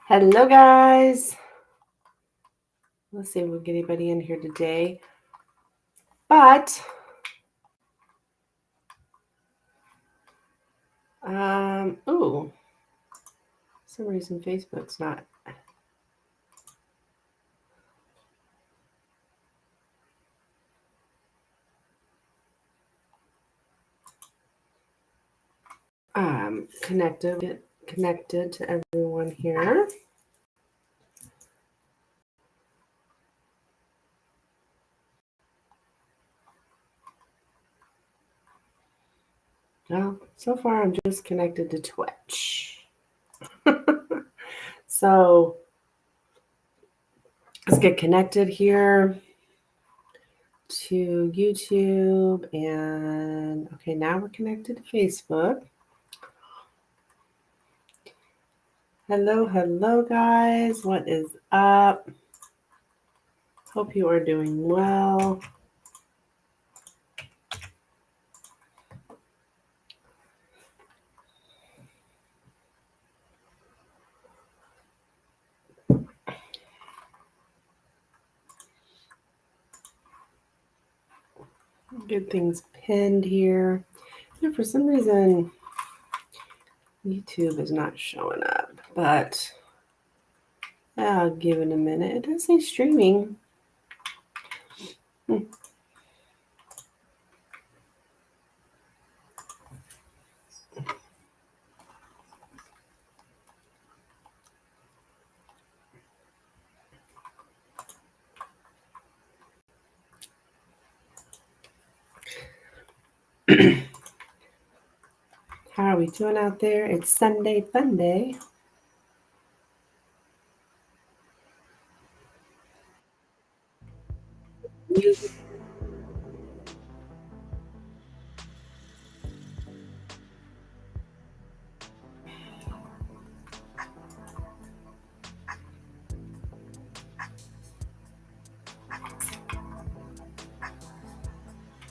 Hello, guys. Let's see if we get anybody in here today. But, for some reason Facebook's not. Connected to everyone here. Well, so far I'm just connected to Twitch. So let's get connected here to YouTube. And okay, now we're connected to Facebook. Hello, guys. What is up? Hope you are doing well. Good things pinned here. And for some reason, YouTube is not showing up, but I'll give it a minute. It does say streaming. How are we doing out there? It's Sunday Fun Day.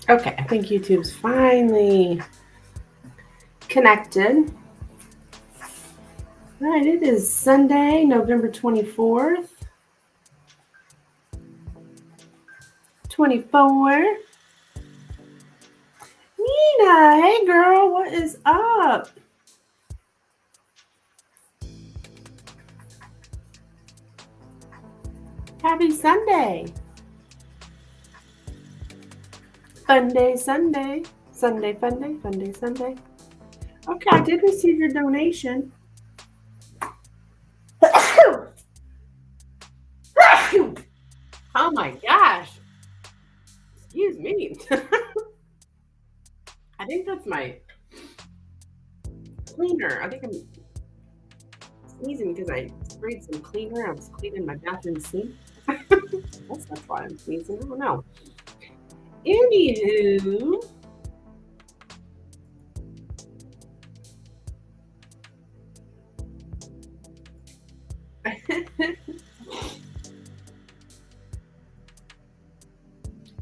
Okay, I think YouTube's finally connected. All right, it is Sunday, November 24th. 24. Nina, hey girl, what is up? Happy Sunday. Fun day, Sunday. Sunday, fun day, fun day, Sunday. Okay, I did receive your donation. Oh my gosh. Excuse me. I think that's my cleaner. I think I'm sneezing because I sprayed some cleaner. I was cleaning my bathroom sink. That's why I'm sneezing. I don't know. Anywho.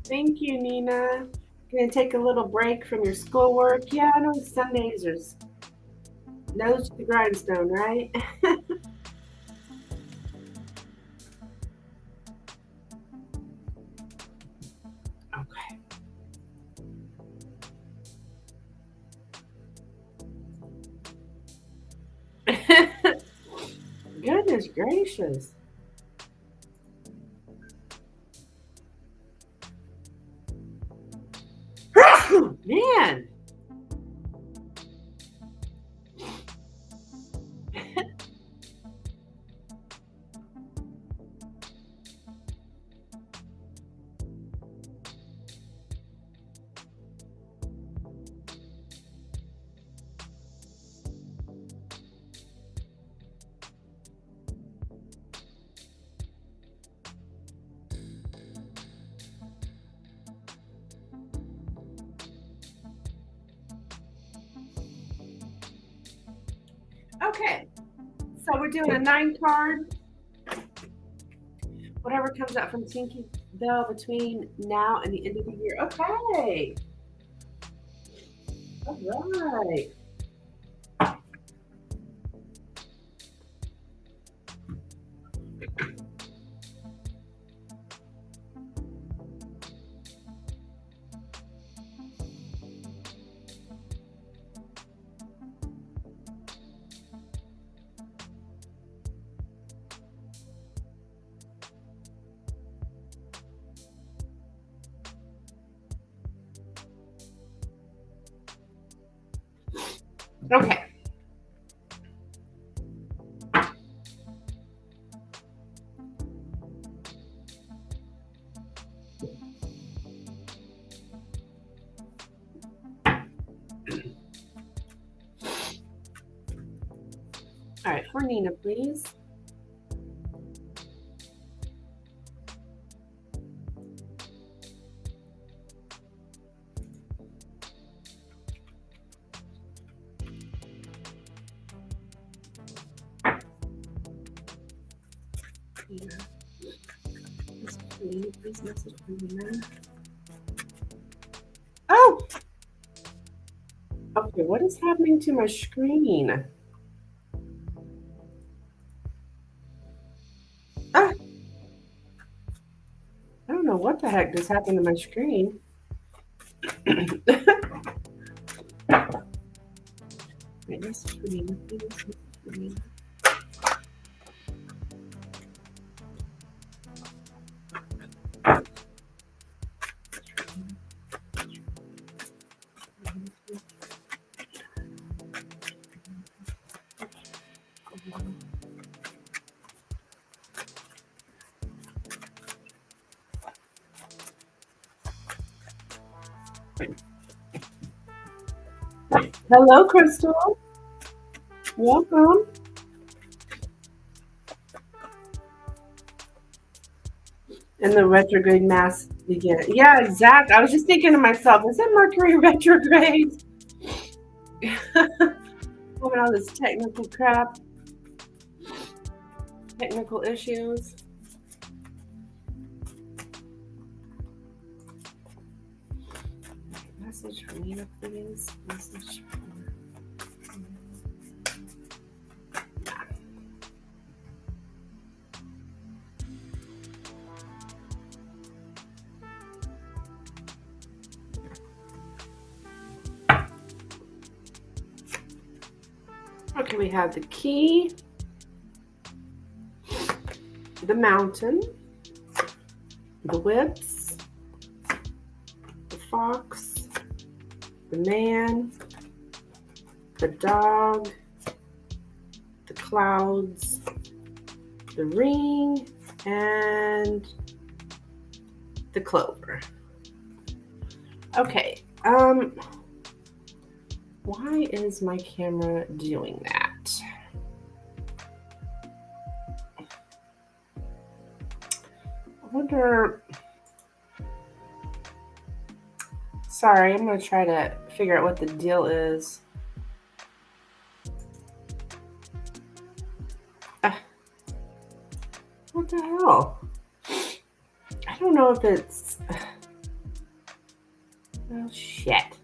Thank you, Nina. Gonna take a little break from your schoolwork. Yeah, I know Sundays are nose to the grindstone, right? Okay. Goodness gracious. Man. Okay, so we're doing a 9 card. Whatever comes out from Tinky Bell between now and the end of the year. Okay. All right. Okay. All right, for Nina, please. Nina. Please message for Nina. Oh! Okay, what is happening to my screen? Ah! I don't know what the heck just happened to my screen. Wait, message for Nina, please. Message for Nina. Hello, Crystal. Welcome. And the retrograde mass begin. Yeah, exactly. I was just thinking to myself, is it Mercury retrograde? Having all this technical crap, technical issues. Message for Nina, please. Message for Okay, we have the key, the mountain, the whips, the fox, the man, the dog, the clouds, the ring, and the clover. Okay, why is my camera doing that? I wonder. Sorry, I'm going to try to figure out what the deal is. What the hell? I don't know if it's... Oh, shit.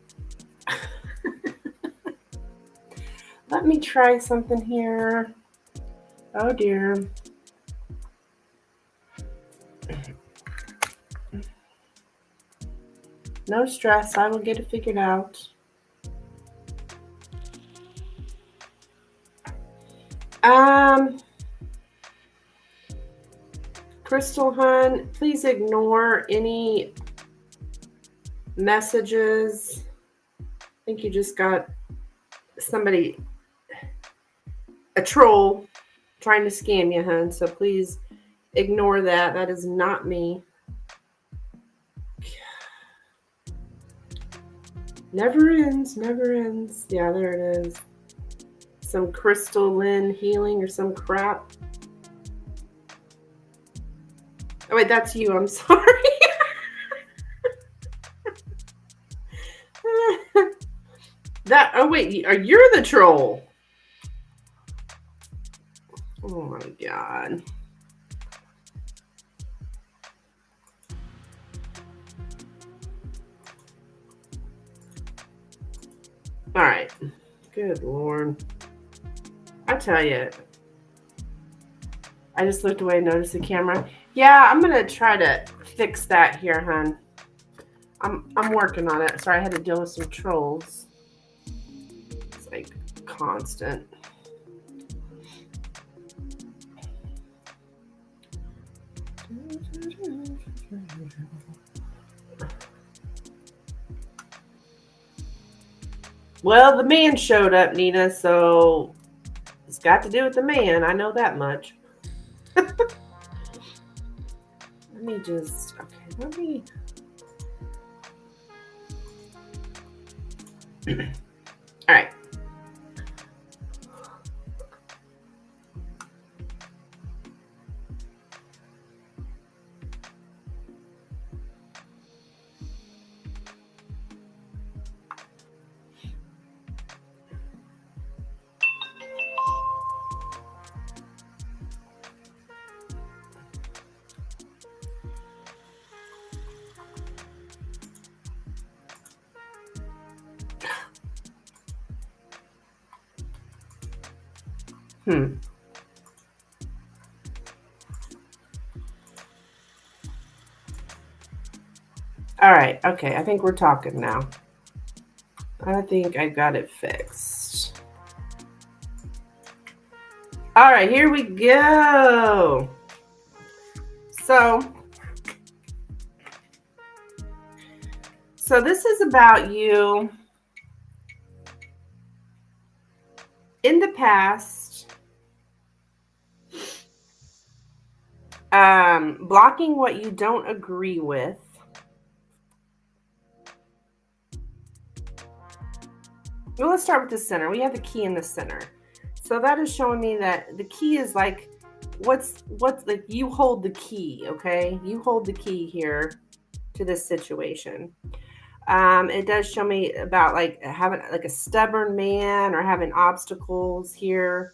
Let me try something here. Oh, dear. No stress. I will get it figured out. Crystal Hun, please ignore any messages. I think you just got somebody, a troll, trying to scam you, hun. So please ignore that. That is not me. Never ends, never ends. Yeah, there it is. Some crystalline healing or some crap. Oh, wait, that's you. I'm sorry. Oh, wait, you're the troll. Oh, my God. All right. Good Lord. I tell you, I just looked away and noticed the camera. Yeah, I'm going to try to fix that here, hon. I'm working on it. Sorry, I had to deal with some trolls. It's like constant. Well, the man showed up, Nina, so it's got to do with the man. I know that much. Let me just, okay, let me. All right. All right. Okay. I think we're talking now. I think I got it fixed. All right. Here we go. So this is about you in the past, blocking what you don't agree with. Well, let's start with the center. We have the key in the center. So that is showing me that the key is like, what's like, you hold the key, okay? You hold the key here to this situation. It does show me about like having like a stubborn man or having obstacles here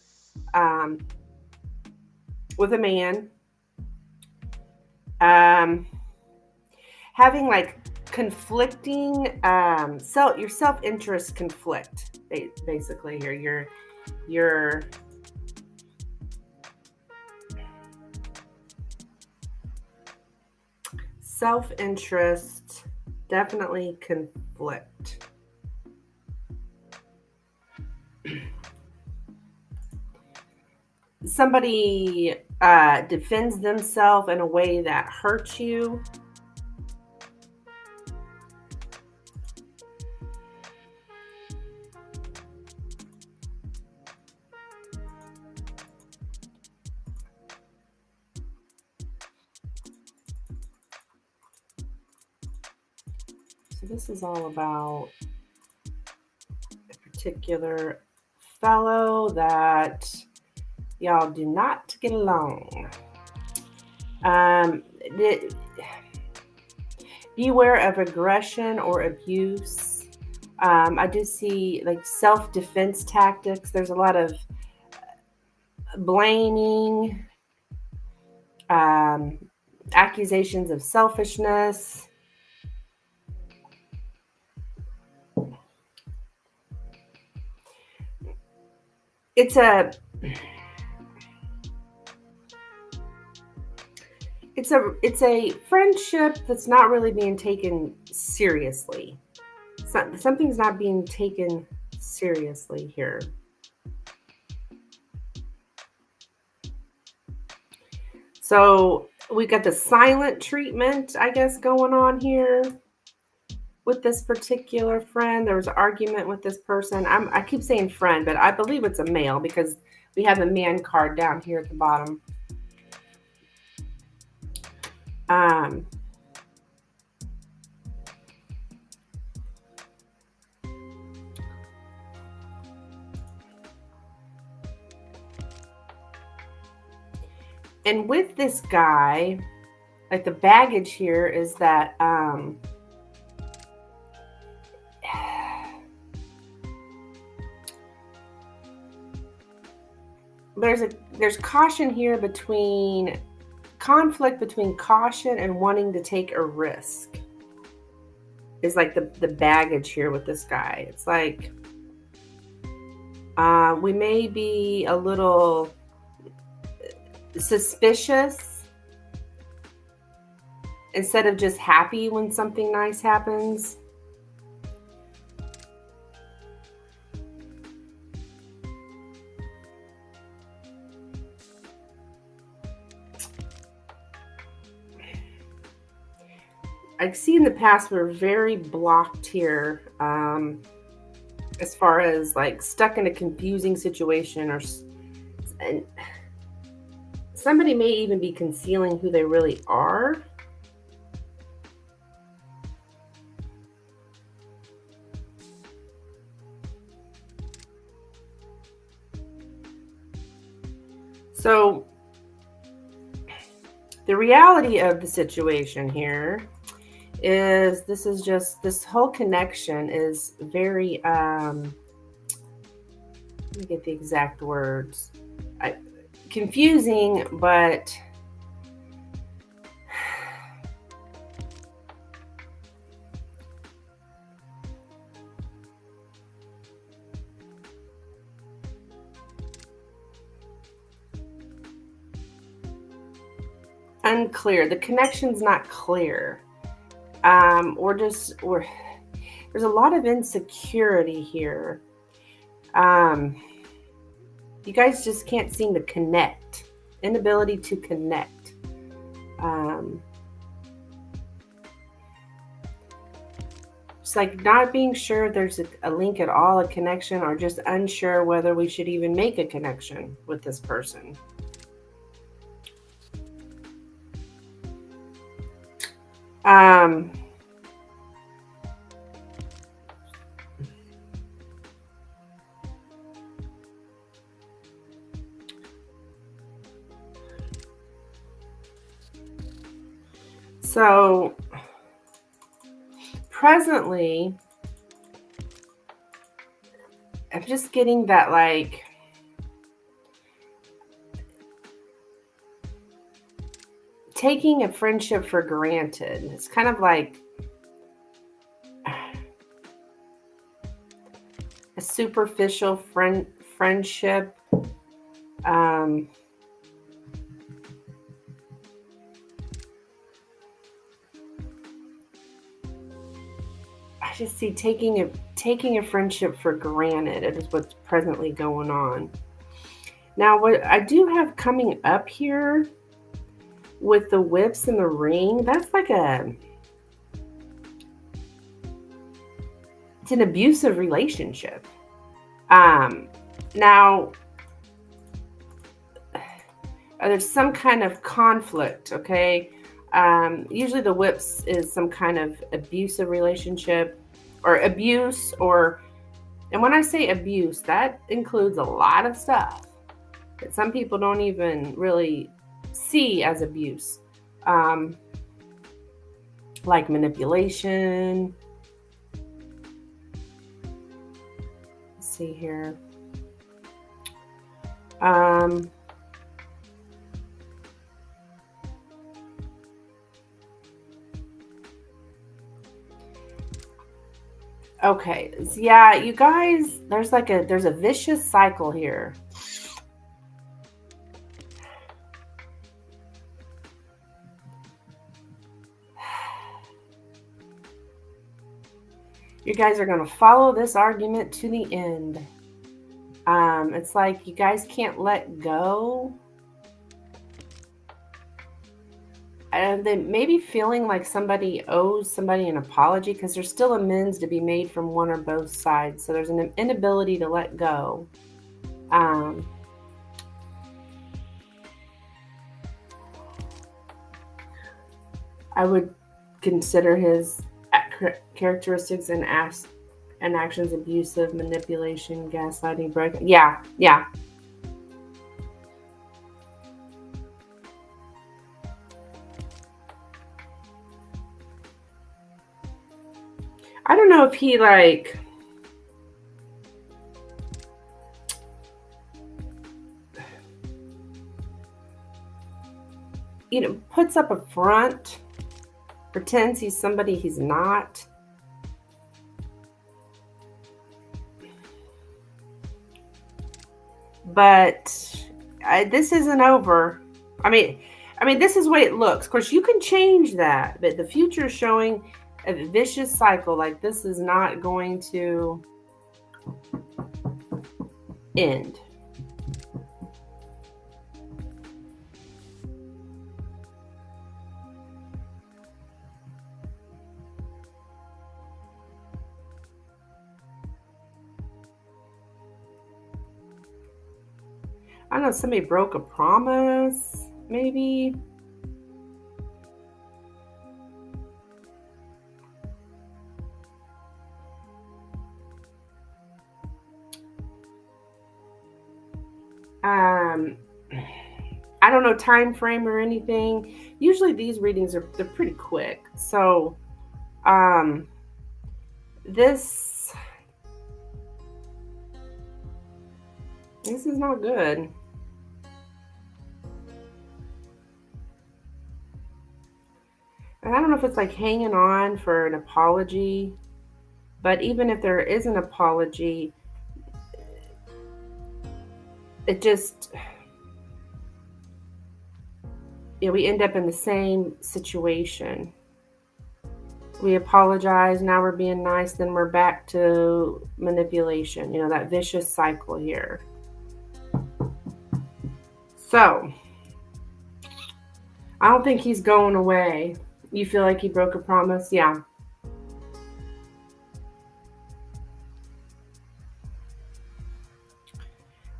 with a man. Having like conflicting your self-interest conflict basically here. Your self-interest definitely conflict. Somebody defends themselves in a way that hurts you. So this is all about a particular fellow that y'all do not get along. Beware of aggression or abuse. I do see like self-defense tactics. There's a lot of blaming, accusations of selfishness. It's a friendship that's not really being taken seriously. Something's not being taken seriously here. So we got the silent treatment, I guess, going on here with this particular friend. There was an argument with this person. I keep saying friend, but I believe it's a male because we have a man card down here at the bottom. And with this guy, like the baggage here is that there's caution here, between conflict between caution and wanting to take a risk is like the baggage here with this guy. It's like we may be a little suspicious instead of just happy when something nice happens. I see in the past we're very blocked here, as far as like stuck in a confusing situation, and somebody may even be concealing who they really are. So the reality of the situation here is this whole connection is very, let me get the exact words, confusing, but unclear. The connection's not clear. There's a lot of insecurity here. You guys just can't seem to connect. Inability to connect. It's like not being sure if there's a link at all, a connection, or just unsure whether we should even make a connection with this person. So presently, I'm just getting that like taking a friendship for granted. It's kind of like a superficial friendship. I just see taking a friendship for granted. It is what's presently going on. Now, what I do have coming up here with the whips and the ring, that's like it's an abusive relationship. Now, there's some kind of conflict, okay? Usually the whips is some kind of abusive relationship or abuse, and when I say abuse, that includes a lot of stuff that some people don't even really see as abuse, like manipulation. Let's see here. Okay, yeah, you guys, there's a vicious cycle here. You guys are going to follow this argument to the end. It's like you guys can't let go. And they may be feeling like somebody owes somebody an apology because there's still amends to be made from one or both sides. So there's an inability to let go. I would consider his characteristics and actions abusive, manipulation, gaslighting, broken. Yeah. I don't know if he like puts up a front, pretends he's somebody he's not. But this isn't over. I mean, this is the way it looks. Of course, you can change that, but the future is showing a vicious cycle. Like this is not going to end. I don't know, somebody broke a promise, maybe. I don't know time frame or anything. Usually these readings they're pretty quick. So um this this is not good. And I don't know if it's like hanging on for an apology, but even if there is an apology, it just, we end up in the same situation. We apologize, now we're being nice, then we're back to manipulation, that vicious cycle here. So, I don't think he's going away. You feel like he broke a promise? Yeah.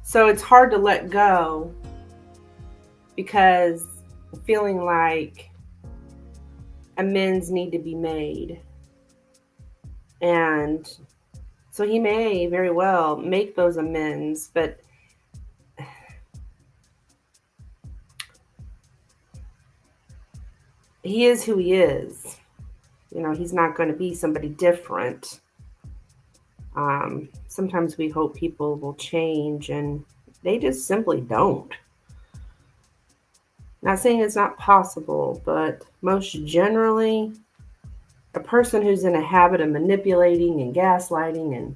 So it's hard to let go because feeling like amends need to be made. And so he may very well make those amends, but he is who he is. He's not going to be somebody different. Sometimes we hope people will change and they just simply don't. Not saying it's not possible, but most generally, a person who's in a habit of manipulating and gaslighting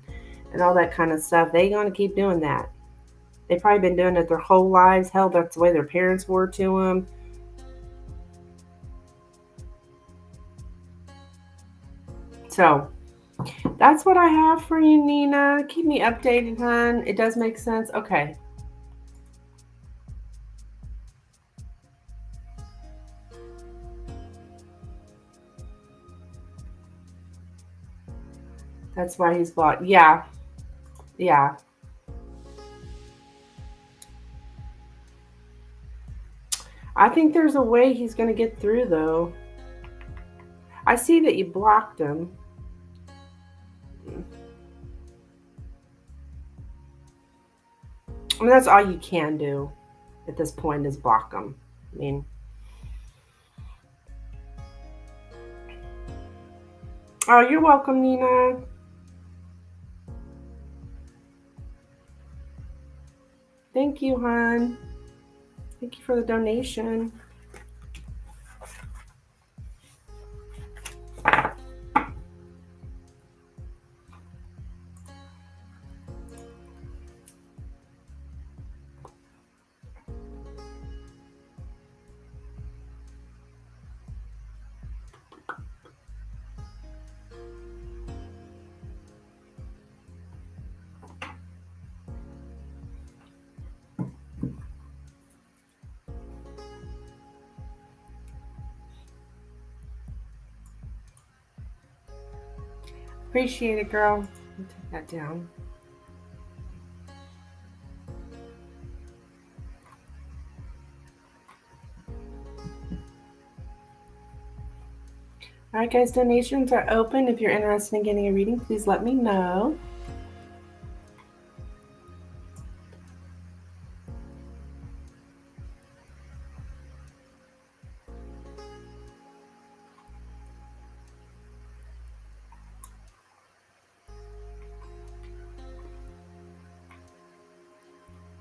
and all that kind of stuff, they're going to keep doing that. They've probably been doing it their whole lives. Hell, that's the way their parents were to them. So that's what I have for you, Nina. Keep me updated, hon. It does make sense. Okay. That's why he's blocked. Yeah. Yeah. I think there's a way he's going to get through, though. I see that you blocked him. I mean, that's all you can do at this point is block him. I mean, oh, you're welcome, Nina. Thank you, hon. Thank you for the donation. Appreciate it, girl. I'll take that down. All right, guys, donations are open. If you're interested in getting a reading, please let me know.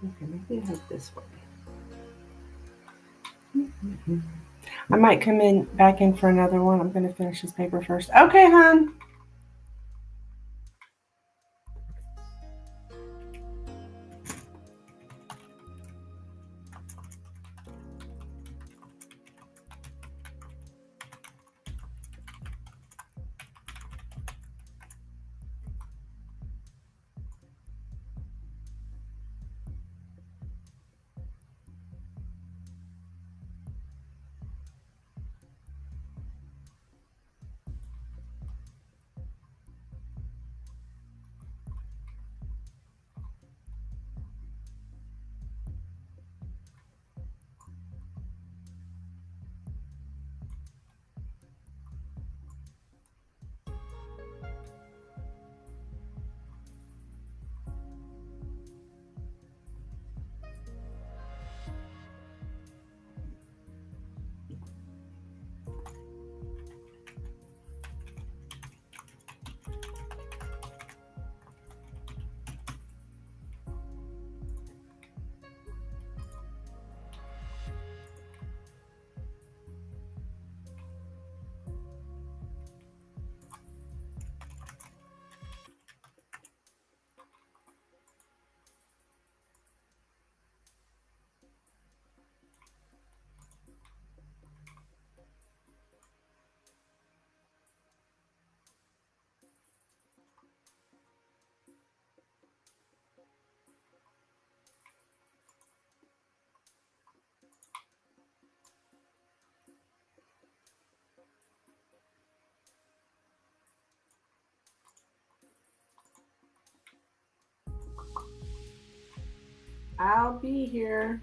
Okay, maybe I have this one. I might come back in for another one. I'm going to finish this paper first. Okay, hon. I'll be here.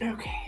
Okay.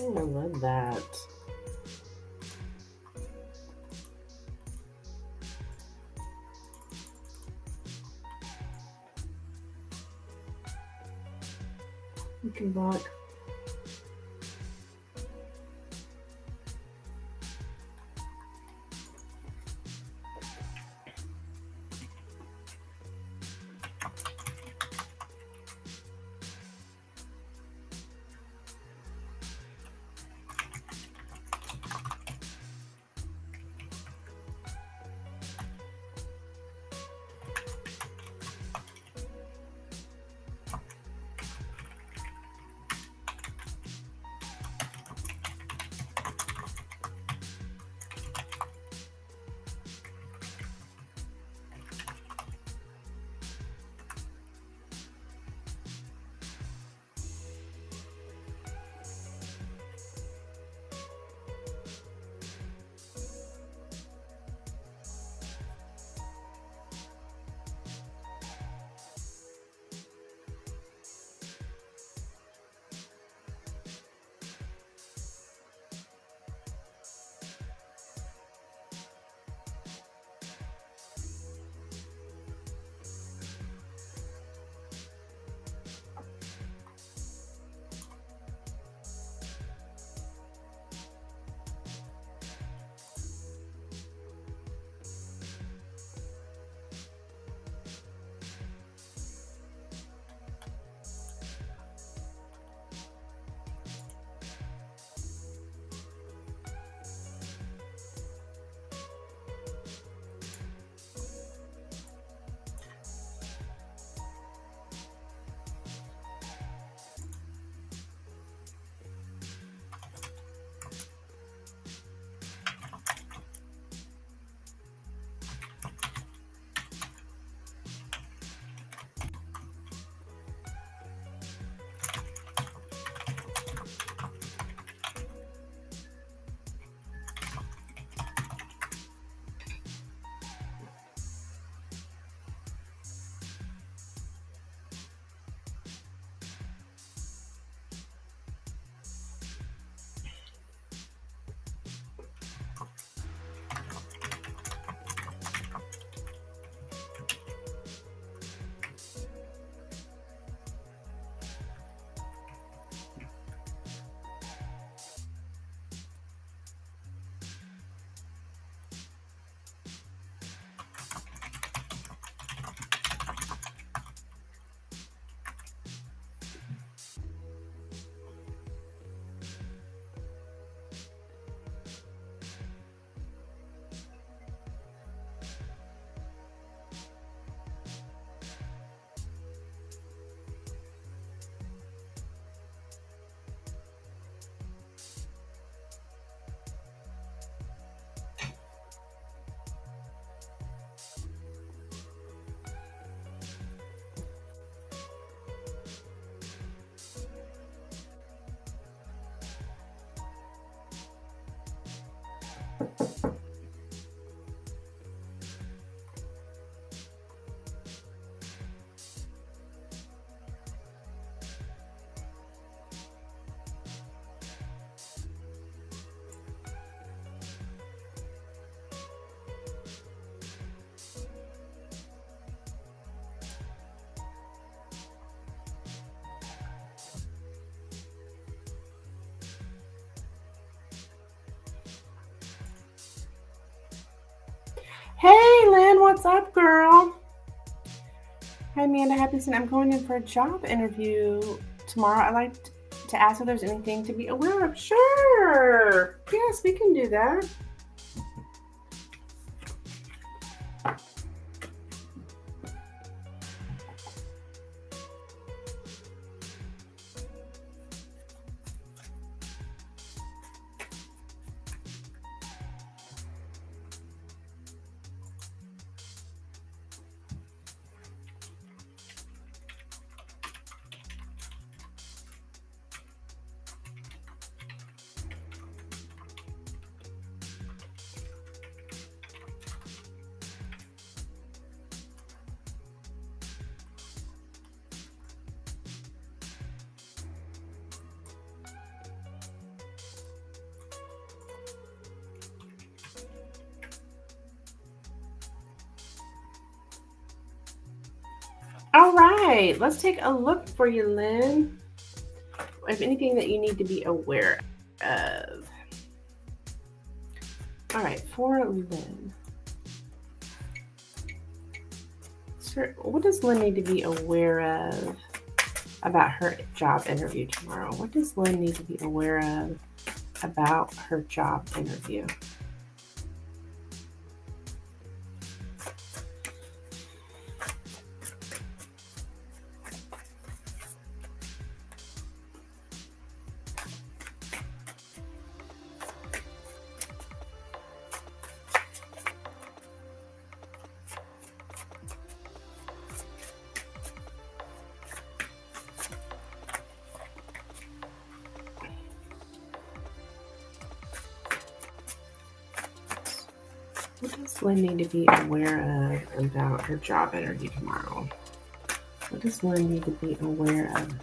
I love that. You can look. Hey, Lynn, what's up, girl? Hi, Amanda. Happy Sunday. I'm going in for a job interview tomorrow. I'd like to ask if there's anything to be aware of. Sure. Yes, we can do that. All right, let's take a look for you, Lynn. If anything that you need to be aware of. All right, for Lynn. Sir, what does Lynn need to be aware of about her job interview tomorrow? What does Lynn need to be aware of about her job interview? What does Lynn need to be aware of about her job interview tomorrow? What does Lynn need to be aware of?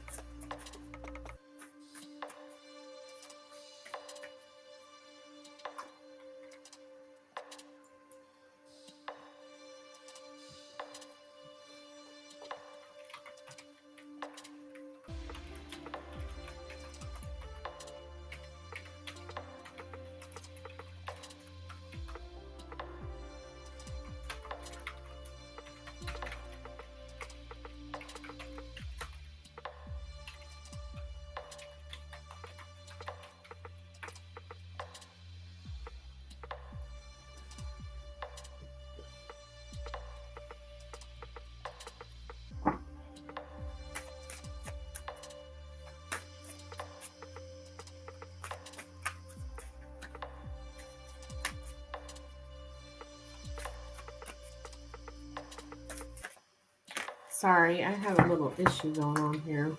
Sorry, I have a little issue going on here.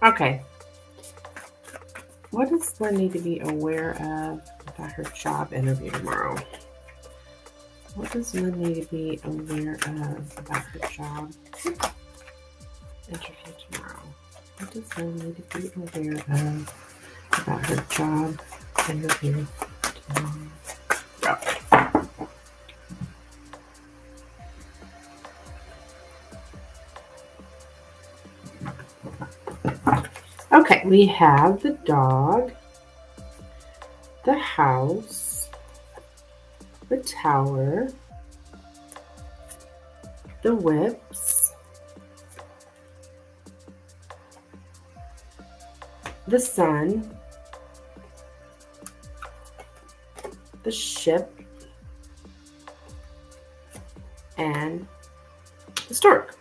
Okay. What does Lynn need to be aware of about her job interview tomorrow? What does Lynn need to be aware of about her job interview tomorrow? What does Lynn need to be aware of about her job interview tomorrow? Okay, we have the dog, the house, the tower, the whips, the sun, the ship, and the stork.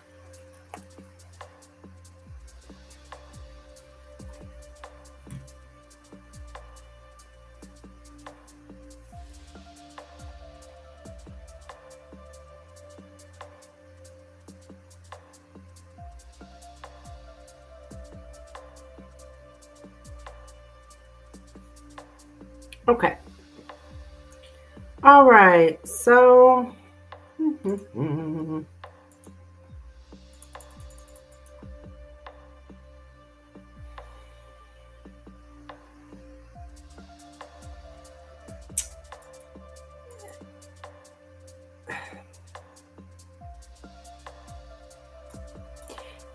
Okay. All right. So is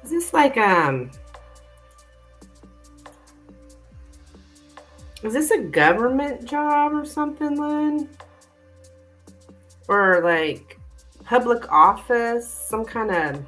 this like is this a government job or something, Lynn? Or like public office, some kind of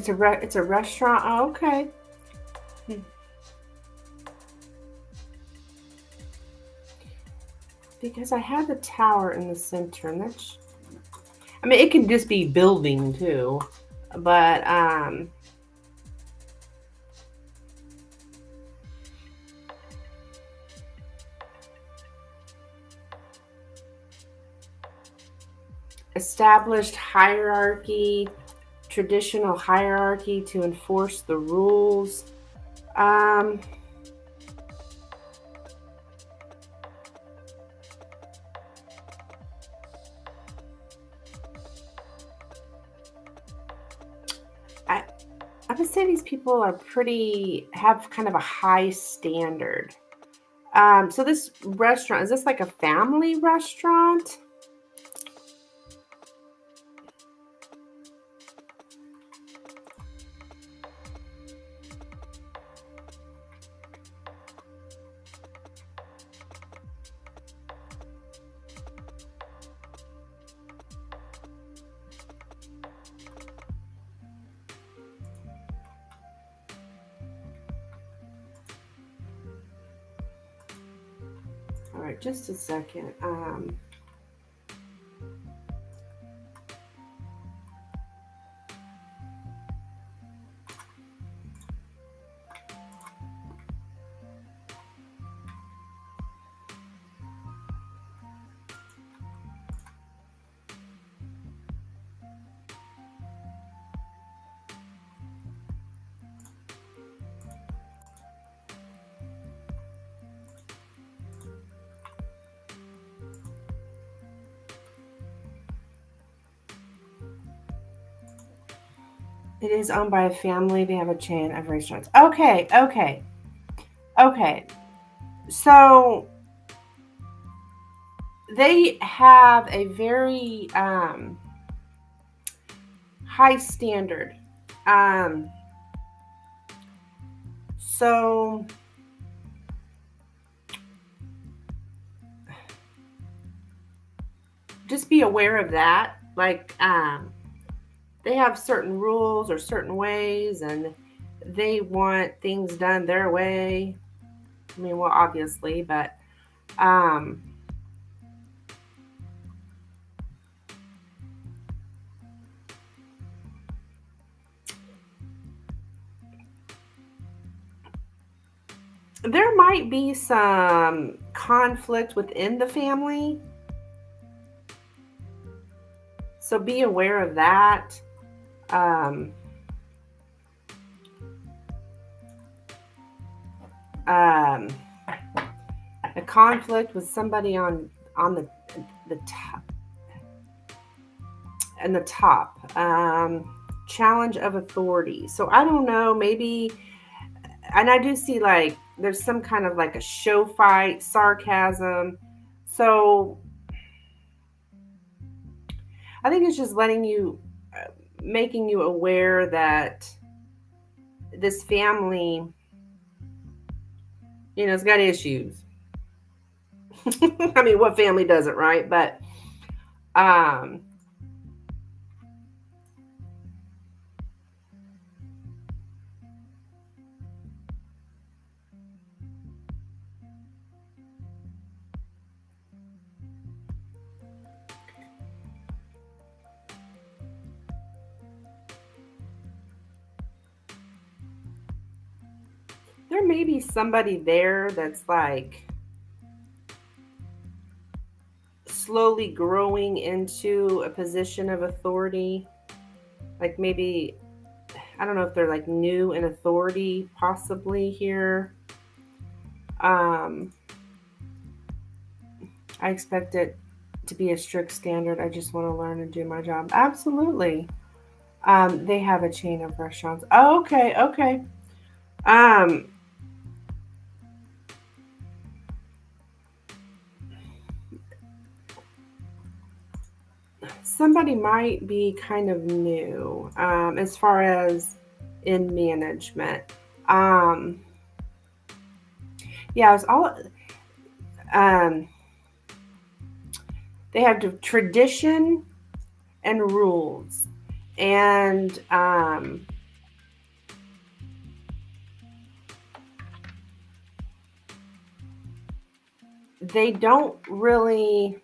It's a restaurant. Oh, okay. Because I had the tower in the center, and that's. I mean, it can just be building too, but established hierarchy, traditional hierarchy to enforce the rules. Um, I I would say these people are have kind of a high standard. So this restaurant, is this like a family restaurant? All right, just a second. It is owned by a family. They have a chain of restaurants. Okay, okay, okay. So they have a very high standard. Um, so just be aware of that. Like, they have certain rules or certain ways, and they want things done their way. I mean, well, obviously, but um, there might be some conflict within the family. So be aware of that. Um, um, a conflict with somebody on the top and the top. Challenge of authority. So I don't know, maybe, and I do see like there's some kind of like a show fight, sarcasm. So I think it's just making you aware that this family, has got issues. I mean, what family doesn't, right? But um, there may be somebody there that's like slowly growing into a position of authority. Like maybe, I don't know if they're like new in authority, possibly here. Um, I expect it to be a strict standard. I just want to learn and do my job. Absolutely. They have a chain of restaurants. Oh, okay, okay. Um, Somebody might be kind of new as far as in management. Um, yeah, it's all. Um, they have tradition and rules, and they don't really,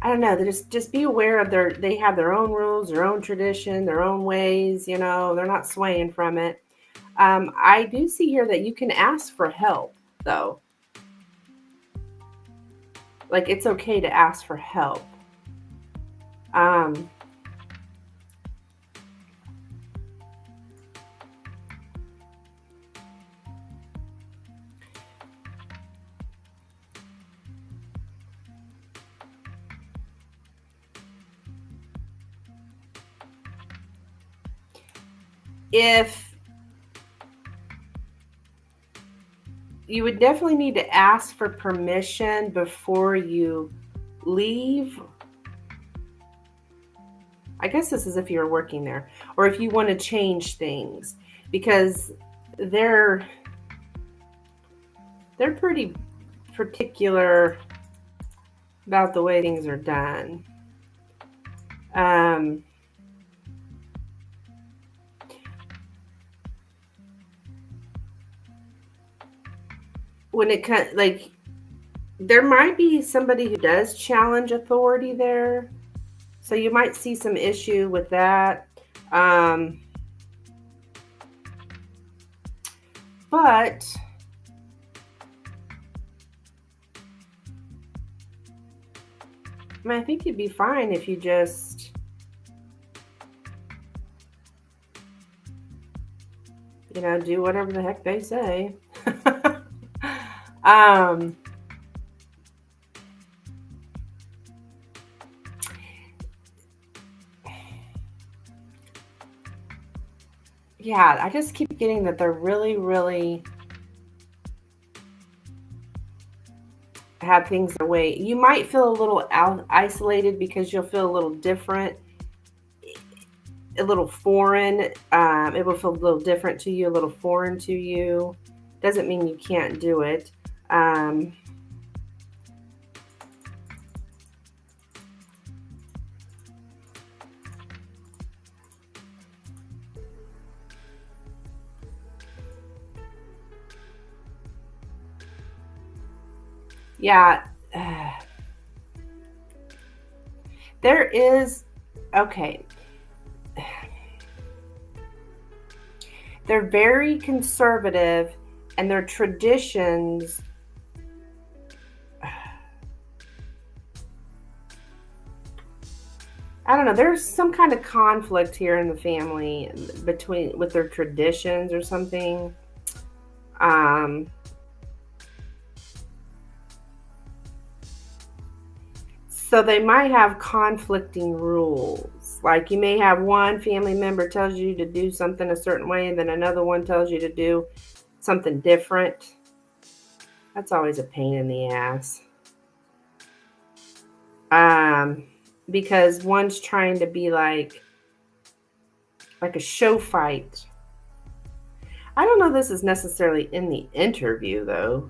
I don't know, they just be aware of they have their own rules, their own tradition, their own ways, you know, they're not swaying from it. I do see here that you can ask for help, though. Like, it's okay to ask for help. Um, if you would definitely need to ask for permission before you leave. I guess this is if you're working there, or if you want to change things, because they're pretty particular about the way things are done. When it comes, like, there might be somebody who does challenge authority there, so you might see some issue with that. But I mean, I think you'd be fine if you just, you know, do whatever the heck they say. Yeah, I just keep getting that they're really, really have things their way. You might feel a little isolated because you'll feel a little different, a little foreign. It will feel a little different to you, a little foreign to you. Doesn't mean you can't do it. Yeah. There is, okay. They're very conservative, and their traditions, I don't know, there's some kind of conflict here in the family with their traditions or something. So they might have conflicting rules. Like, you may have one family member tells you to do something a certain way, and then another one tells you to do something different. That's always a pain in the ass. Because one's trying to be like a show fight. I don't know if this is necessarily in the interview, though.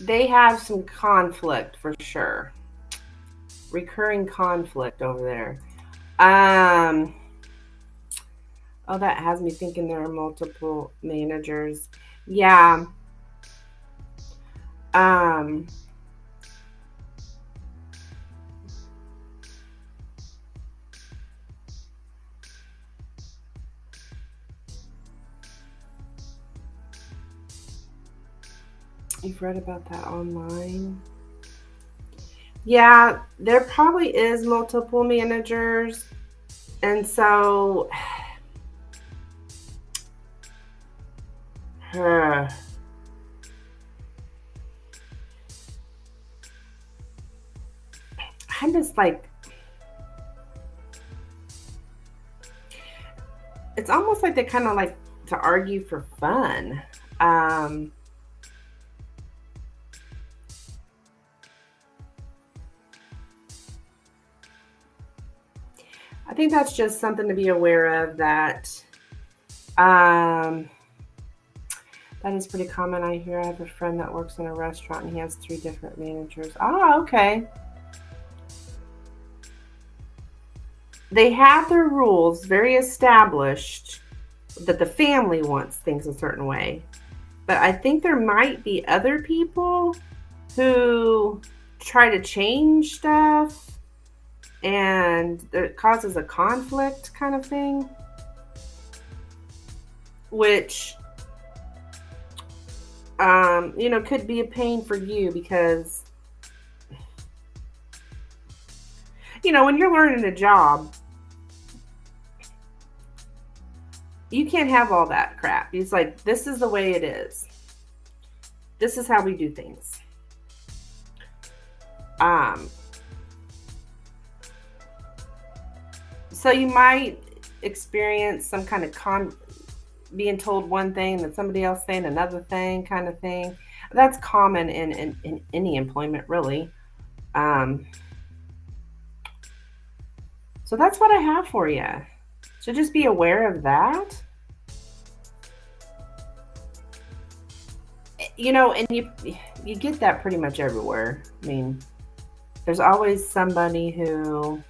They have some conflict for sure. Recurring conflict over there. Oh, that has me thinking there are multiple managers. Yeah. You've read about that online? Yeah, there probably is multiple managers. And so, I'm just like, it's almost like they kind of like to argue for fun. think that's just something to be aware of, that that is pretty common. I hear I have a friend that works in a restaurant and he has 3 different managers. Oh, okay. They have their rules very established that the family wants things a certain way. But I think there might be other people who try to change stuff and it causes a conflict kind of thing, which could be a pain for you because when you're learning a job, you can't have all that crap. It's like, this is the way it is. This is how we do things. So you might experience some kind of being told one thing that somebody else saying another thing kind of thing. That's common in any employment, really. So that's what I have for you. So just be aware of that. And you get that pretty much everywhere. I mean, there's always somebody who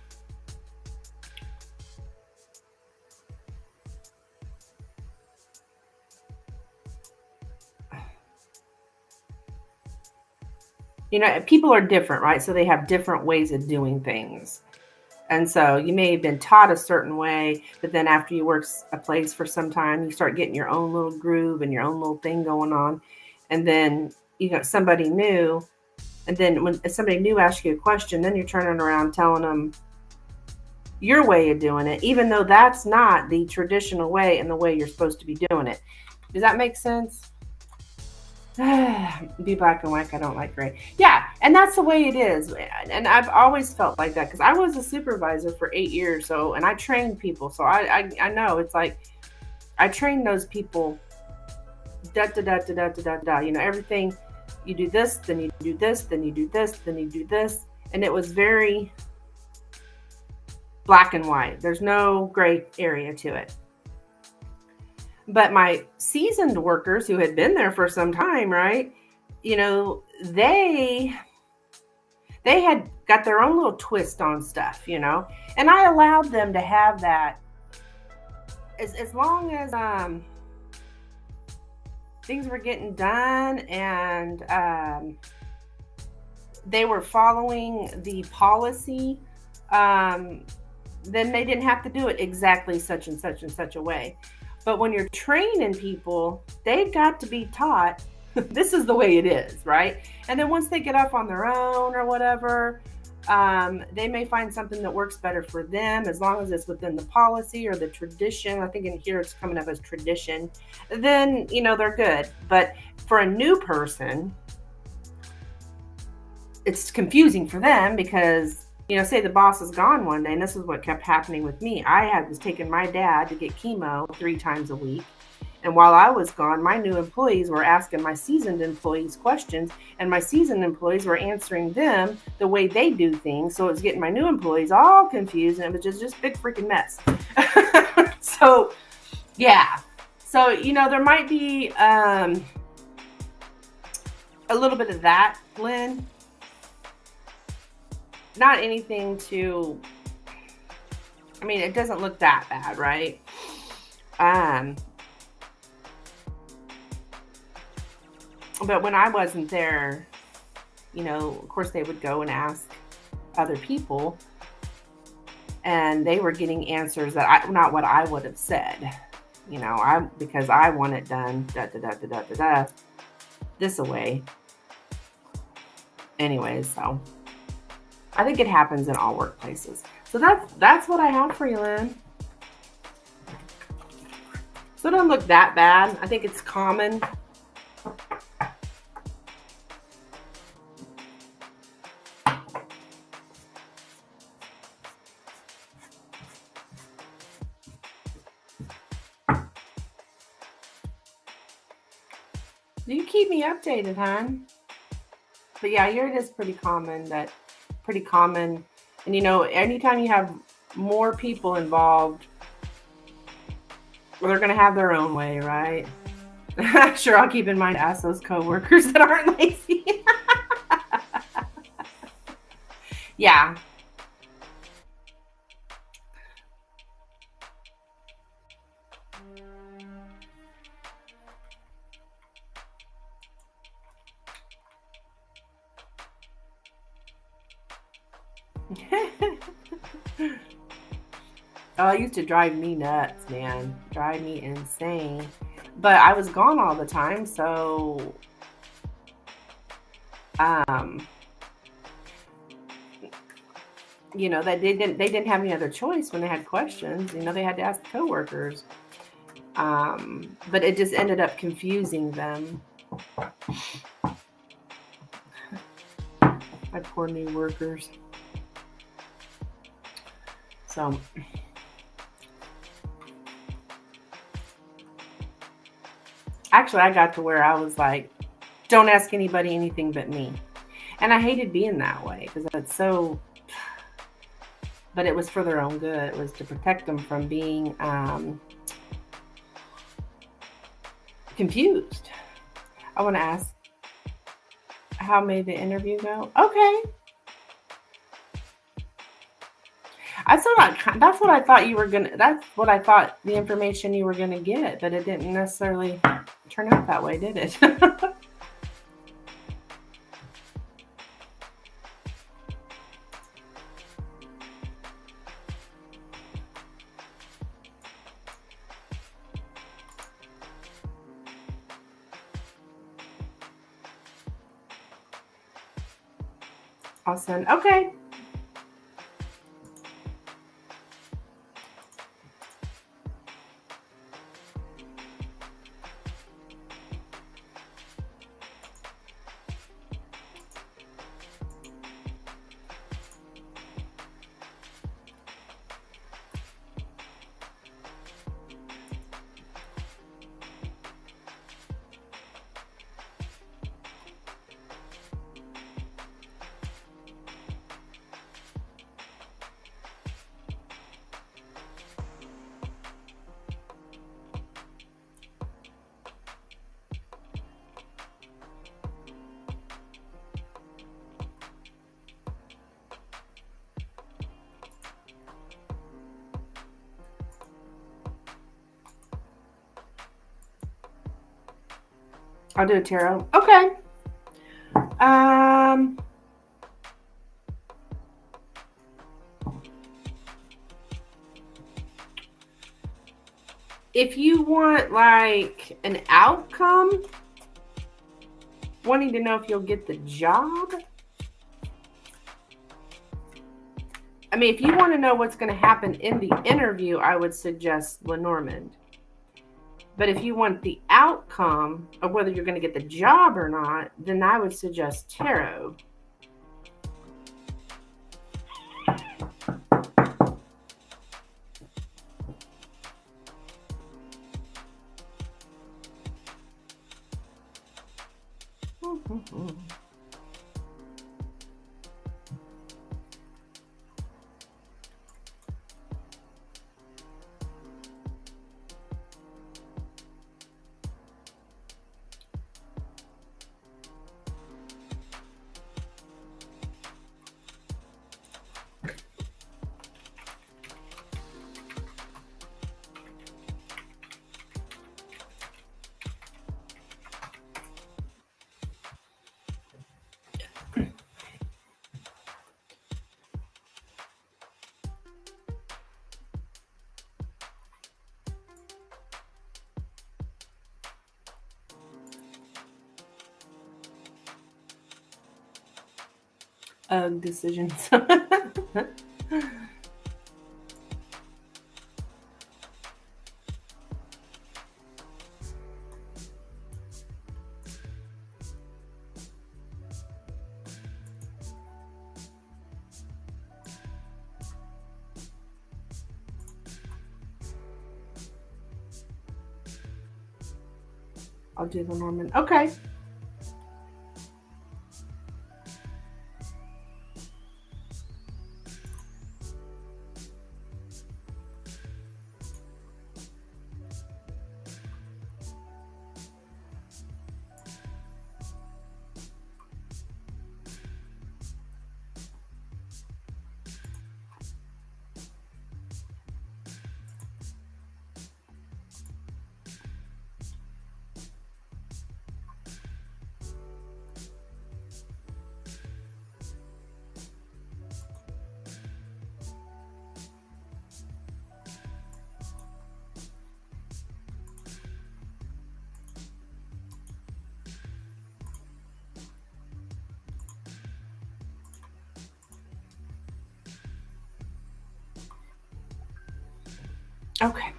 people are different, right? So they have different ways of doing things. And so you may have been taught a certain way, but then after you work a place for some time, you start getting your own little groove and your own little thing going on. And then, somebody new. And then when somebody new asks you a question, then you're turning around telling them your way of doing it, even though that's not the traditional way and the way you're supposed to be doing it. Does that make sense? Be black and white. I don't like gray. Yeah, and that's the way it is. And I've always felt like that because I was a supervisor for 8 years. And I trained people. So I know it's like I trained those people. Everything. You do this, then you do this, then you do this, then you do this, and it was very black and white. There's no gray area to it. But my seasoned workers who had been there for some time, right? They had got their own little twist on stuff, and I allowed them to have that as long as things were getting done and they were following the policy, then they didn't have to do it exactly such and such and such a way. But when you're training people, they've got to be taught this is the way it is, right? And then once they get off on their own or whatever, they may find something that works better for them as long as it's within the policy or the tradition. I think in here it's coming up as tradition. Then, they're good. But for a new person, it's confusing for them because say the boss is gone one day, and this is what kept happening with me. I was taking my dad to get chemo 3 times a week. And while I was gone, my new employees were asking my seasoned employees questions, and my seasoned employees were answering them the way they do things. So it was getting my new employees all confused, and it was just a big freaking mess. So, yeah. So, there might be a little bit of that, Lynn. Not anything it doesn't look that bad, right? But when I wasn't there, of course they would go and ask other people and they were getting answers that not what I would have said, because I want it done, this way. Anyways, so I think it happens in all workplaces. So that's what I have for you, Lynn. So it doesn't look that bad. I think it's common. You keep me updated, hon. But yeah, here it is pretty common. And anytime you have more people involved, well, they're going to have their own way, right? Sure, I'll keep in mind to ask those coworkers that aren't lazy. Yeah. Oh, it used to drive me nuts, man. Drive me insane. But I was gone all the time, so you know, that they didn't have any other choice when they had questions. You know, they had to ask the coworkers. But it just ended up confusing them. My poor new workers. So actually, I got to where I was like, don't ask anybody anything but me. And I hated being that way because it's so, but it was for their own good. It was to protect them from being confused. I want to ask, how may the interview go? Okay. That's what I thought you were gonna. That's what I thought the information you were gonna get, but it didn't necessarily turn out that way, did it? I'll send. Okay. I'll do a tarot. Okay. If you want like an outcome, wanting to know if you'll get the job. I mean, if you want to know what's going to happen in the interview, I would suggest Lenormand. But if you want the outcome of whether you're going to get the job or not, then I would suggest tarot. Decisions. I'll do the Norman. Okay. Okay.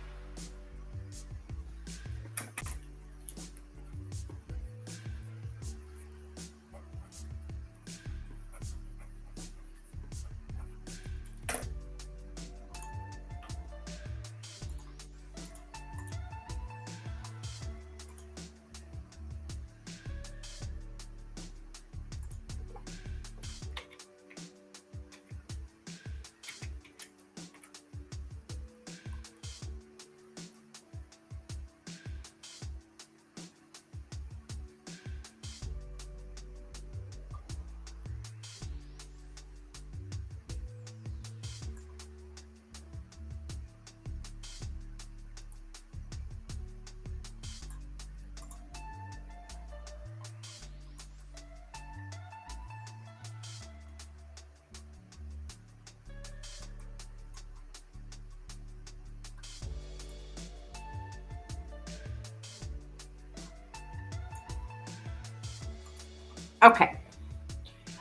Okay.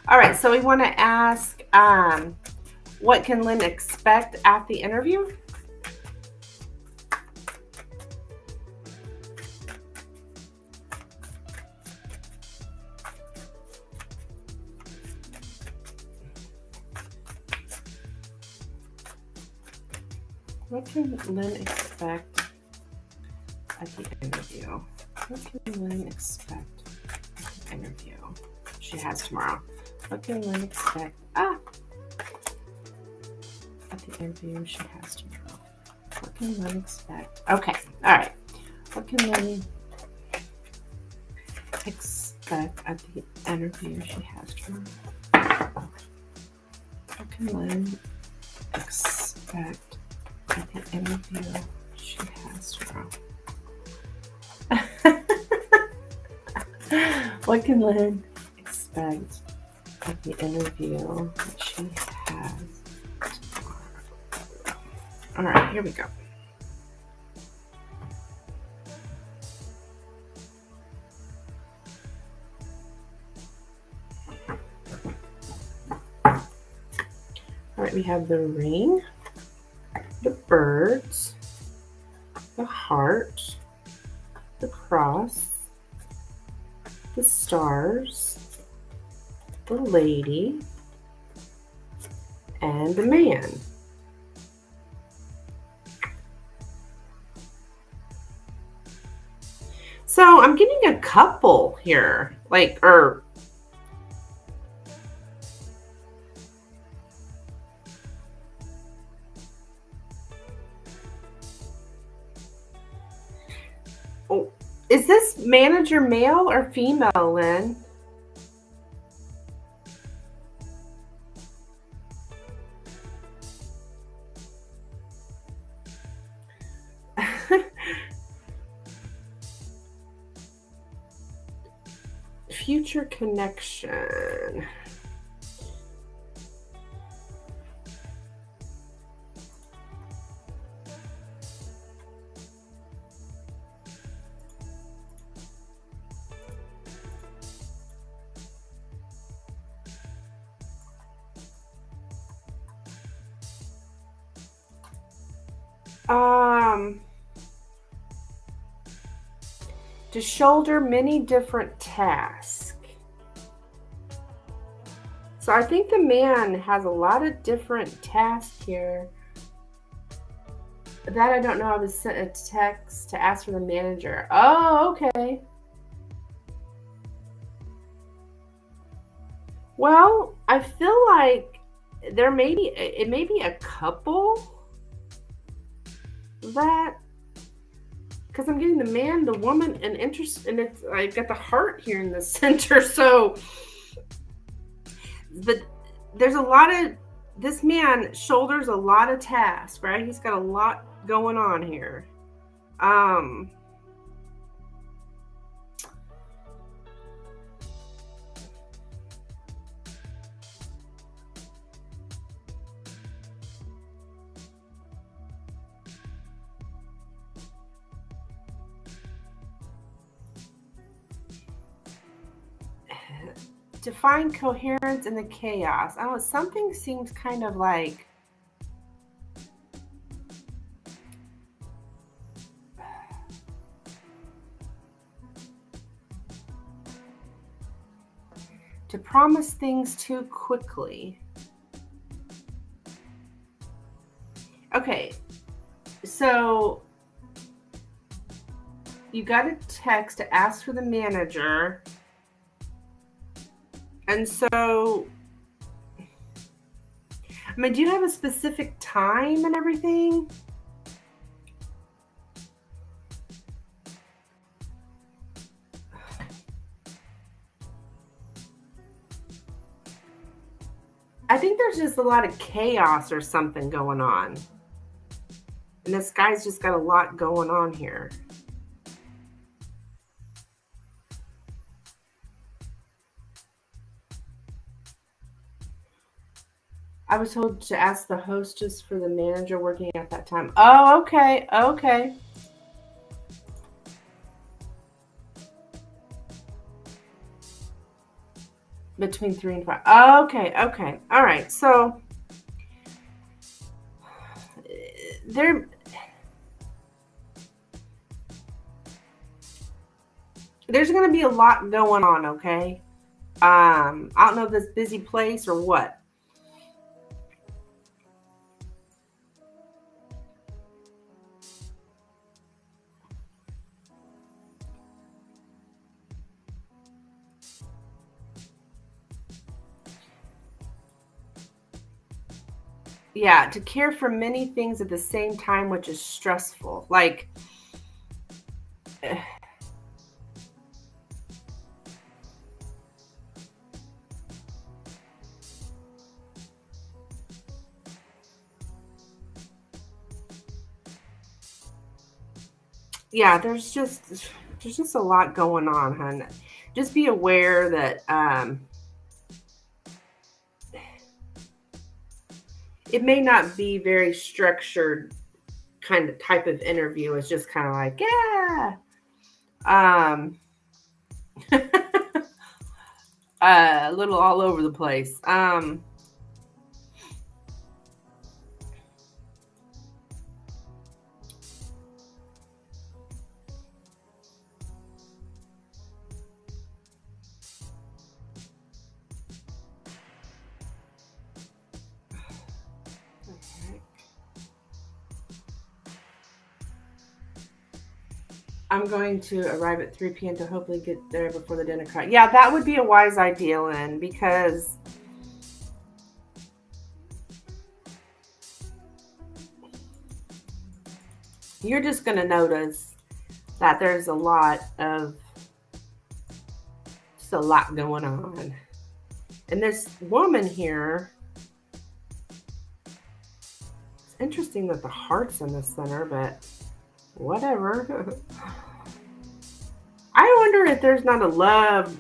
All right. So we want to ask, what can Lynn expect at the interview? What can Lynn expect at the interview? What can Lynn expect at the interview she has tomorrow? What can Lynn expect at the interview she has tomorrow? What can Lynn expect? Okay, all right. What can Lynn expect at the interview she has tomorrow? What can Lynn expect at the interview she has tomorrow? What can Lynn expect at the interview that she has tomorrow? All right, here we go. All right, we have the ring, the birds, the heart, the cross, the stars, the lady, and the man. So I'm getting a couple here, oh, is this manager male or female, Lynn? Future connection. To shoulder many different tasks. So I think the man has a lot of different tasks here. That I don't know. I was sent a text to ask for the manager. Oh, okay. Well, I feel like it may be a couple that, because I'm getting the man, the woman, and interest, and it's, I've got the heart here in the center. So, but there's a lot of, this man shoulders a lot of tasks, right? He's got a lot going on here. To find coherence in the chaos. I don't know, something seems kind of like To promise things too quickly. Okay, so you got a text to ask for the manager. And so, I mean, do you have a specific time and everything? I think there's just a lot of chaos or something going on. And this guy's just got a lot going on here. I was told to ask the hostess for the manager working at that time. Oh, okay, okay. Between 3 and 5. Okay, okay. All right. So there's going to be a lot going on, okay? I don't know if this busy place or what. Yeah, to care for many things at the same time, which is stressful. Like, yeah, there's just a lot going on, hon. Just be aware that it may not be very structured kind of type of interview. It's just kind of like, yeah. A little all over the place. I'm going to arrive at 3 p.m. to hopefully get there before the dinner cut. Yeah, that would be a wise idea, Lynn, because you're just going to notice that there's a lot going on. And this woman here, it's interesting that the heart's in the center, but whatever. I wonder if there's not a love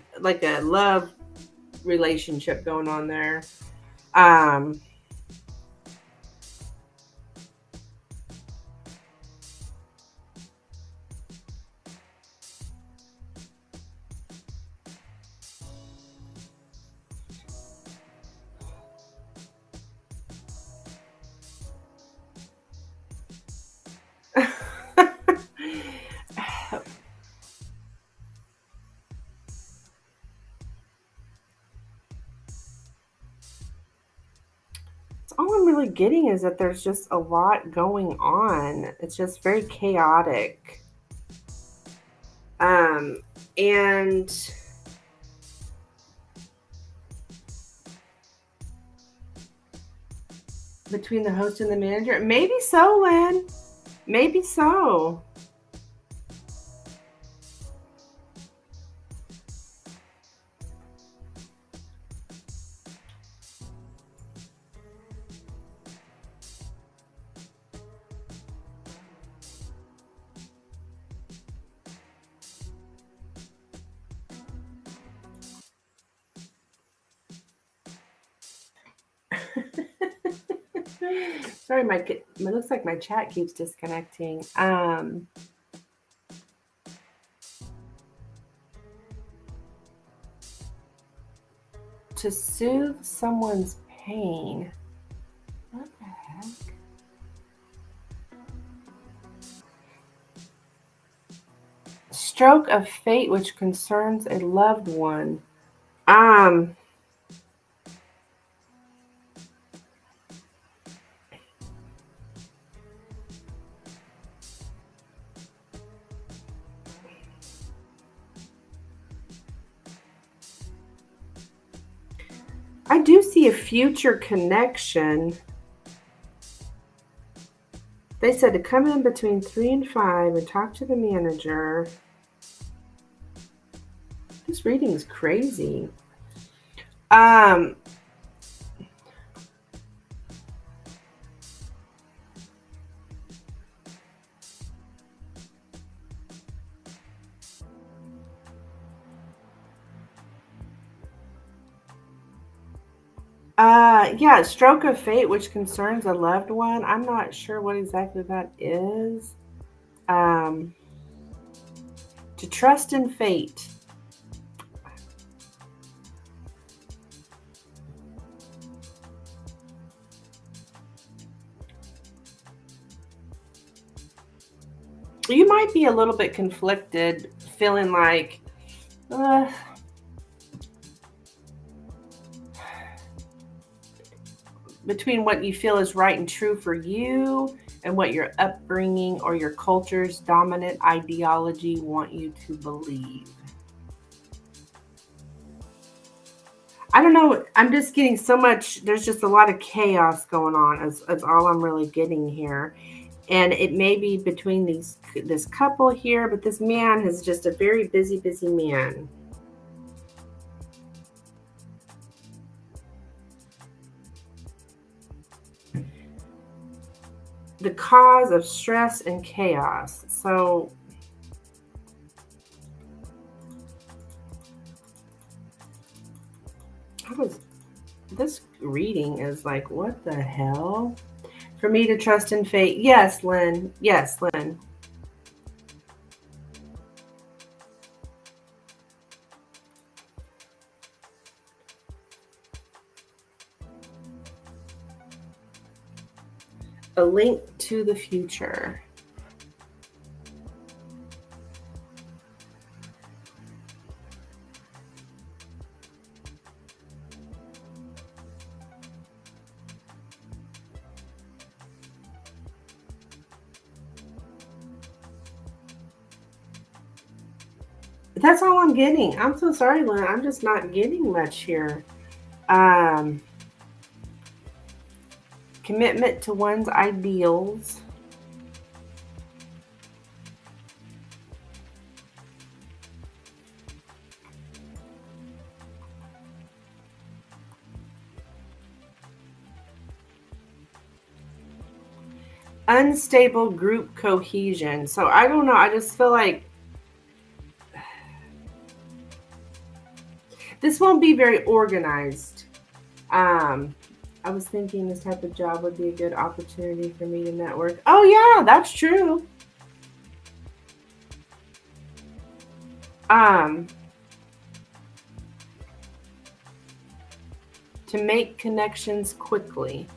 relationship going on there. All I'm really getting is that there's just a lot going on. It's just very chaotic. And between the host and the manager, maybe so, Lynn. Maybe so. Sorry, it looks like my chat keeps disconnecting. To soothe someone's pain. What the heck? Stroke of fate which concerns a loved one. I do see a future connection. They said to come in between 3 and 5 and talk to the manager. This reading is crazy. Yeah, stroke of fate, which concerns a loved one. I'm not sure what exactly that is. To trust in fate. You might be a little bit conflicted, feeling like, between what you feel is right and true for you and what your upbringing or your culture's dominant ideology want you to believe. I don't know. I'm just getting so much. There's just a lot of chaos going on. As all I'm really getting here, and it may be between this couple here, but this man is just a very busy man. The cause of stress and chaos. So this reading is like, what the hell? For me to trust in fate. Yes, Lynn. Yes, Lynn. A link to the future. That's all I'm getting. I'm so sorry, Lynn. I'm just not getting much here. Commitment to one's ideals. Unstable group cohesion. So I don't know. I just feel like this won't be very organized. I was thinking this type of job would be a good opportunity for me to network. Oh yeah, that's true. To make connections quickly.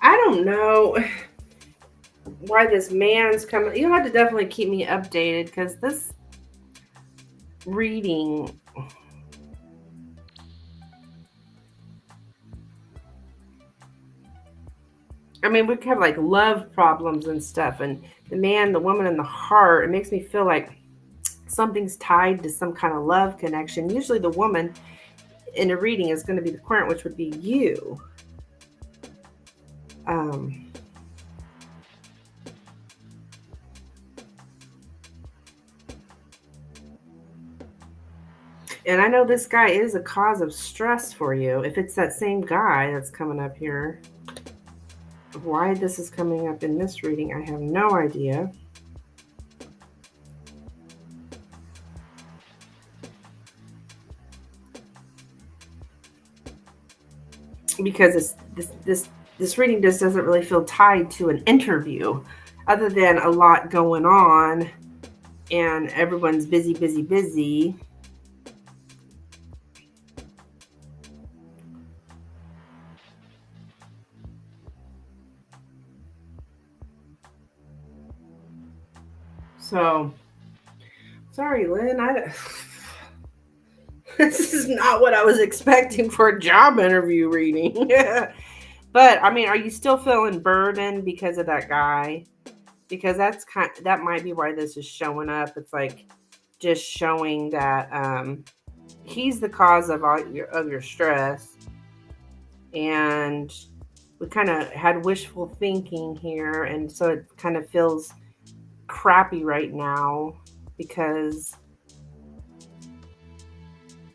I don't know why this man's coming. You'll have to definitely keep me updated because this reading. I mean, we could have like love problems and stuff, and the man, the woman, and the heart. It makes me feel like something's tied to some kind of love connection. Usually, the woman in a reading is going to be the current, which would be you. And I know this guy is a cause of stress for you. If it's that same guy that's coming up here. Why this is coming up in this reading, I have no idea. Because this reading just doesn't really feel tied to an interview, other than a lot going on and everyone's busy. So, sorry, Lynn. This is not what I was expecting for a job interview reading. But I mean, are you still feeling burdened because of that guy? Because that might be why this is showing up. It's like just showing that he's the cause of your stress, and we kind of had wishful thinking here, and so it kind of feels crappy right now because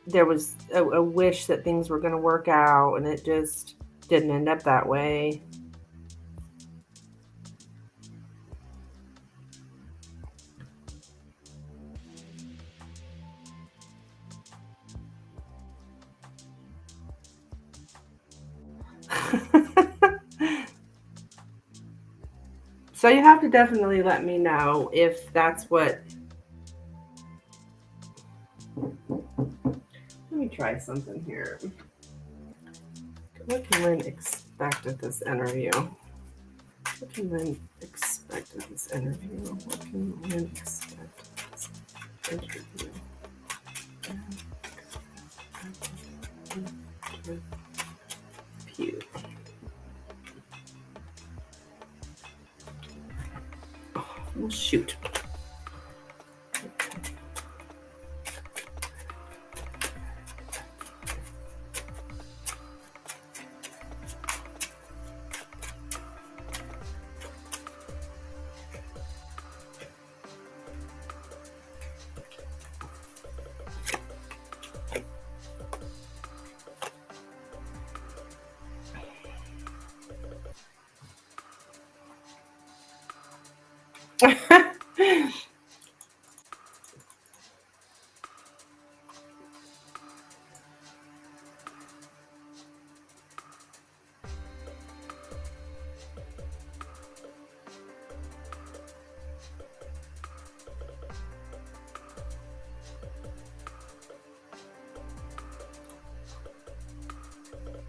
there was a wish that things were going to work out, and it just didn't end up that way. So you have to definitely let me know if that's what. Let me try something here. What can Lynn expect at this interview? What can Lynn expect at this interview? What can Lynn expect at this interview? Pew. Oh, shoot.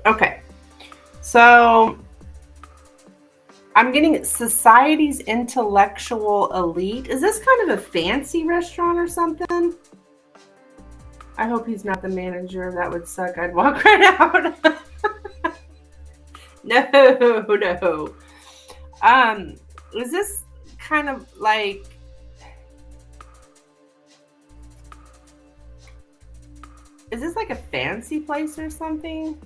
Okay, so I'm getting society's intellectual elite. Is this kind of a fancy restaurant or something? I hope he's not the manager. That would suck. I'd walk right out. No. Is this kind of like, is this like a fancy place or something?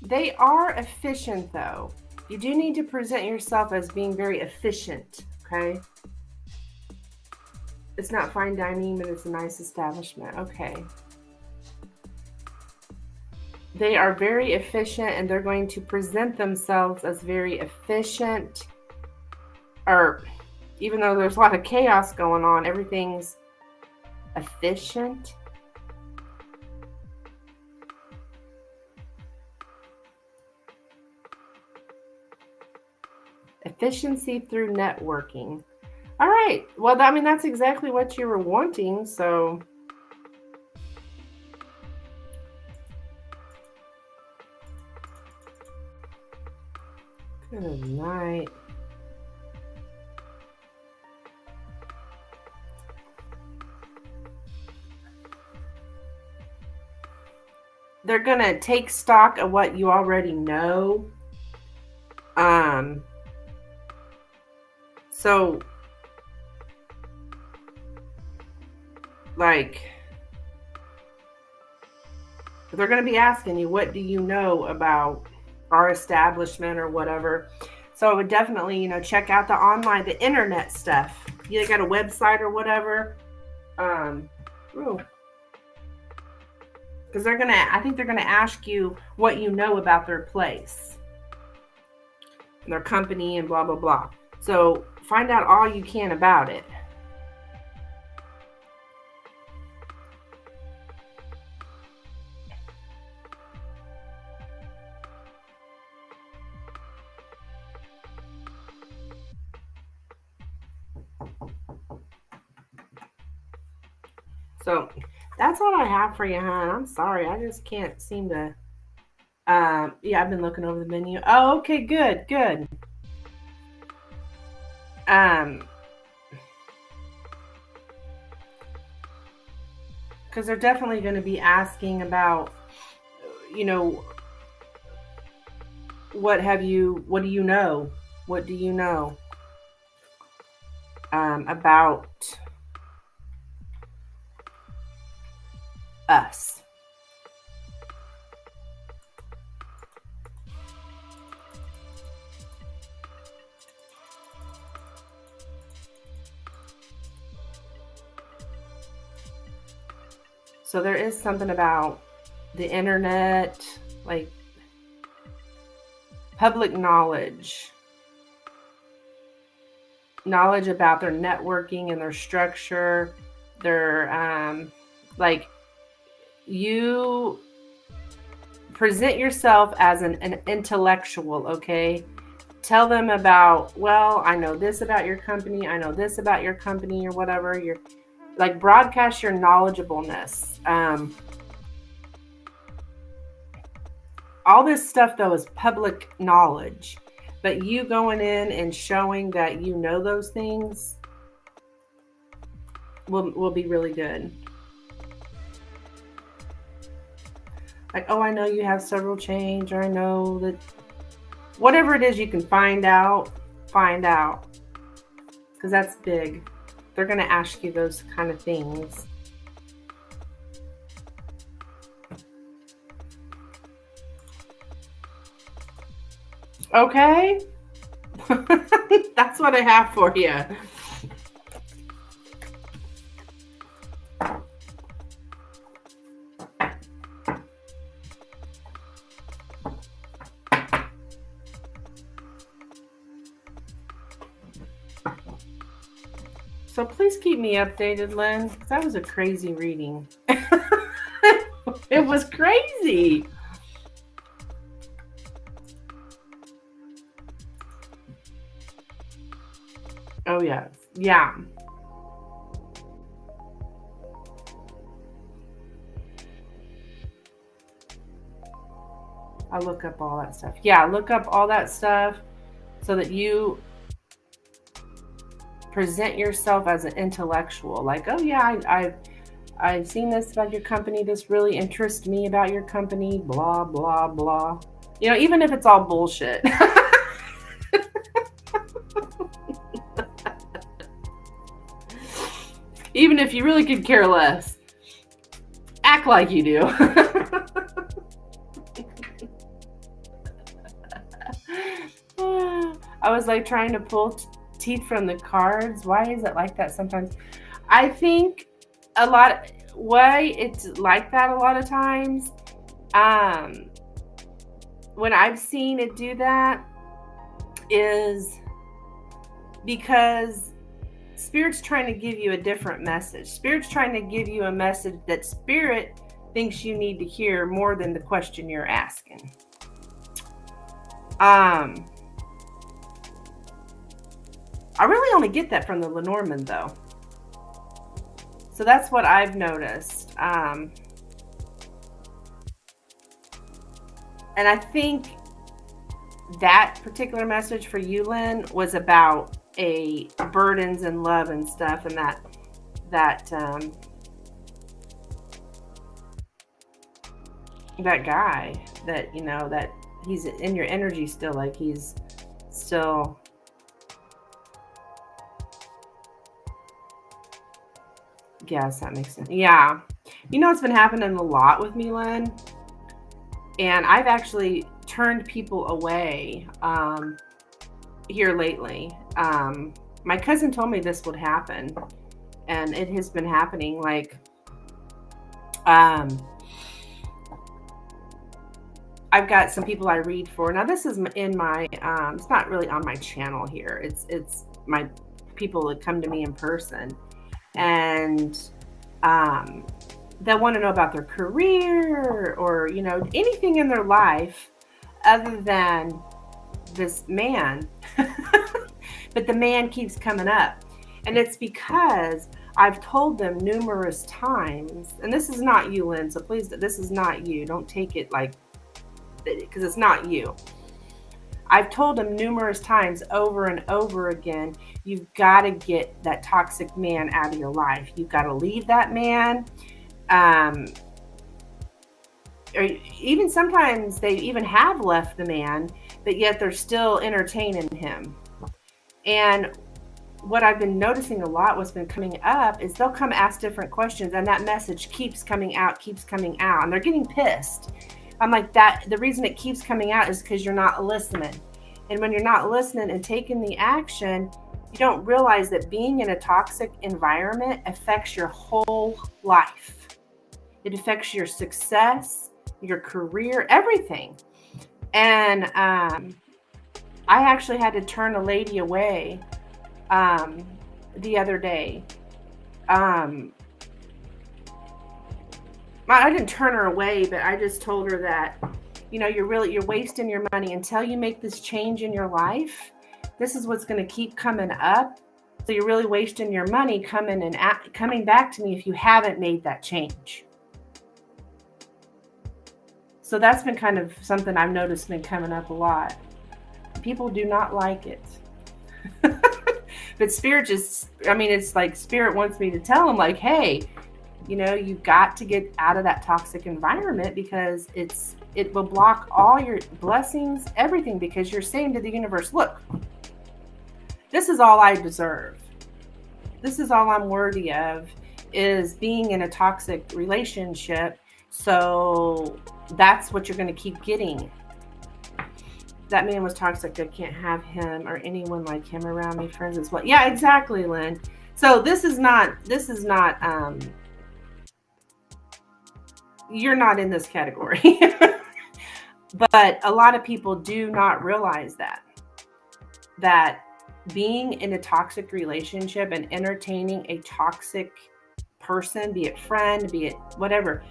They are efficient, though. You do need to present yourself as being very efficient, okay? It's not fine dining, but it's a nice establishment. Okay. They are very efficient, and they're going to present themselves as very efficient. Or even though there's a lot of chaos going on, everything's efficient. Efficiency through networking. All right. Well, I mean, that's exactly what you were wanting. So, good night. They're going to take stock of what you already know. So, like, they're going to be asking you, what do you know about our establishment or whatever? So I would definitely, check out the online, the internet stuff. You got a website or whatever. Because I think they're going to ask you what you know about their place, their company, and blah, blah, blah. So find out all you can about it. So that's all I have for you, hon. I'm sorry. I just can't seem to. Yeah, I've been looking over the menu. Oh, okay, good, good. Um, because they're definitely going to be asking about, you know, what do you know? What do you know about us? So there is something about the internet, like public knowledge about their networking and their structure, their like you present yourself as an intellectual, okay? Tell them about, well, I know this about your company, I know this about your company, or whatever. You're like, broadcast your knowledgeableness. All this stuff, though, is public knowledge. But you going in and showing that you know those things will be really good. Like, oh, I know you have several chains, or I know that whatever it is you can find out. Because that's big. They're going to ask you those kind of things. Okay? That's what I have for you. So please keep me updated, Lynn, because that was a crazy reading. It was crazy. Oh, yes. Yeah. I'll look up all that stuff. Yeah, look up all that stuff so that you present yourself as an intellectual. Like, oh, yeah, I've seen this about your company. This really interests me about your company. Blah, blah, blah. You know, even if it's all bullshit. Even if you really could care less. Act like you do. I was like trying to pull teeth from the cards. Why is it like that sometimes? I think why it's like that a lot of times, when I've seen it do that, is because Spirit's trying to give you a different message. Spirit's trying to give you a message that Spirit thinks you need to hear more than the question you're asking. I really only get that from the Lenormand, though. So that's what I've noticed. And I think that particular message for you, Lynn, was about a burdens and love and stuff, and that guy that, you know, that he's in your energy still, like he's still. Yes, that makes sense. Yeah. You know, it's been happening a lot with me, Lynn. And I've actually turned people away here lately. My cousin told me this would happen. And it has been happening. Like, I've got some people I read for. Now, this is in my, it's not really on my channel here. It's my people that come to me in person. And they'll want to know about their career or, you know, anything in their life other than this man. But the man keeps coming up. And it's because I've told them numerous times, and this is not you, Lynn, so please, this is not you. Don't take it like, because it's not you. I've told them numerous times over and over again, you've got to get that toxic man out of your life. You've got to leave that man. Or even sometimes they even have left the man, but yet they're still entertaining him. And what I've been noticing a lot, what's been coming up, is they'll come ask different questions, and that message keeps coming out, and they're getting pissed. I'm like, that the reason it keeps coming out is because you're not listening. And when you're not listening and taking the action, you don't realize that being in a toxic environment affects your whole life. It affects your success, your career, everything. And I actually had to turn a lady away the other day. I didn't turn her away, but I just told her that, you're wasting your money until you make this change in your life. This is what's going to keep coming up. So you're really wasting your money coming back to me if you haven't made that change. So that's been kind of something I've noticed been coming up a lot. People do not like it. But Spirit it's like Spirit wants me to tell them, like, hey, you've got to get out of that toxic environment, because it will block all your blessings, everything, because you're saying to the universe, look, this is all I deserve. This is all I'm worthy of, is being in a toxic relationship. So that's what you're going to keep getting. That man was toxic. I can't have him or anyone like him around me, friends as well. Yeah, exactly, Lynn. So this is not, you're not in this category. But a lot of people do not realize that being in a toxic relationship and entertaining a toxic person, be it friend, be it whatever,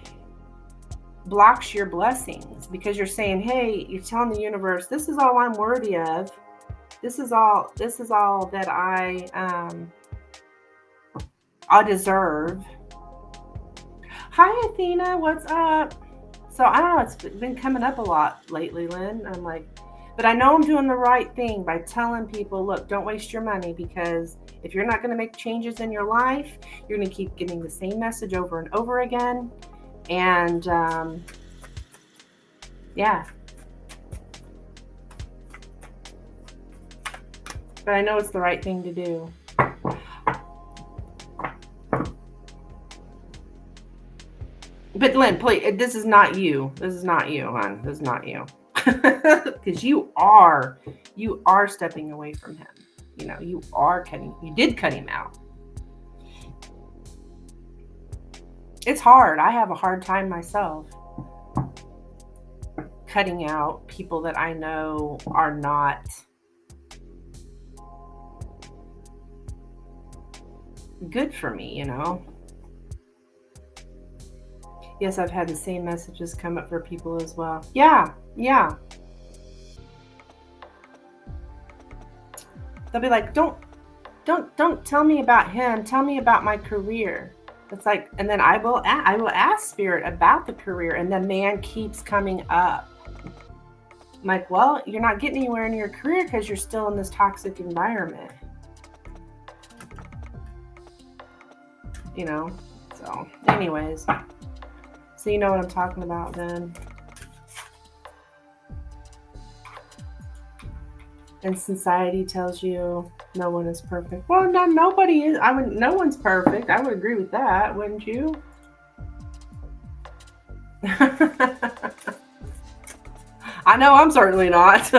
blocks your blessings, because you're saying, hey, you're telling the universe, this is all I'm worthy of. This is all that I deserve. Hi, Athena, what's up? So I don't know, it's been coming up a lot lately, Lynn. I'm like, but I know I'm doing the right thing by telling people, look, don't waste your money, because if you're not going to make changes in your life, you're going to keep getting the same message over and over again. And yeah. But I know it's the right thing to do. But Lynn, please, this is not you. This is not you, hon. This is not you. Because you are stepping away from him. You did cut him out. It's hard. I have a hard time myself cutting out people that I know are not good for me, Yes, I've had the same messages come up for people as well. Yeah. They'll be like, don't tell me about him. Tell me about my career. It's like, and then I will ask Spirit about the career, and the man keeps coming up. I'm like, well, you're not getting anywhere in your career because you're still in this toxic environment. So anyways, so you know what I'm talking about then. And society tells you no one is perfect. Well, nobody is. No one's perfect. I would agree with that, wouldn't you? I know I'm certainly not.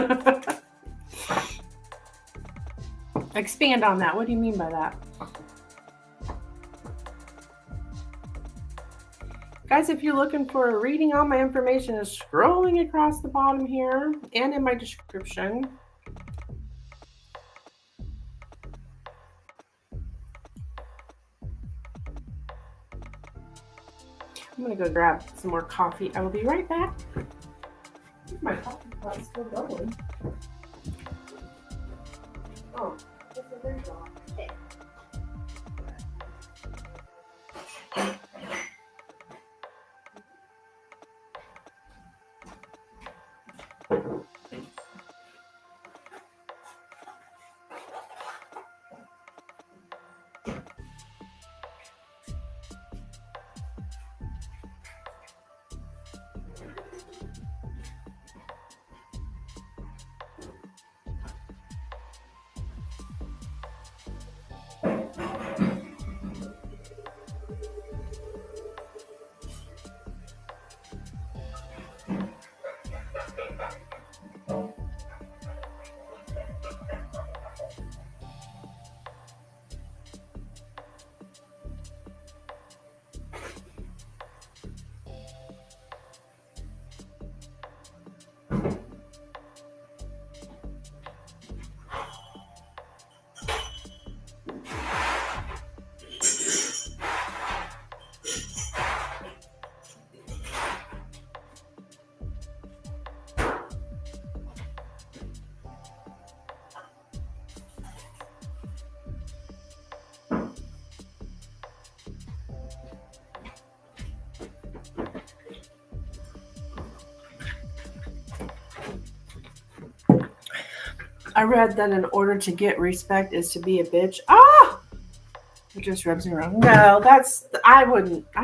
Expand on that. What do you mean by that? Guys, if you're looking for a reading, all my information is scrolling across the bottom here and in my description. I'm going to go grab some more coffee. I will be right back. My coffee pot's still going. Oh, that's a very long. Okay. I read that in order to get respect is to be a bitch. Ah! It just rubs me wrong. No, I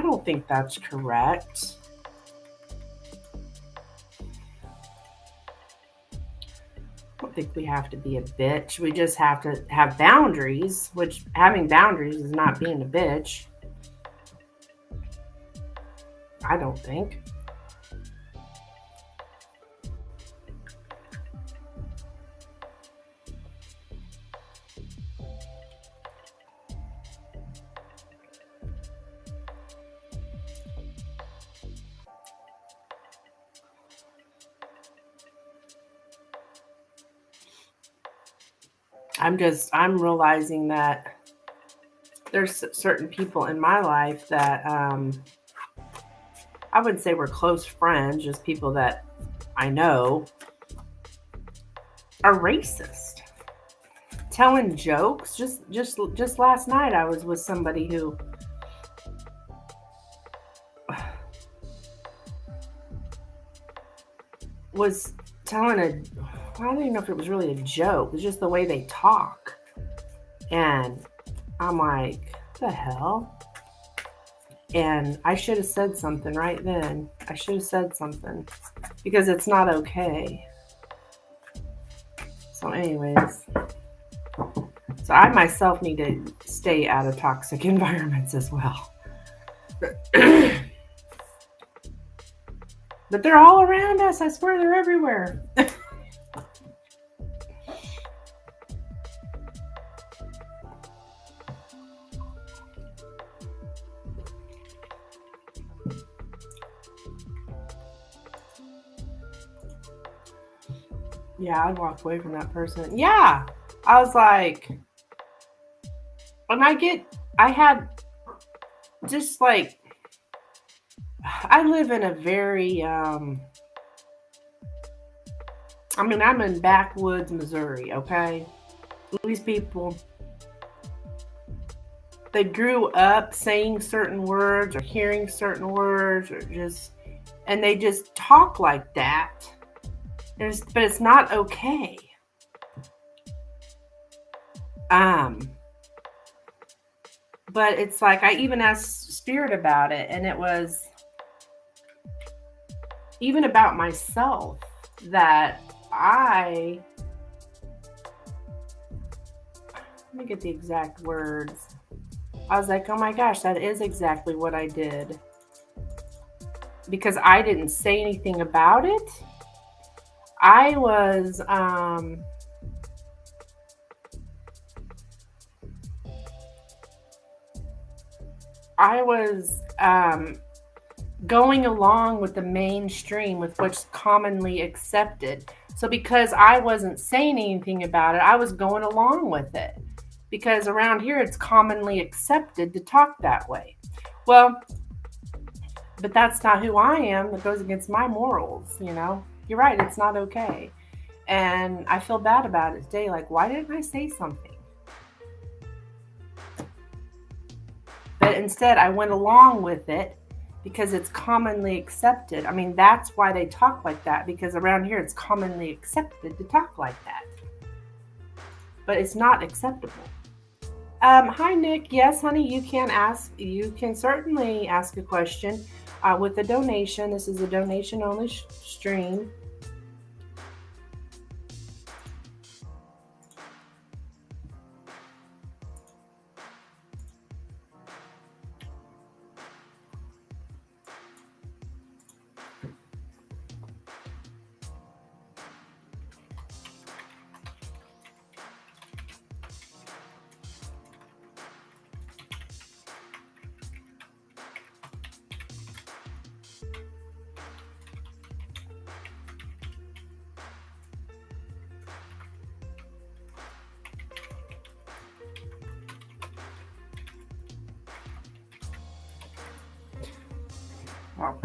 don't think that's correct. I don't think we have to be a bitch. We just have to have boundaries, which having boundaries is not being a bitch. I don't think. I'm realizing that there's certain people in my life that I wouldn't say we're close friends, just people that I know are racist. Telling jokes. Just last night I was with somebody who was telling I don't even know if it was really a joke. It was just the way they talk. And I'm like, what the hell? And I should have said something right then. I should have said something because it's not okay. So anyways, so I myself need to stay out of toxic environments as well. But they're all around us. I swear they're everywhere. Yeah, I'd walk away from that person. Yeah. I was like, when I had just like, I live in a very, I'm in backwoods, Missouri, okay? These people, they grew up saying certain words or hearing certain words and they just talk like that. But it's not okay. But it's like, I even asked Spirit about it, and it was even about myself that let me get the exact words. I was like, oh my gosh, that is exactly what I did. Because I didn't say anything about it. I was going along with the mainstream, with what's commonly accepted. So because I wasn't saying anything about it, I was going along with it. Because around here, it's commonly accepted to talk that way. Well, but that's not who I am. That goes against my morals, you know? You're right, it's not okay. And I feel bad about it today. Like, why didn't I say something? But instead, I went along with it because it's commonly accepted. I mean, that's why they talk like that, because around here, it's commonly accepted to talk like that. But it's not acceptable. Hi, Nick. Yes, honey, you can ask. You can certainly ask a question with a donation. This is a donation only stream. Wow.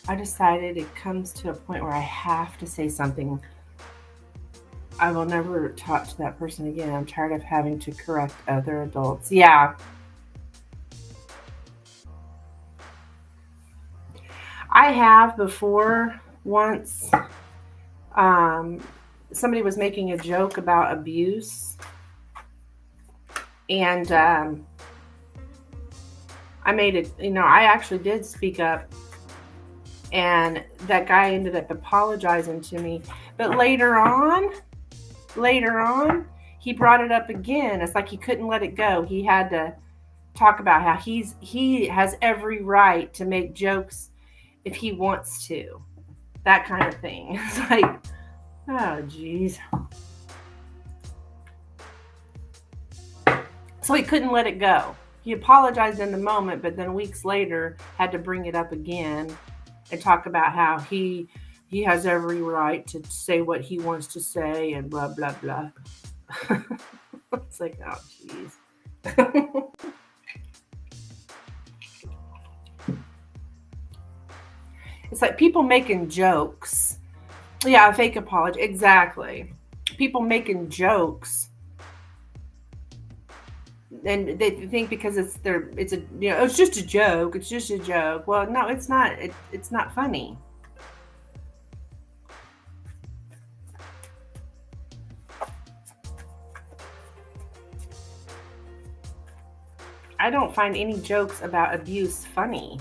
I decided it comes to a point where I have to say something. I will never talk to that person again. I'm tired of having to correct other adults. Yeah. I have before once. Somebody was making a joke about abuse, and I made it, I actually did speak up, and that guy ended up apologizing to me. But later on, he brought it up again. It's like he couldn't let it go. He had to talk about how he has every right to make jokes if he wants to. That kind of thing. It's like, oh geez. So he couldn't let it go. He apologized in the moment, but then weeks later had to bring it up again and talk about how he has every right to say what he wants to say and blah blah blah. It's like, oh jeez. It's like people making jokes. Yeah, a fake apology. Exactly. People making jokes, and they think because it's it's just a joke. It's just a joke. Well, no, it's not. It's not funny. I don't find any jokes about abuse funny.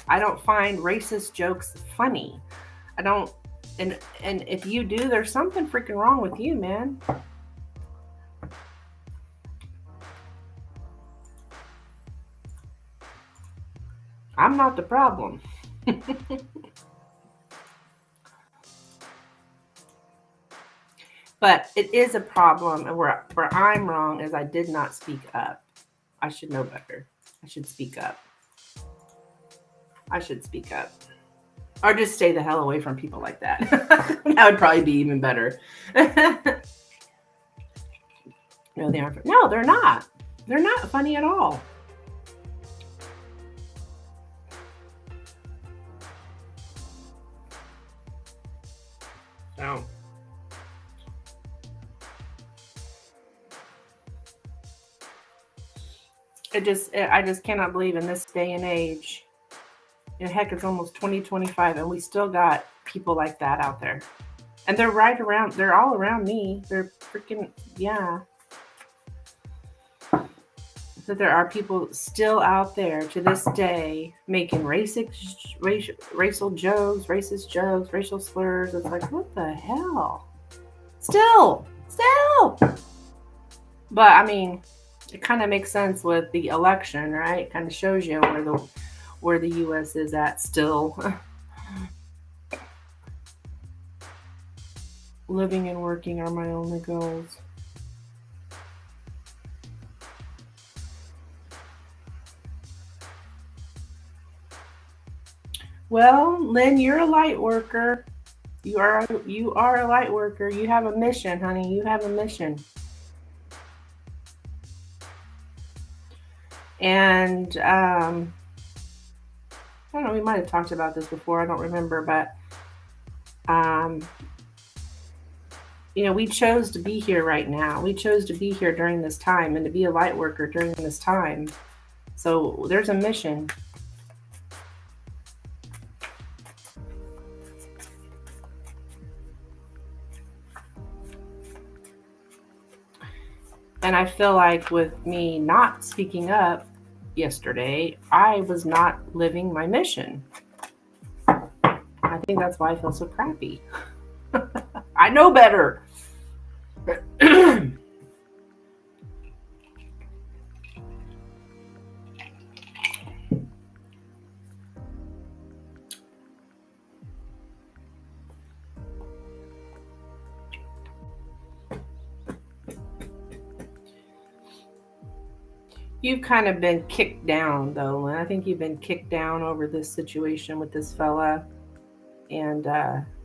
I don't find racist jokes funny. I don't, and if you do, there's something freaking wrong with you, man. I'm not the problem. But it is a problem, and where I'm wrong is I did not speak up. I should know better. I should speak up. I should speak up. Or just stay the hell away from people like that. That would probably be even better. No, they aren't. No, they're not. They're not funny at all. So. I just cannot believe in this day and age. And heck, it's almost 2025, and we still got people like that out there. And they're right around, they're all around me. They're freaking, yeah. So there are people still out there to this day making racial jokes, racist jokes, racial slurs. It's like, what the hell? Still. But I mean, it kind of makes sense with the election, right? It kind of shows you where the U.S. is at still. Living and working are my only goals. Well, Lynn, you're a light worker. You are a light worker. You have a mission, honey. You have a mission. And I don't know, we might have talked about this before, I don't remember, but we chose to be here right now. We chose to be here during this time and to be a light worker during this time. So there's a mission. And I feel like with me not speaking up yesterday, I was not living my mission. I think that's why I feel so crappy. I know better. You've kind of been kicked down, though, and I think you've been kicked down over this situation with this fella, and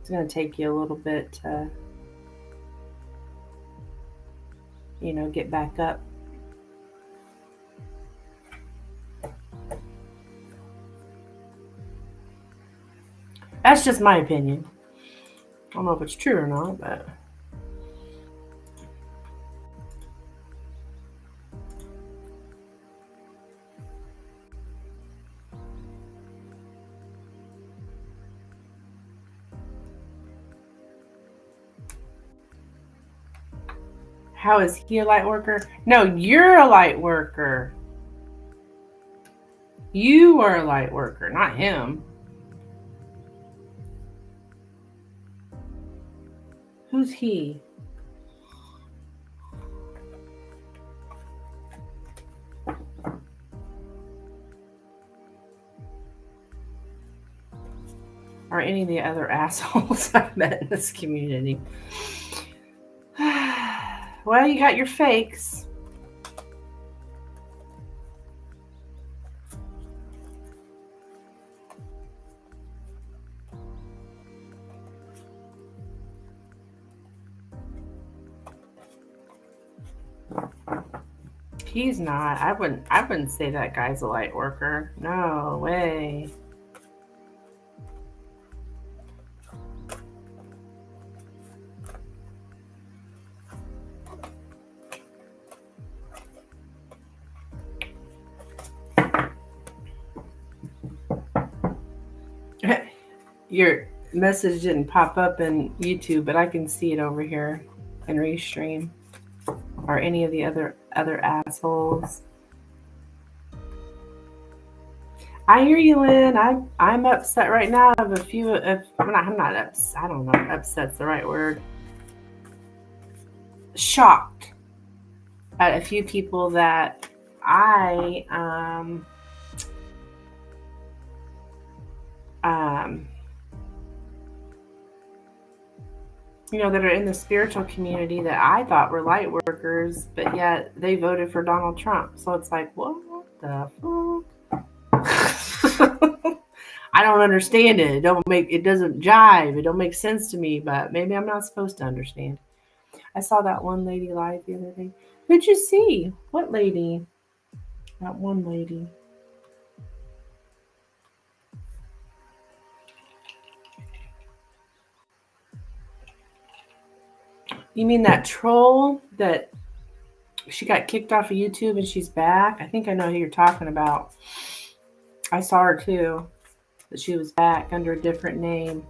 it's going to take you a little bit to, get back up. That's just my opinion. I don't know if it's true or not, but... How is he a light worker? No, you're a light worker. You are a light worker, not him. Who's he? Or any of the other assholes I've met in this community. Well, you got your fakes. He's not. I wouldn't say that guy's a light worker. No way. Your message didn't pop up in YouTube, but I can see it over here in Restream. Or any of the other assholes. I hear you, Lynn. I'm upset right now of a few of... I'm not upset. I don't know if upset's the right word. Shocked at a few people that I that are in the spiritual community that I thought were light workers, but yet they voted for Donald Trump. So it's like, what the fuck? I don't understand it. It doesn't jive. It don't make sense to me, but maybe I'm not supposed to understand. I saw that one lady live the other day. Who'd you see? What lady? That one lady. You mean that troll that she got kicked off of YouTube and she's back? I think I know who you're talking about. I saw her too, but she was back under a different name.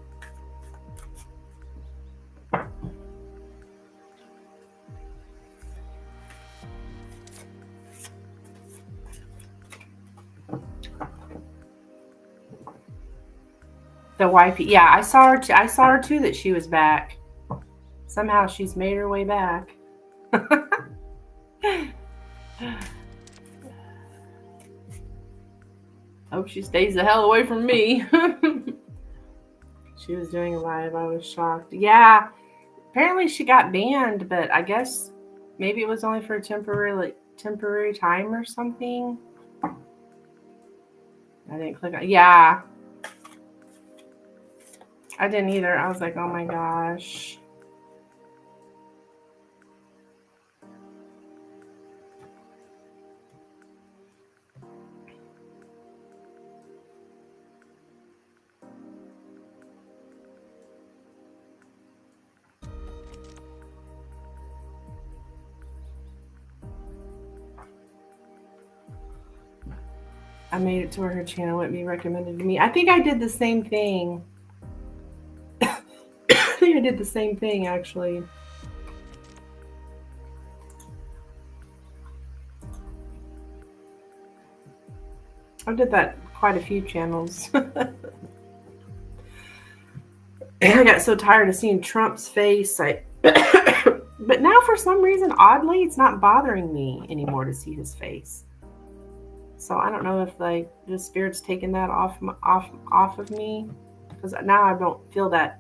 The wifey, yeah, I saw her too. I saw her too that she was back. Somehow she's made her way back. Hope she stays the hell away from me. She was doing a live. I was shocked. Yeah, apparently she got banned, but I guess maybe it was only for a temporary time or something. I didn't click on. Yeah. I didn't either. I was like, oh my gosh. I made it to where her channel wouldn't be recommended to me. I think I did the same thing. I think I did the same thing, actually. I did that quite a few channels. I got so tired of seeing Trump's face. But now, for some reason, oddly, it's not bothering me anymore to see his face. So I don't know if like the spirit's taking that off of me, because now I don't feel that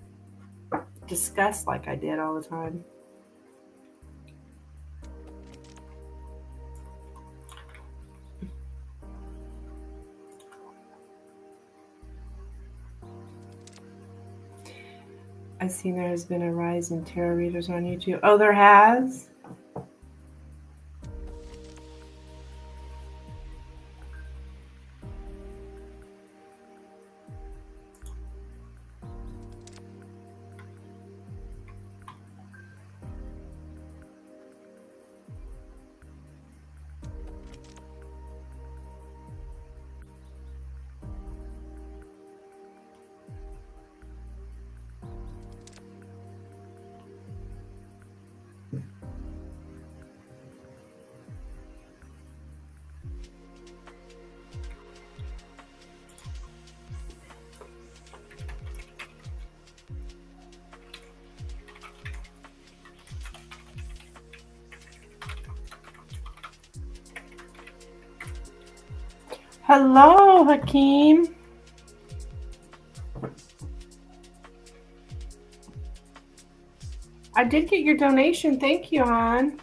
disgust like I did all the time. I've seen there has been a rise in tarot readers on YouTube. Oh, there has? Hello, Hakeem. I did get your donation. Thank you, hon.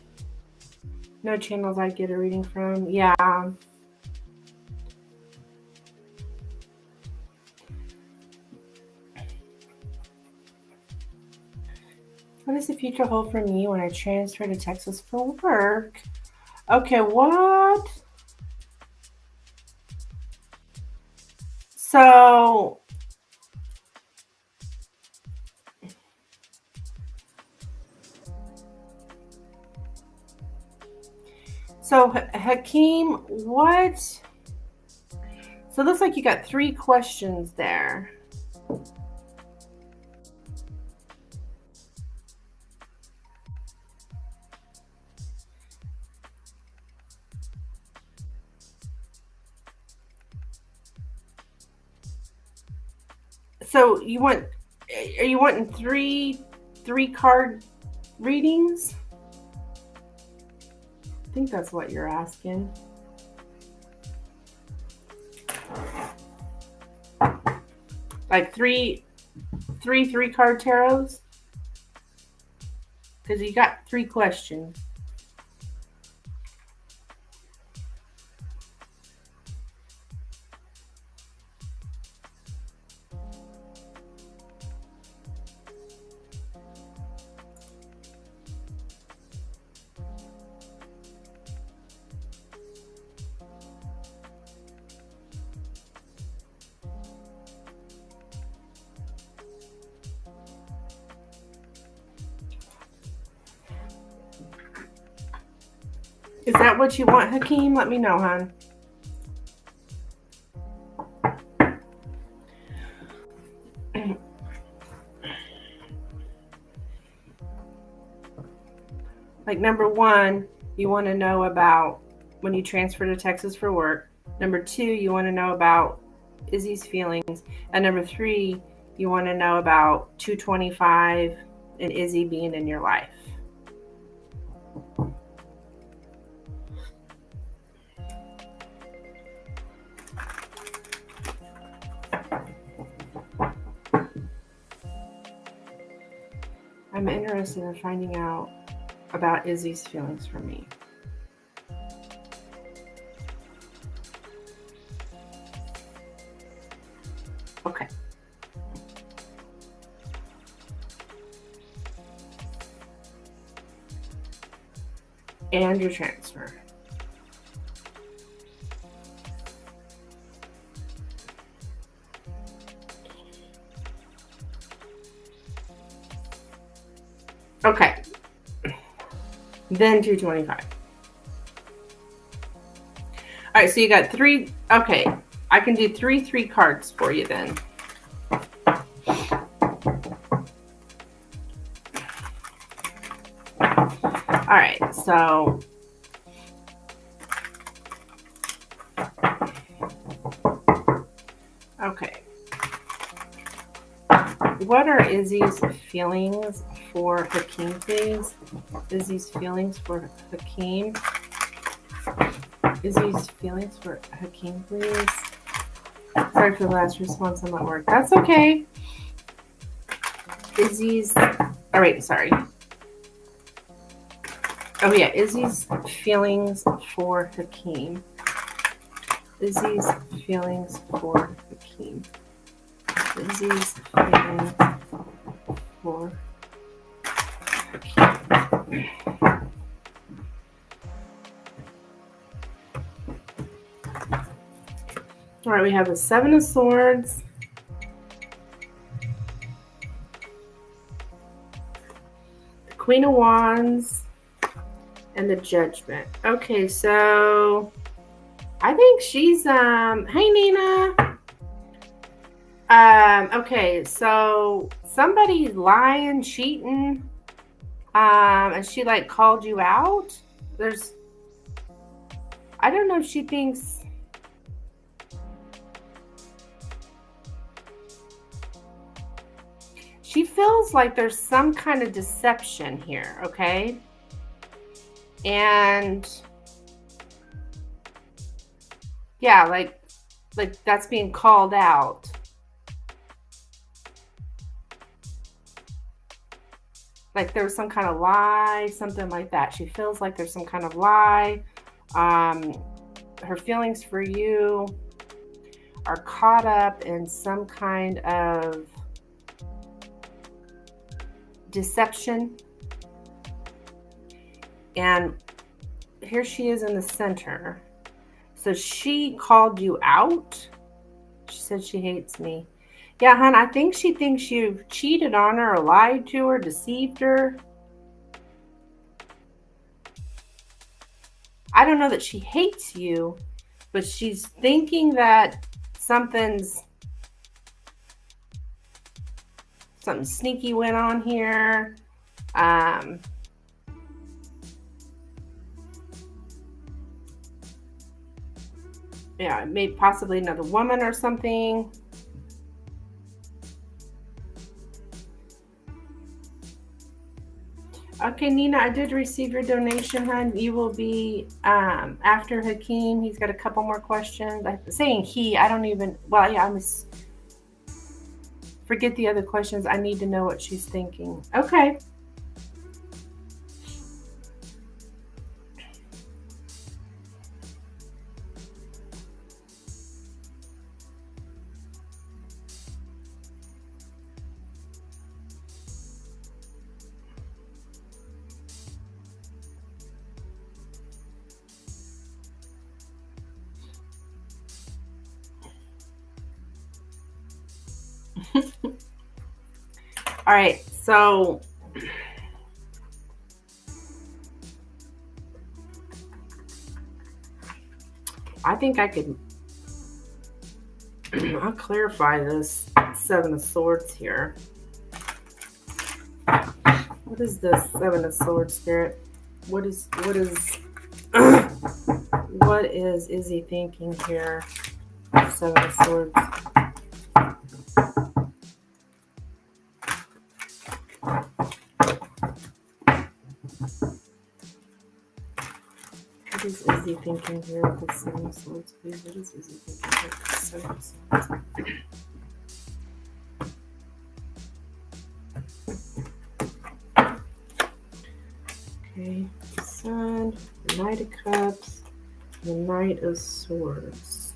No channels I get a reading from. Yeah. What does the future hold for me when I transfer to Texas for work? Okay, what? So Hakeem, what? So it looks like you got 3 questions there. So are you wanting three card readings? I think that's what you're asking. Like three card tarots? Because you got 3 questions. Is that what you want, Hakeem? Let me know, hon. Like number 1, you want to know about when you transfer to Texas for work. Number 2, you want to know about Izzy's feelings. And number 3, you want to know about 225 and Izzy being in your life. I'm interested in finding out about Izzy's feelings for me. Okay. and your transfer. Okay. Then 225. All right, so you got 3. Okay, I can do 3 cards for you then. All right, so okay. What are Izzy's feelings for Hakeem, please? Izzy's feelings for Hakeem. Izzy's feelings for Hakeem, please. Sorry for the last response on my work. That's okay. Izzy's. All right, sorry. Oh, yeah. Izzy's feelings for Hakeem. Izzy's feelings for Hakeem. Izzy's feelings for Hakeem. All right, we have the 7 of Swords. The Queen of Wands. And the Judgment. Okay, so I think she's hey Nina. Okay, so somebody's lying, cheating, and she like called you out. I don't know if she thinks she feels like there's some kind of deception here, okay? And yeah, like that's being called out. Like there was some kind of lie, something like that. She feels like there's some kind of lie. Her feelings for you are caught up in some kind of deception. And here she is in the center. So she called you out. She said she hates me. Yeah, hon, I think she thinks you've cheated on her or lied to her, deceived her. I don't know that she hates you, but she's thinking that something sneaky went on here. Yeah, maybe possibly another woman or something. Okay, Nina, I did receive your donation, hon. You will be after Hakeem. He's got a couple more questions. I'm saying he, I don't even, well, yeah, forget the other questions. I need to know what she's thinking. Okay. All right, so I think I could, I'll clarify this 7 of Swords here. What is this 7 of Swords, Spirit? What is Izzy thinking here? 7 of Swords. What is Izzy thinking here with the 7 of Swords, please? What is Izzy thinking here with the 7 of Swords? Okay, the Sun, the Knight of Cups, the Knight of Swords.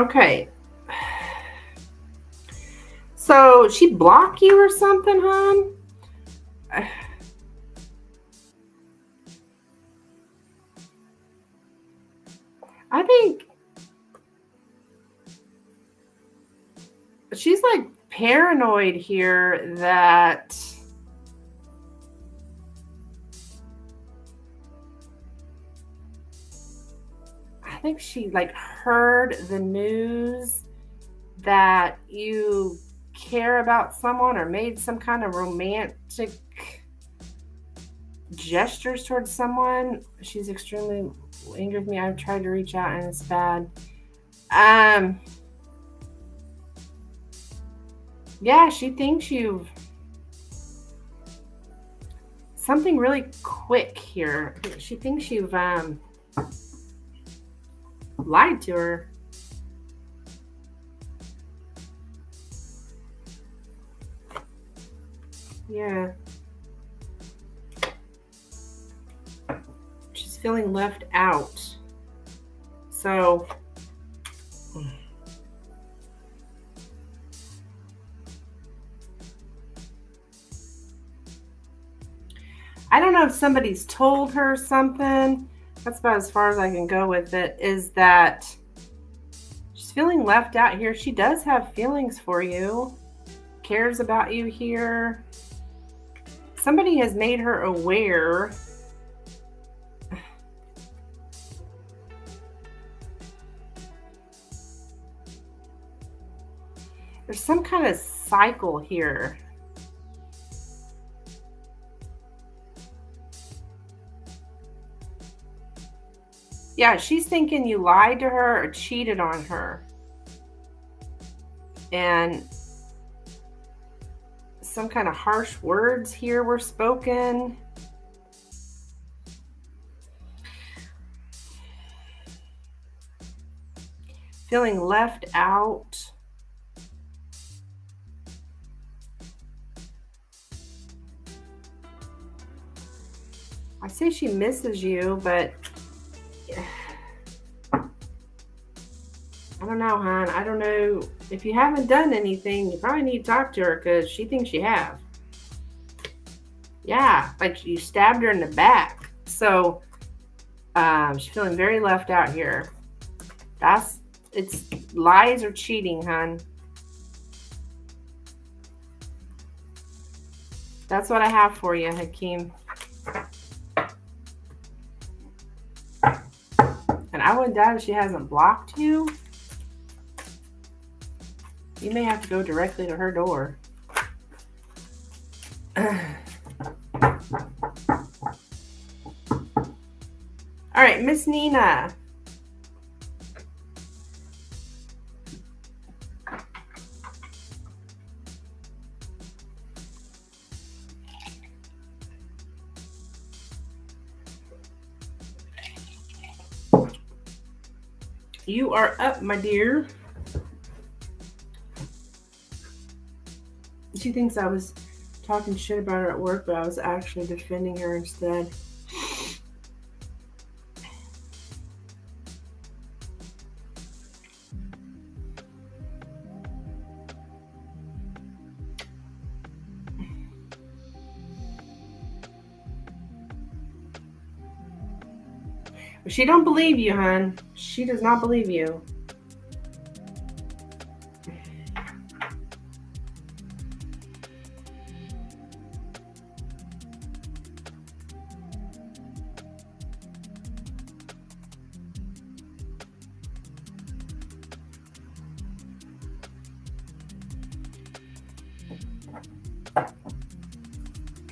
Okay. So she blocked you or something, hon? I think she's like paranoid here that I think she like heard the news that you care about someone or made some kind of romantic gestures towards someone. She's extremely angry with me. I've tried to reach out and it's bad. Yeah, she thinks you've something really quick here. She thinks you've lied to her. Yeah. She's feeling left out. So I don't know if somebody's told her something. That's about as far as I can go with it, is that she's feeling left out here. She does have feelings for you, cares about you here. Somebody has made her aware. There's some kind of cycle here. Yeah, she's thinking you lied to her or cheated on her. And some kind of harsh words here were spoken. Feeling left out. I say she misses you, but I don't know, hon. I don't know. If you haven't done anything, you probably need to talk to her because she thinks you have. Yeah, like you stabbed her in the back. So she's feeling very left out here. It's lies or cheating, hon. That's what I have for you, Hakeem. And I wouldn't doubt if she hasn't blocked you. You may have to go directly to her door. All right, Miss Nina. You are up, my dear. She thinks I was talking shit about her at work, but I was actually defending her instead. She don't believe you, hon. She does not believe you.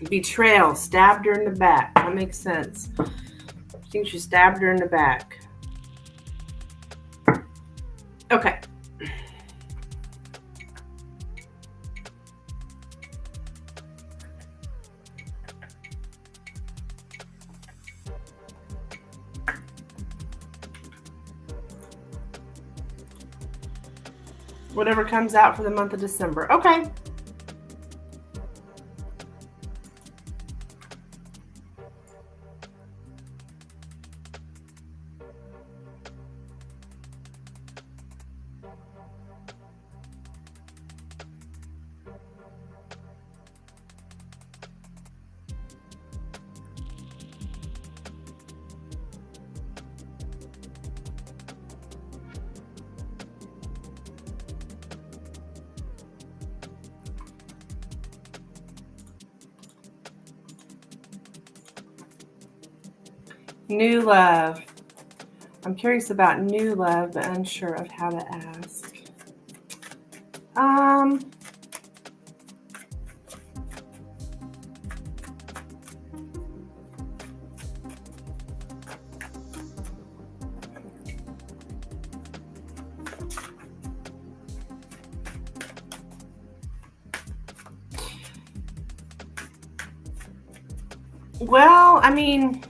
Betrayal. Stabbed her in the back. That makes sense. I think she stabbed her in the back. Okay. Whatever comes out for the month of December. Okay. New love. I'm curious about new love, but unsure of how to ask. Well, I mean,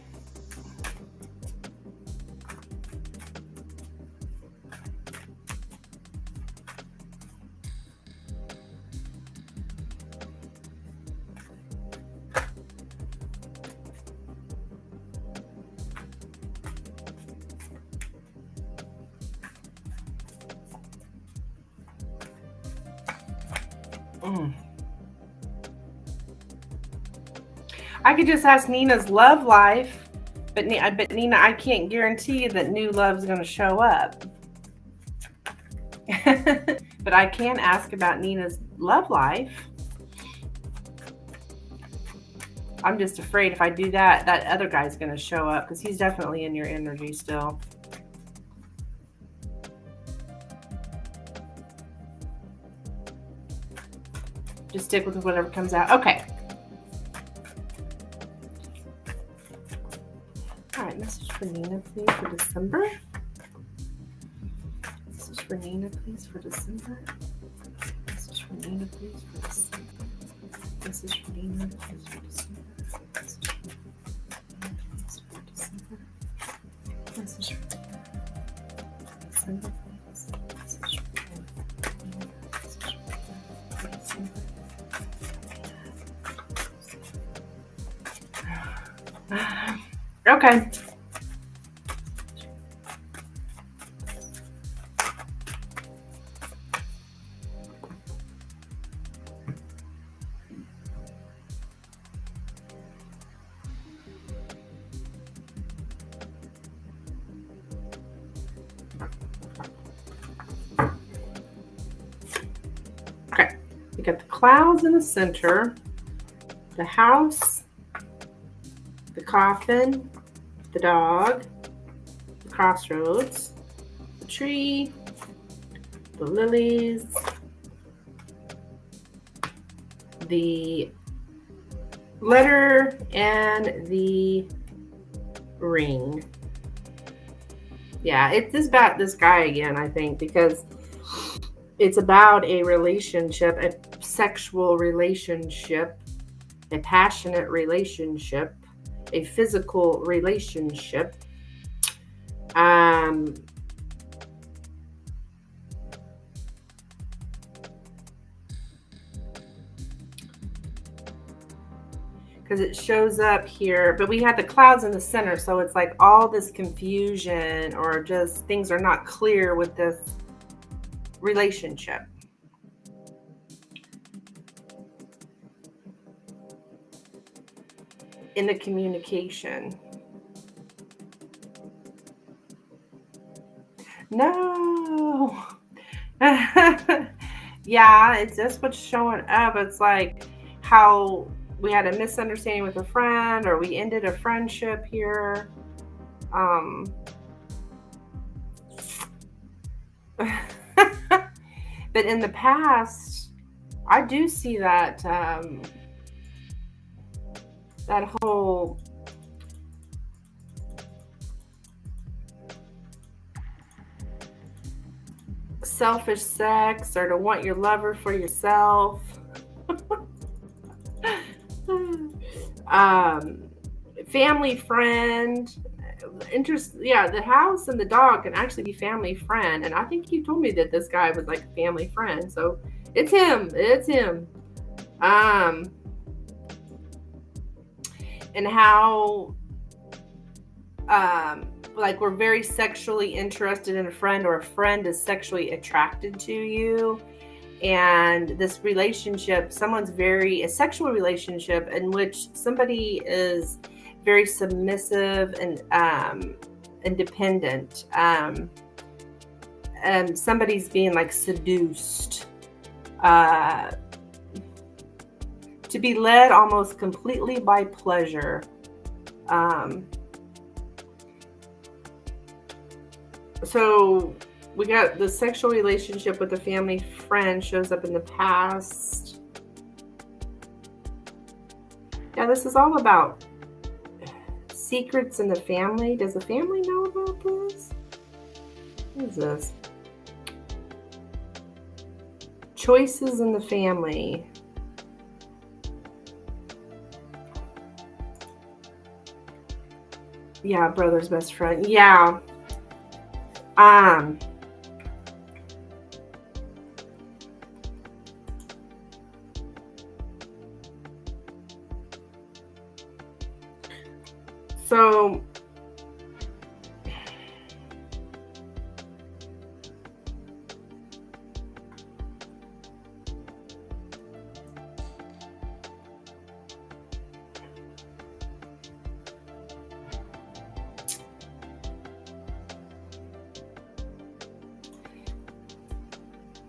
I could just ask Nina's love life, but Nina, I can't guarantee that new love is going to show up. But I can ask about Nina's love life. I'm just afraid if I do that, that other guy's going to show up because he's definitely in your energy still. Just stick with whatever comes out. Okay. All right, message for Nina, please, for December. Message for Nina, please, for December. Message for Nina, please, for December. Message for Nina, please, for December. Message for Nina, December, please. Message for Nina, December. Okay. Okay. We got the clouds in the center, the house, the coffin, the dog, the crossroads, the tree, the lilies, the letter, and the ring. Yeah, it's about this guy again, I think, because it's about a relationship, a sexual relationship, a passionate relationship, a physical relationship. Because it shows up here, but we had the clouds in the center, so it's like all this confusion or just things are not clear with this relationship. In the communication. No. Yeah, it's just what's showing up. It's like how we had a misunderstanding with a friend, or we ended a friendship here. But in the past, I do see that that whole selfish sex, or to want your lover for yourself. Family friend, interest. Yeah, the house and the dog can actually be family friend, and I think you told me that this guy was like a family friend, so it's him. And how like we're very sexually interested in a friend, or a friend is sexually attracted to you. And this relationship, a sexual relationship in which somebody is very submissive and independent. And somebody's being like seduced, to be led almost completely by pleasure. So we got the sexual relationship with a family friend shows up in the past. Yeah, this is all about secrets in the family. Does the family know about this? What is this? Choices in the family. Yeah, brother's best friend. Yeah. So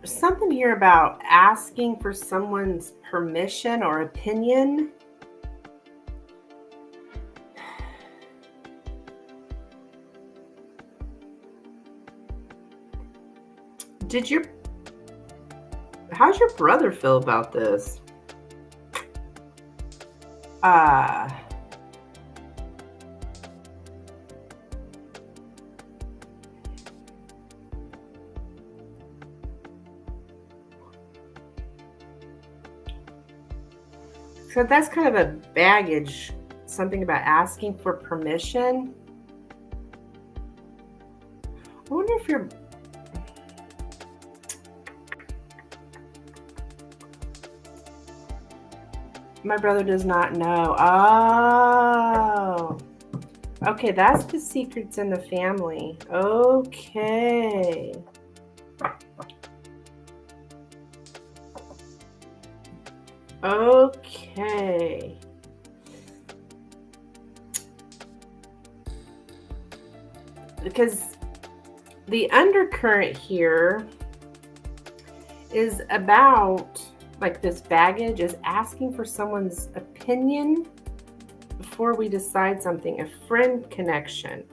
something here about asking for someone's permission or opinion. How's your brother feel about this? So that's kind of a baggage, something about asking for permission. I wonder if you're... My brother does not know. Oh. Okay, that's the secrets in the family. Okay. Okay. Because the undercurrent here is about, like, this baggage is asking for someone's opinion before we decide something, a friend connection.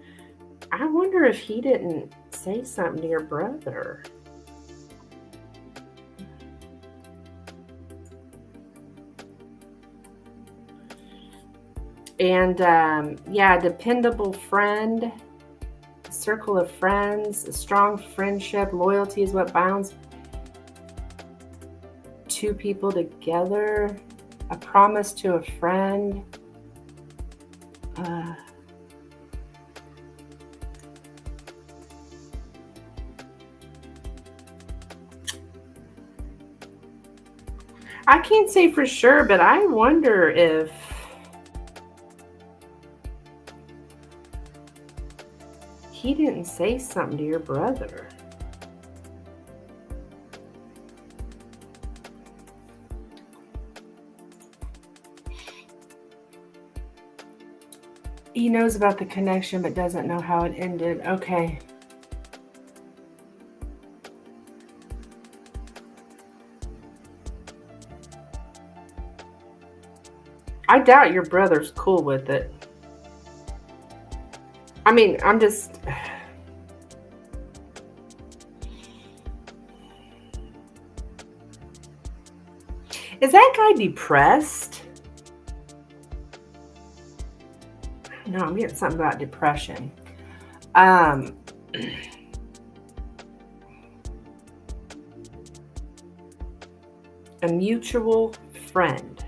I wonder if he didn't say something to your brother. And yeah, dependable friend, circle of friends, a strong friendship, loyalty is what binds two people together, a promise to a friend. I can't say for sure, but I wonder if he didn't say something to your brother. He knows about the connection, but doesn't know how it ended. Okay. I doubt your brother's cool with it. I mean, I'm just... Is that guy depressed? No, I'm getting something about depression. A mutual friend.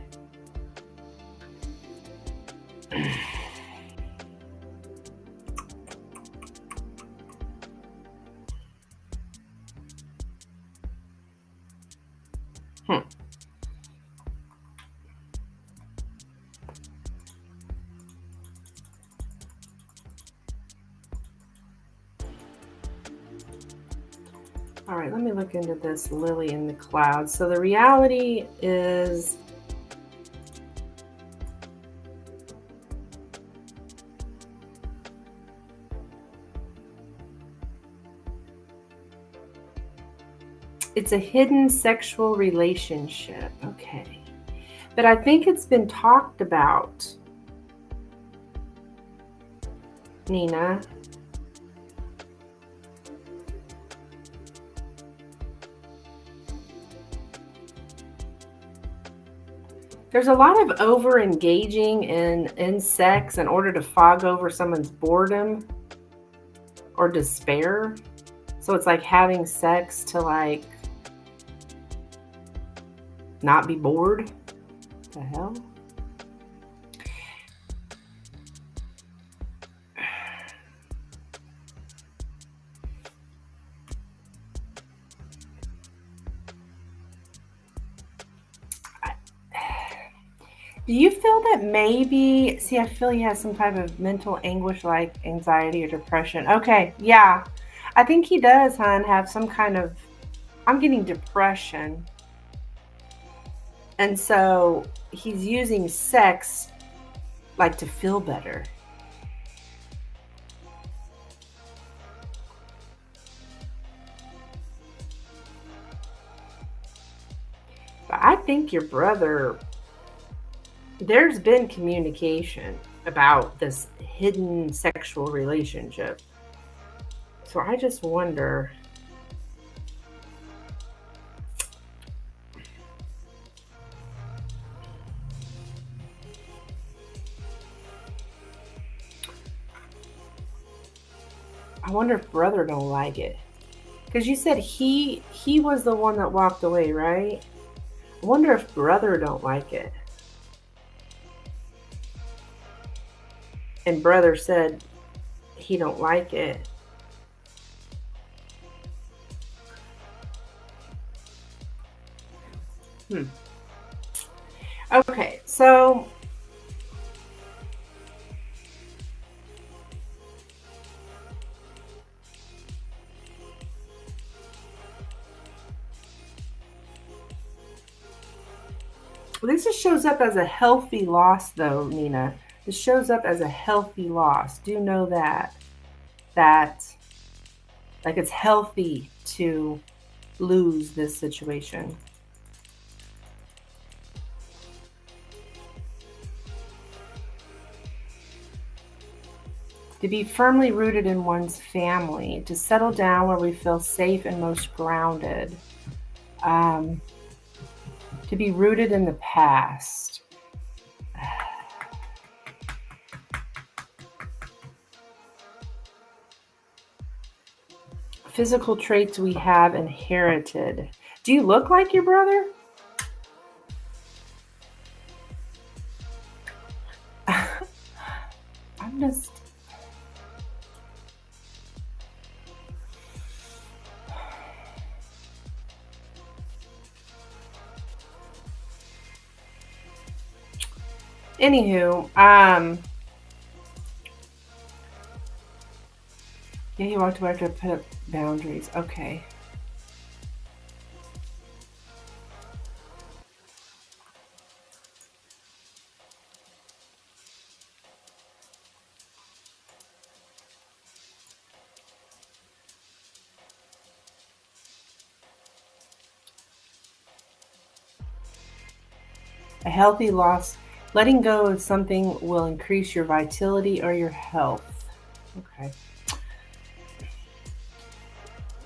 All right, let me look into this lily in the clouds. So the reality is it's a hidden sexual relationship. Okay. But I think it's been talked about, Nina. There's a lot of over engaging in sex in order to fog over someone's boredom or despair. So it's like having sex to like not be bored. What the hell? Do you feel that maybe, see, I feel he has some type of mental anguish like anxiety or depression. Okay, yeah. I think he does, hon, have some kind of, I'm getting depression. And so he's using sex like to feel better. But I think your brother, there's been communication about this hidden sexual relationship. So I just wonder. I wonder if brother don't like it. Because you said he was the one that walked away, right? I wonder if brother don't like it. And brother said he don't like it. Okay, so this just shows up as a healthy loss, though, Nina. This shows up as a healthy loss. Do know that like it's healthy to lose this situation. To be firmly rooted in one's family, to settle down where we feel safe and most grounded, to be rooted in the past. Physical traits we have inherited. Do you look like your brother? I'm just... Anywho, yeah, he walked away after I put up boundaries. Okay. A healthy loss. Letting go of something will increase your vitality or your health. Okay.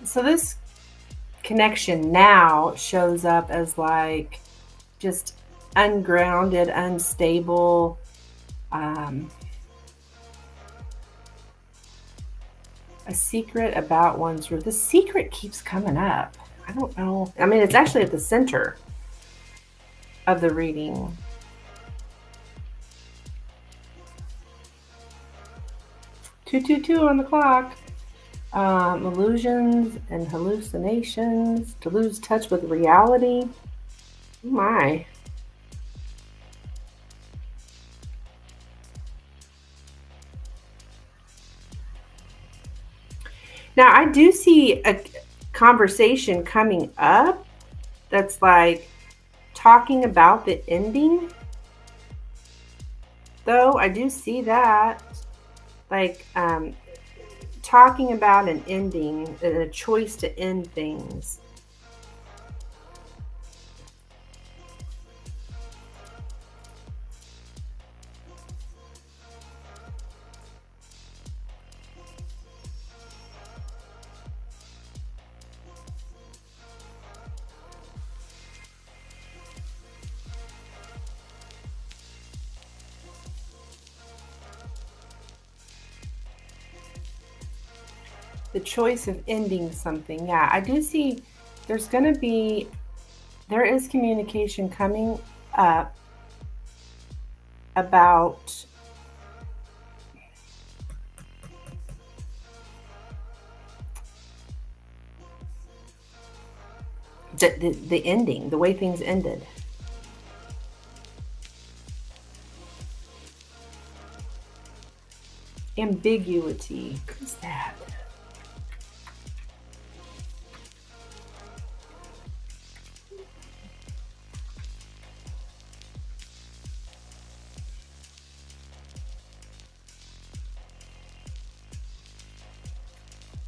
So this connection now shows up as like just ungrounded, unstable, a secret about one's root. The secret keeps coming up. I don't know. I mean, it's actually at the center of the reading. Two on the clock. Illusions and hallucinations, to lose touch with reality. Oh my. Now, I do see a conversation coming up that's like talking about the ending. Though, I do see that. Like, talking about an ending and a choice to end things. The choice of ending something. Yeah, I do see there is communication coming up about the ending, the way things ended. Ambiguity. What's that?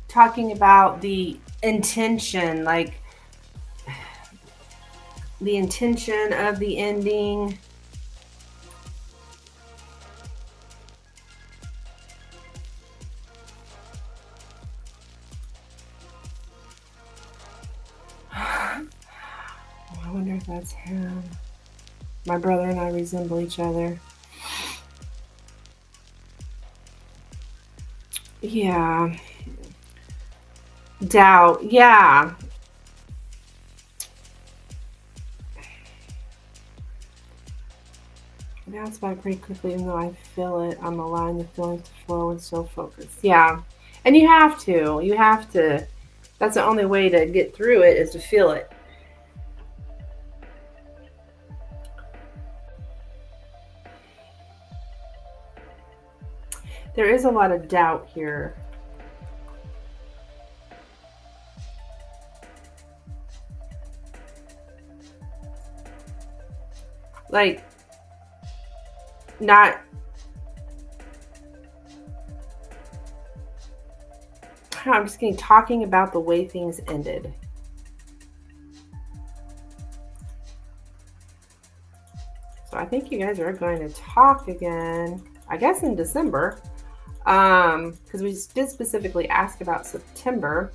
Talking about the intention, like the intention of the ending. I wonder if that's him. My brother and I resemble each other. Yeah. Doubt. Yeah. Bounce back pretty quickly, even though I feel it. I'm allowing the feelings to flow and still focus. Yeah. And you have to. You have to. That's the only way to get through it, is to feel it. There is a lot of doubt here. Like, not. I'm just getting talking about the way things ended. So I think you guys are going to talk again, I guess in December, because we did specifically ask about September.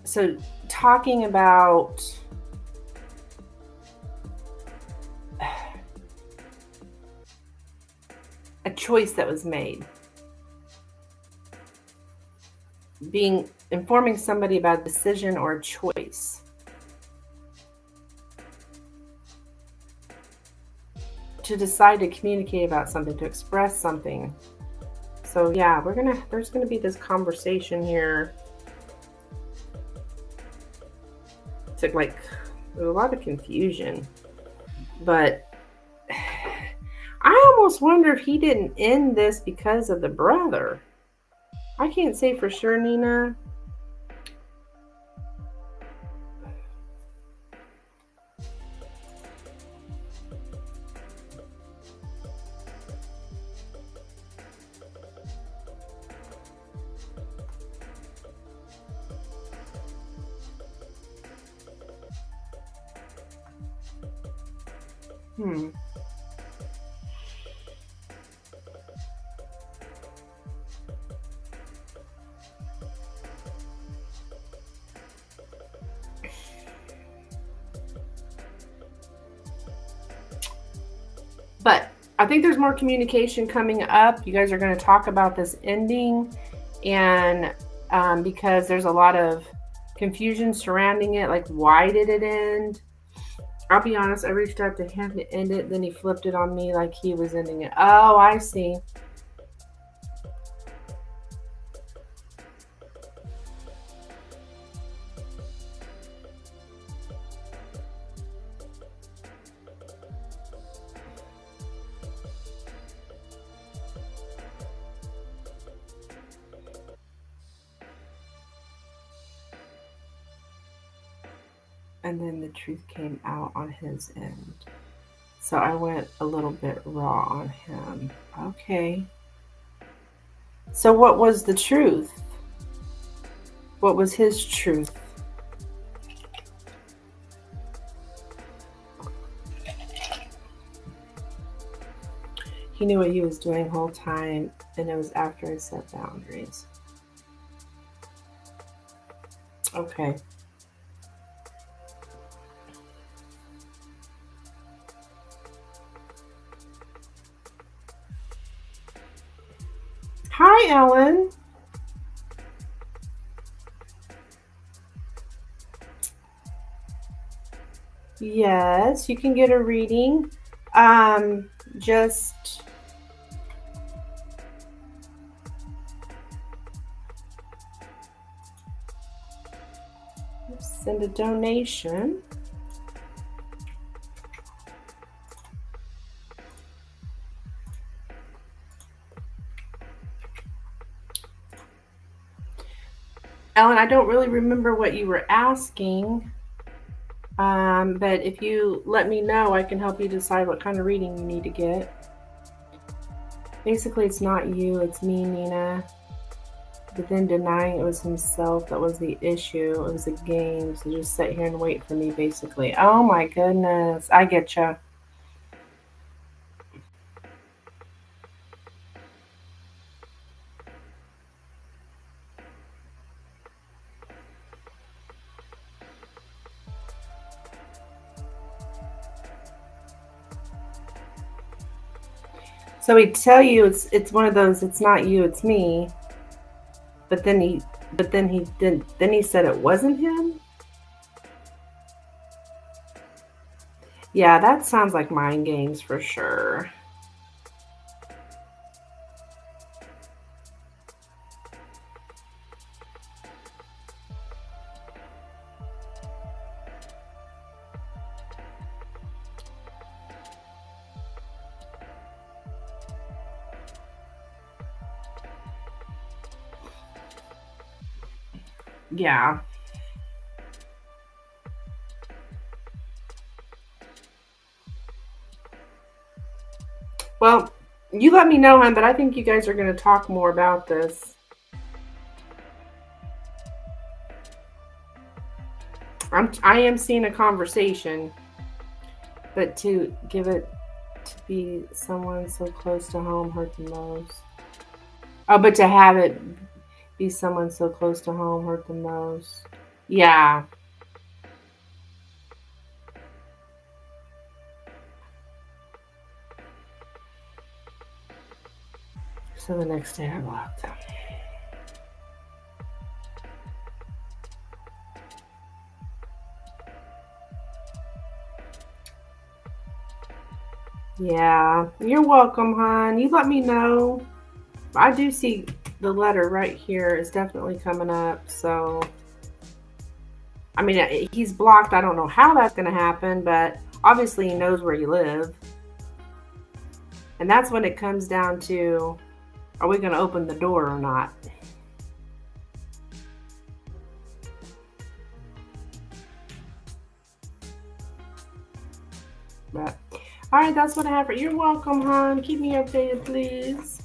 So talking about a choice that was made, informing somebody about a decision or a choice, to decide to communicate about something, to express something. So yeah, there's gonna be this conversation here. It's like there's a lot of confusion, but I almost wonder if he didn't end this because of the brother. I can't say for sure, Nina. But I think there's more communication coming up. You guys are going to talk about this ending, and because there's a lot of confusion surrounding it, like why did it end? I'll be honest, I reached out to him to end it, then he flipped it on me like he was ending it. Oh, I see. And then the truth came out on his end. So I went a little bit raw on him. Okay. So what was the truth? What was his truth? He knew what he was doing the whole time, and it was after I set boundaries. Okay. Hi, Ellen. Yes, you can get a reading. Just send a donation. Ellen, I don't really remember what you were asking, but if you let me know, I can help you decide what kind of reading you need to get. Basically, it's not you, it's me, Nina. But then denying it was himself that was the issue. It was a game, so just sit here and wait for me, basically. Oh my goodness, I get you. So he'd tell you it's one of those, it's not you, it's me. But then he said it wasn't him. Yeah, that sounds like mind games for sure. Yeah. Well, you let me know, hon, but I think you guys are going to talk more about this. I am seeing a conversation, but to give it to be someone so close to home hurt the most. Oh, but to have it be someone so close to home hurt the most. Yeah. So the next day I blocked them. Yeah, you're welcome, hon. You let me know. I do see the letter right here is definitely coming up. So, I mean, he's blocked. I don't know how that's going to happen, but obviously he knows where you live. And that's when it comes down to, are we going to open the door or not? But, all right, that's what I have for you. You're welcome, hon. Keep me updated, please.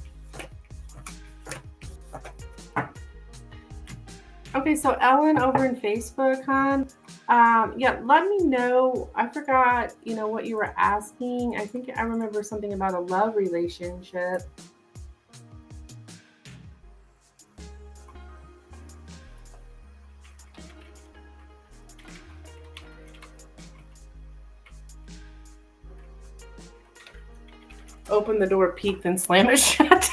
Okay, so Ellen over in Facebook, hon. Yeah, let me know. I forgot, what you were asking. I think I remember something about a love relationship. Open the door, peek, then slam it shut.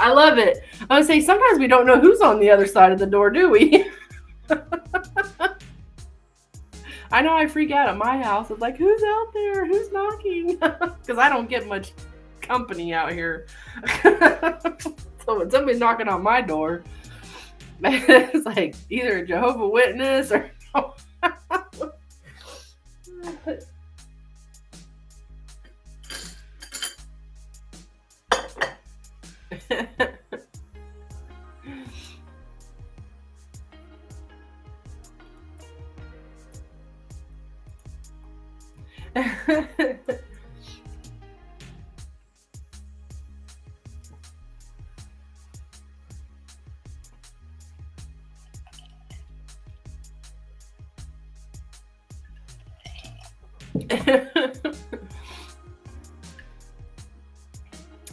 I love it. I would say sometimes we don't know who's on the other side of the door, do we? I know I freak out at my house. It's like, who's out there? Who's knocking? Because I don't get much company out here. So somebody's knocking on my door. It's like either a Jehovah's Witness or...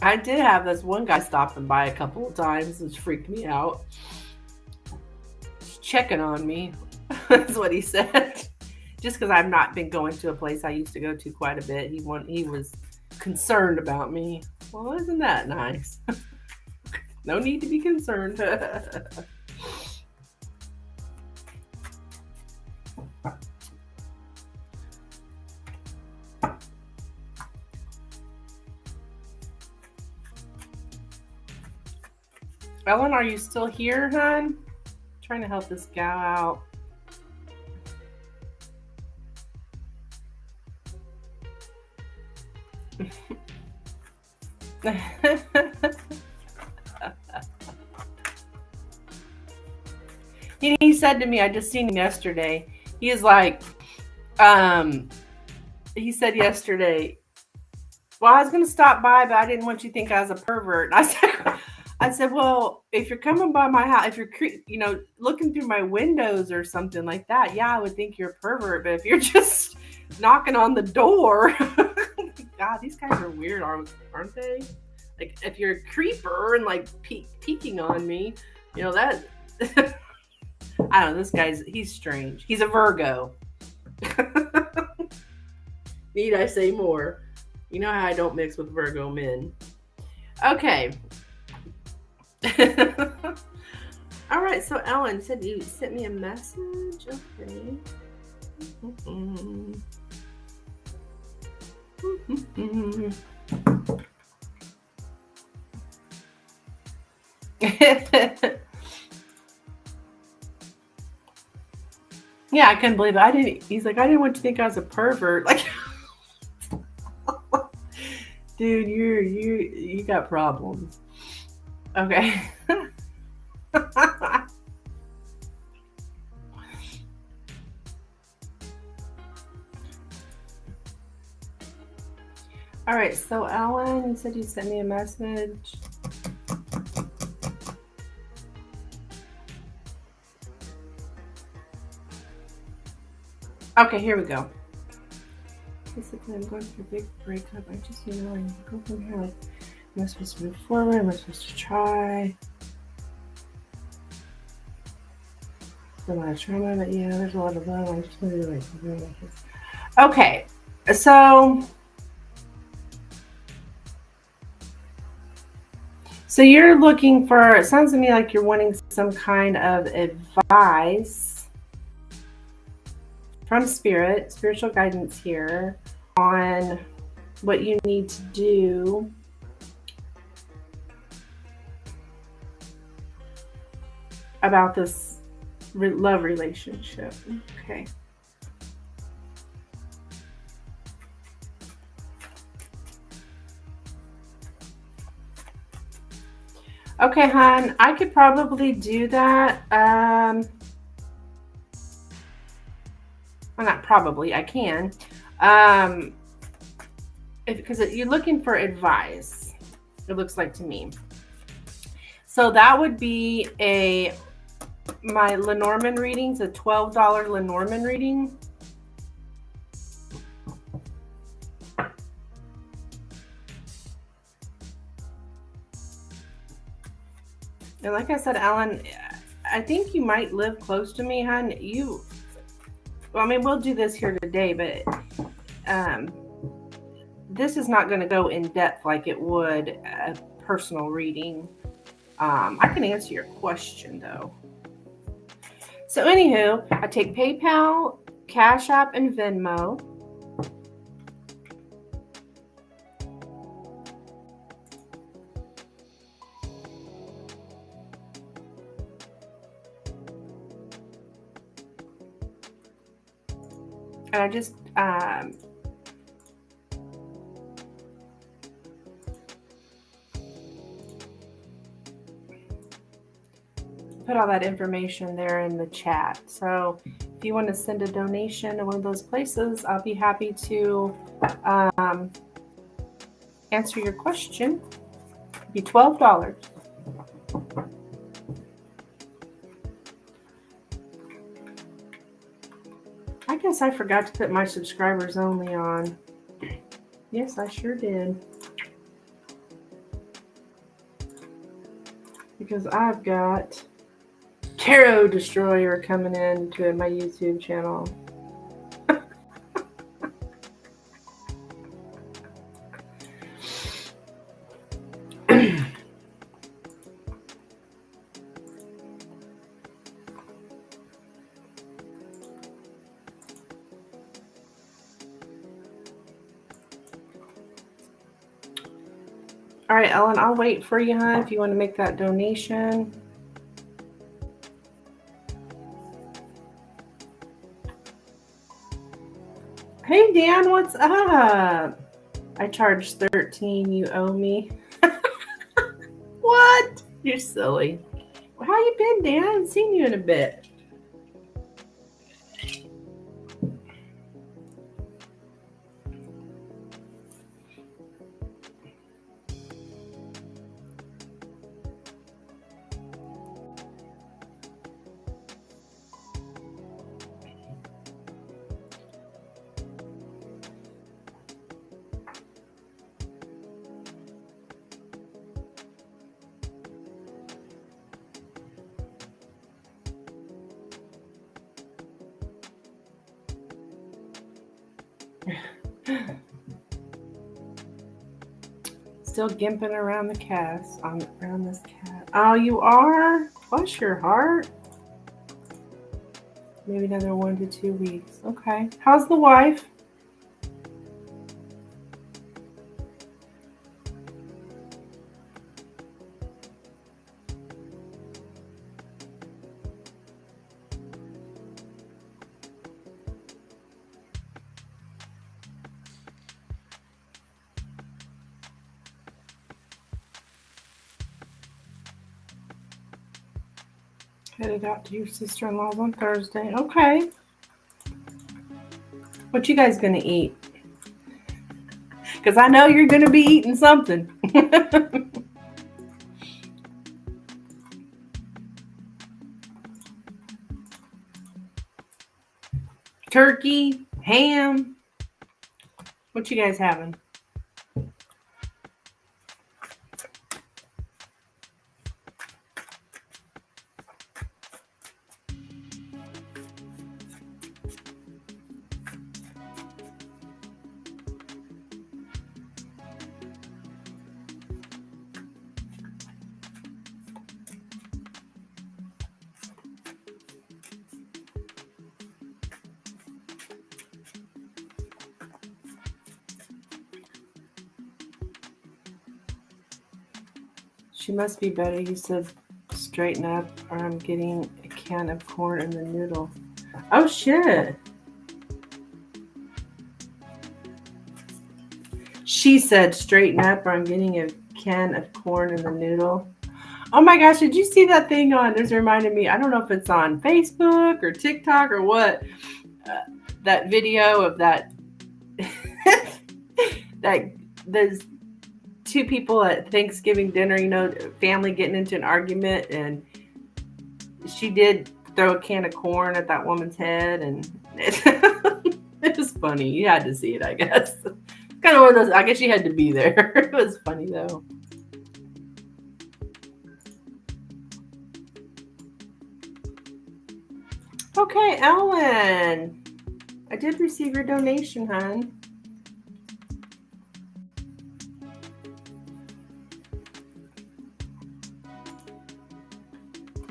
I did have this one guy stopping by a couple of times, which freaked me out. Just checking on me. That's what he said. Just because I've not been going to a place I used to go to quite a bit. He was concerned about me. Well, isn't that nice? No need to be concerned. Ellen, are you still here, hon? Trying to help this gal out. He said to me, I just seen him yesterday. He is like, he said yesterday, well, I was going to stop by, but I didn't want you to think I was a pervert. And I said, well, if you're coming by my house, if you're, looking through my windows or something like that, yeah, I would think you're a pervert. But if you're just knocking on the door, God, these guys are weird, aren't they? Like, if you're a creeper and like peeking on me, that. I don't know. This he's strange. He's a Virgo. Need I say more? You know how I don't mix with Virgo men. Okay. All right. So Ellen said you sent me a message. Okay. Yeah, I couldn't believe it. He's like, I didn't want you to think I was a pervert. Like, dude, you got problems. Okay. All right, so Alan, you said you sent me a message. Okay, here we go. Basically, I'm going through a big breakup. I just, I go from here. Like, am I supposed to move forward? Am I supposed to try? There's a lot of trauma, but yeah, there's a lot of love. I just want to like this. Okay, so you're looking for, it sounds to me like you're wanting some kind of advice from spirit, spiritual guidance here on what you need to do about this love relationship. Okay. Okay, hon, I could probably do that. Well, not probably, I can. Because you're looking for advice, it looks like to me. So that would be my Lenormand readings, a $12 Lenormand reading. And like I said, Alan, I think you might live close to me, hon. We'll do this here today, but this is not going to go in depth like it would a personal reading. I can answer your question, though. So anywho, I take PayPal, Cash App, and Venmo. And I just put all that information there in the chat. So if you want to send a donation to one of those places, I'll be happy to answer your question. It'll be $12. I guess I forgot to put my subscribers only on. Yes, I sure did. Because I've got Tarot Destroyer coming in to my YouTube channel. All right, Ellen, I'll wait for you, huh, if you want to make that donation. Hey, Dan, what's up? I charged $13. You owe me. What? You're silly. How you been, Dan? I haven't seen you in a bit. Still gimping around the cast around this cat. Oh, you are? Bless your heart. Maybe another 1 to 2 weeks. Okay. How's the wife? Headed out to your sister-in-law's on Thursday. Okay. What you guys gonna eat? Because I know you're gonna be eating something. Turkey, ham. What you guys having? She must be better. You said straighten up or I'm getting a can of corn in the noodle. Oh, shit. She said straighten up or I'm getting a can of corn in the noodle. Oh my gosh, did you see that thing on? This reminded me, I don't know if it's on Facebook or TikTok or what. That video of that, that there's two people at Thanksgiving dinner, you know, family getting into an argument, and she did throw a can of corn at that woman's head, and it was funny. You had to see it, I guess. Kind of one of those, I guess you had to be there. It was funny though. Okay, Ellen. I did receive your donation, hon.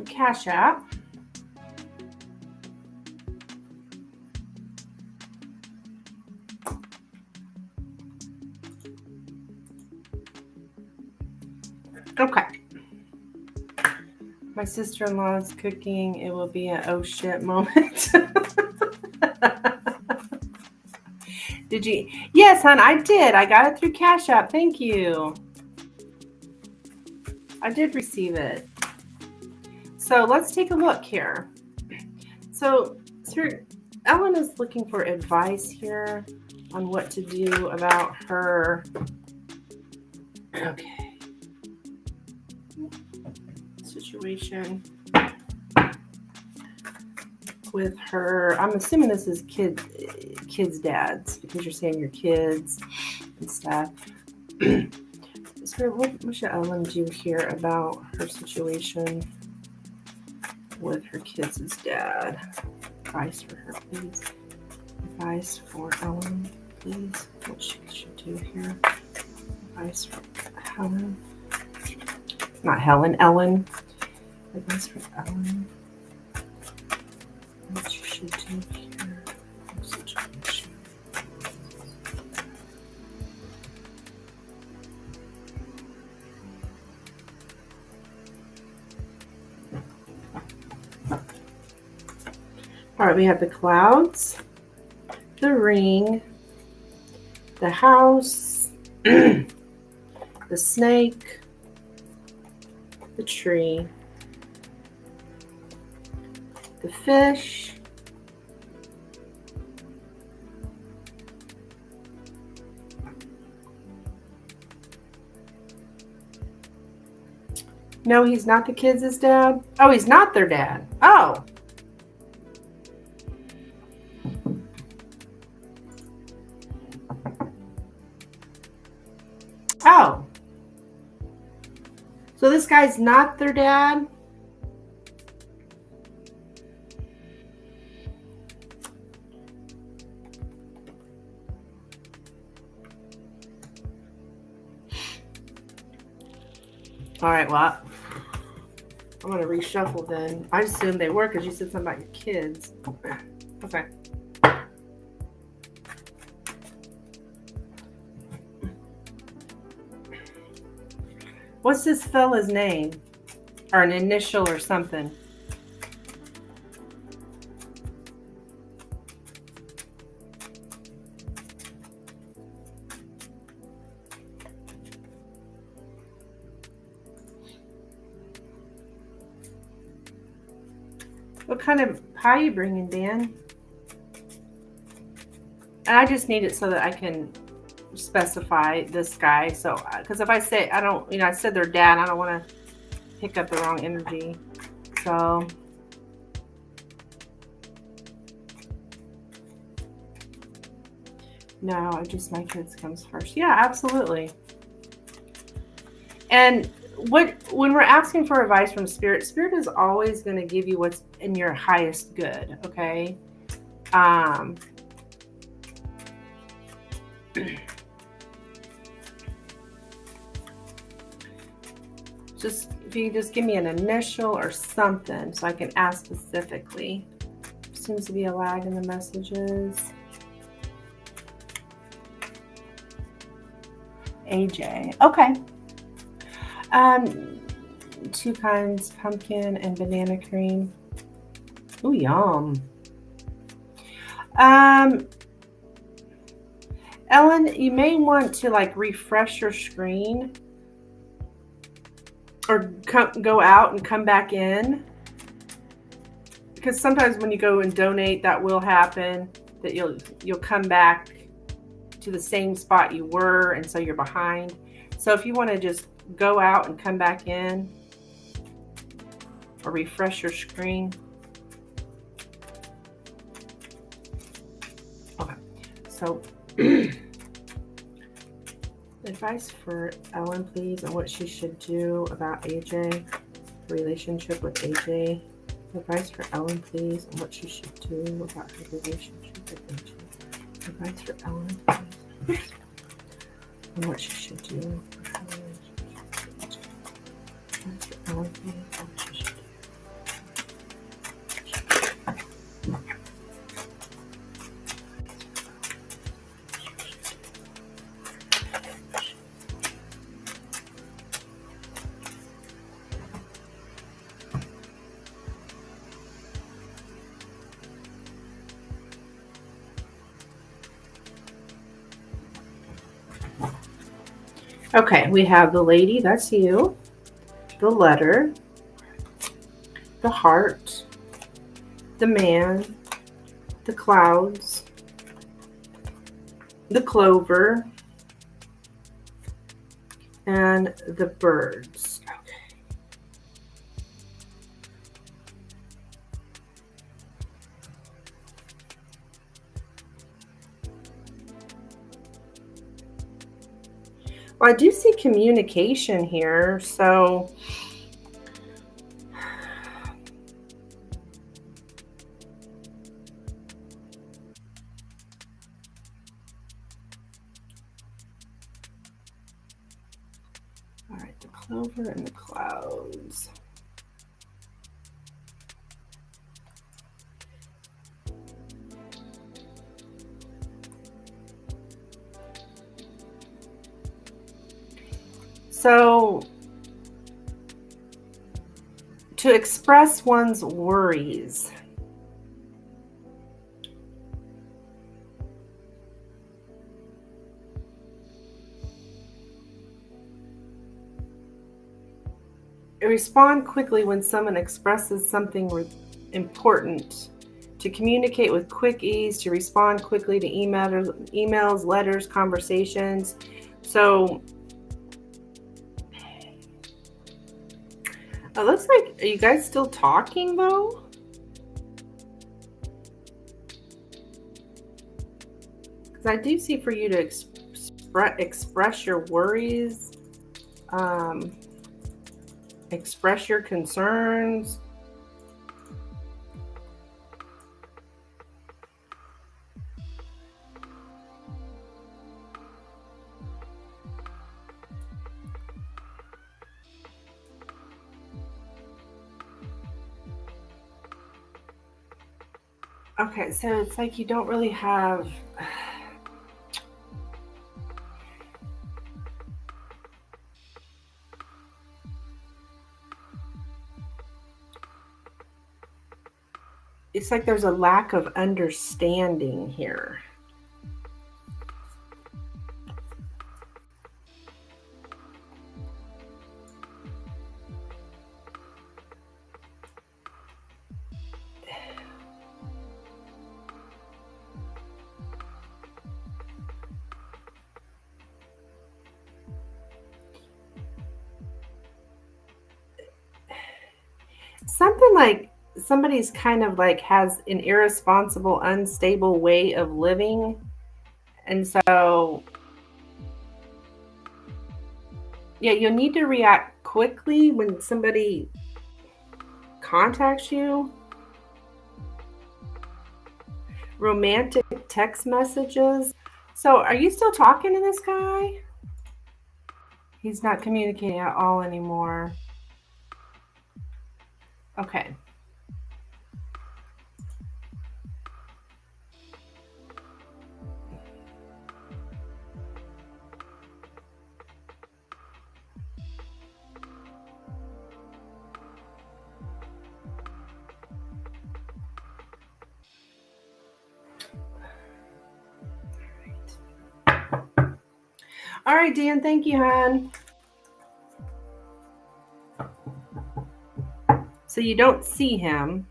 Cash App. Okay. My sister-in-law's cooking. It will be an oh shit moment. Did you? Yes, hon, I did. I got it through Cash App. Thank you. I did receive it. So let's take a look here. So Ellen is looking for advice here on what to do about her. Okay. Situation with her. I'm assuming this is kids' dads because you're saying your kids and stuff. So what should Ellen do here about her situation with her kids' dad? Advice for her, please. Advice for Ellen, please. What she should do here. Advice for Helen. Not Helen, Ellen. Advice for Ellen. What she should do here. Situation. All right, we have the clouds, the ring, the house, the snake, the tree, the fish, no, he's not the kids' dad. Oh, he's not their dad. Oh. Oh. So this guy's not their dad? All right, well, I'm going to reshuffle then. I assumed they were because you said something about your kids. Okay. What's this fella's name? Or an initial or something? What kind of pie are you bringing, Dan? And I just need it so that I can specify this guy. So, because if I say, I don't, I said their dad, I don't want to pick up the wrong energy. So, no, just my kids comes first. Yeah, absolutely. And when we're asking for advice from Spirit is always going to give you what's in your highest good, okay? Just if you just give me an initial or something so I can ask specifically. Seems to be a lag in the messages. AJ. Okay. 2 kinds, pumpkin and banana cream. Ooh, yum. Ellen, you may want to like refresh your screen or go out and come back in, because sometimes when you go and donate, that will happen, that you'll come back to the same spot you were, and so you're behind. So if you want to just go out and come back in or refresh your screen. Okay, so advice for Ellen, please, on what she should do about AJ, relationship with AJ. Advice for Ellen, please, on what she should do about her relationship with AJ. Advice for Ellen, please, on what she should do about her relationship with AJ. Advice for Ellen, please, on what she should do. Okay, we have the lady, that's you, the letter, the heart, the man, the clouds, the clover, and the birds. Okay. Well, I do see communication here, so all right, the clover and the clouds. So, to express one's worries, Respond quickly when someone expresses something important. To communicate with quick ease, to respond quickly to emails, letters, conversations. So it looks like, are you guys still talking though? Because I do see for you to express your worries, express your concerns. Okay, so it's like you don't really have... It's like there's a lack of understanding here. Something like somebody's kind of like has an irresponsible, unstable way of living. And so, yeah, you'll need to react quickly when somebody contacts you. Romantic text messages. So, are you still talking to this guy? He's not communicating at all anymore. Okay. All right, Dan, thank you, hon. So you don't see him.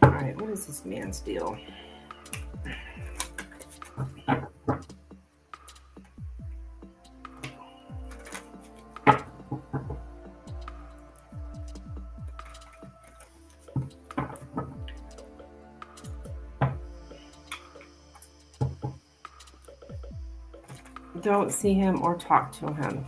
All right, what is this man's deal? Don't see him or talk to him.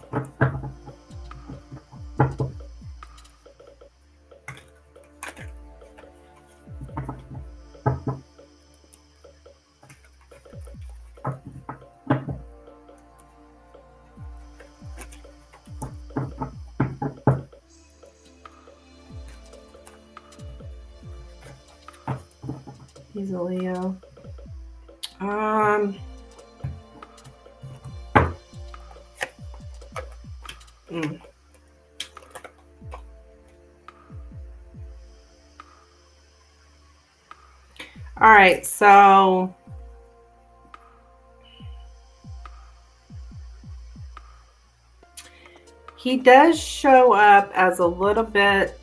He's a Leo. All right, so he does show up as a little bit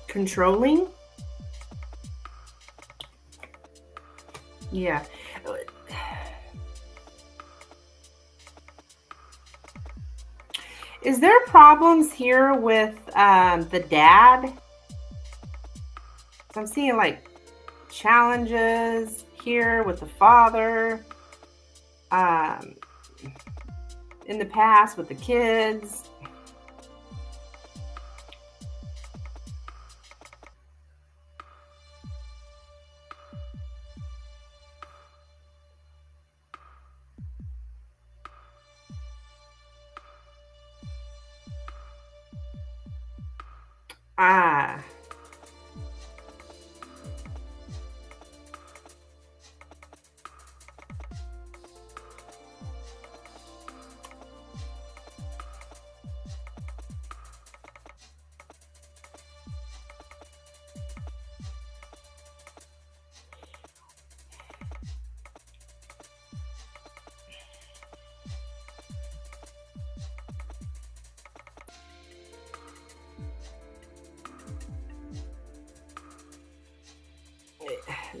controlling. Yeah. Is there problems here with the dad? So I'm seeing like challenges here with the father, in the past with the kids. Ah.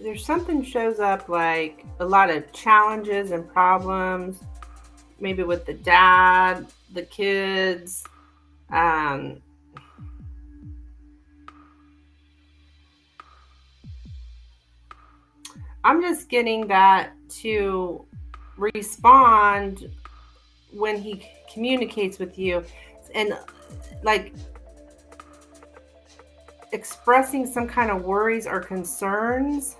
There's something shows up like a lot of challenges and problems, maybe with the dad, the kids. Um, I'm just getting that to respond when he communicates with you and like expressing some kind of worries or concerns.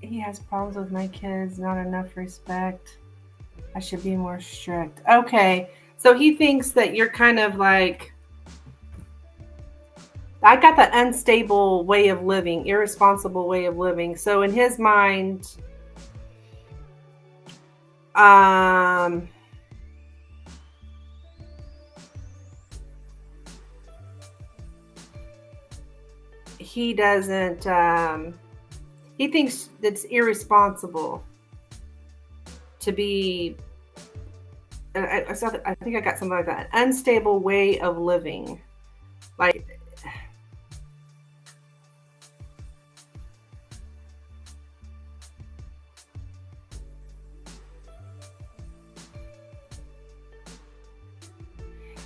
He has problems with my kids, not enough respect. I should be more strict. Okay. So he thinks that you're kind of like, I got that unstable way of living, irresponsible way of living. So in his mind, he doesn't, he thinks it's irresponsible to be, I think I got something like that, an unstable way of living. Like,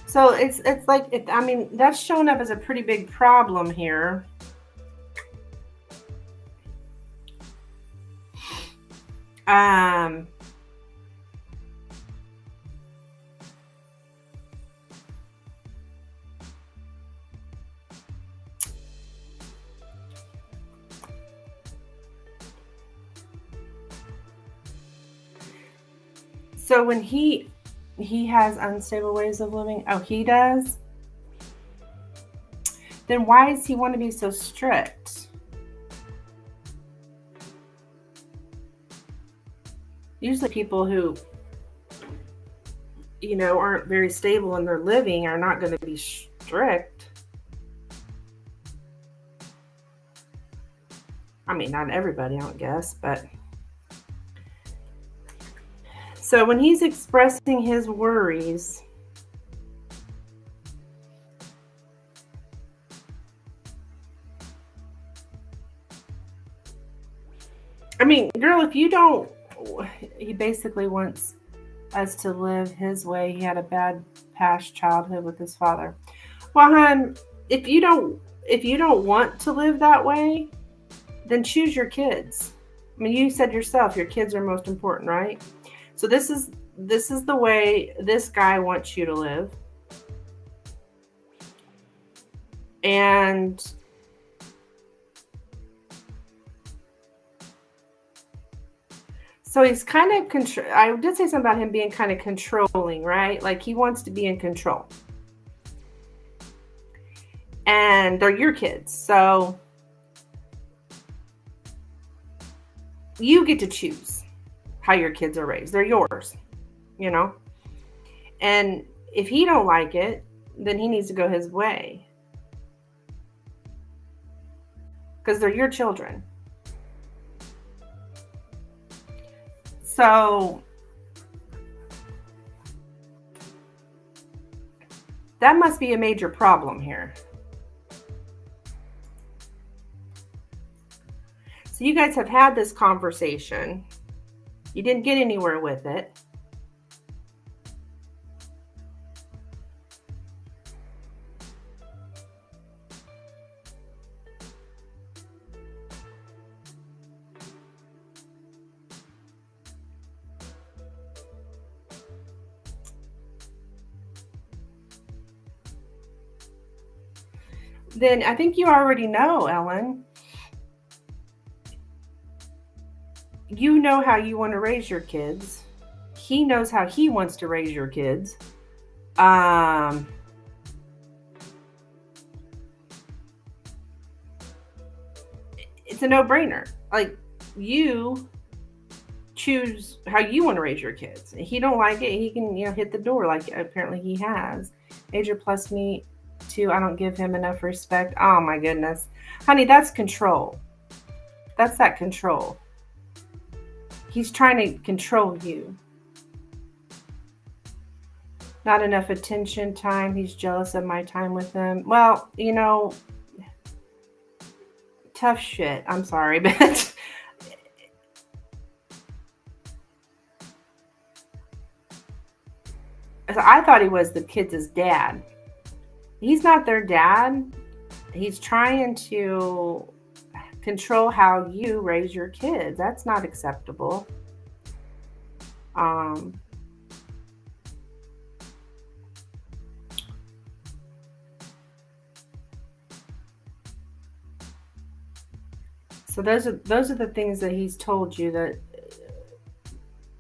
so it's like, I mean, that's showing up as a pretty big problem here. So when he has unstable ways of living, oh, he does? Then why does he want to be so strict? Usually people who, you know, aren't very stable in their living are not going to be strict. I mean, not everybody, I don't guess, but. So when he's expressing his worries, I mean, girl, if you don't, he basically wants us to live his way. He had a bad past childhood with his father. Well, hon, if you don't want to live that way, then choose your kids. I mean, you said yourself, your kids are most important, right? So this is the way this guy wants you to live. And so he's kind of I did say something about him being kind of controlling, right? Like he wants to be in control. And they're your kids. So you get to choose how your kids are raised. They're yours, you know? And if he don't like it, then he needs to go his way. Because they're your children. So that must be a major problem here. So you guys have had this conversation. You didn't get anywhere with it. then I think you already know, Ellen. You know how you want to raise your kids. He knows how he wants to raise your kids. It's a no-brainer. Like, you choose how you want to raise your kids. If he don't like it, he can, hit the door like apparently he has. Major plus me too. I don't give him enough respect. Oh my goodness. Honey, that's control. That's that control. He's trying to control you. Not enough attention time. He's jealous of my time with him. Well, tough shit. I'm sorry, but I thought he was the kids' dad. He's not their dad. He's trying to control how you raise your kids. That's not acceptable. So those are the things that he's told you, that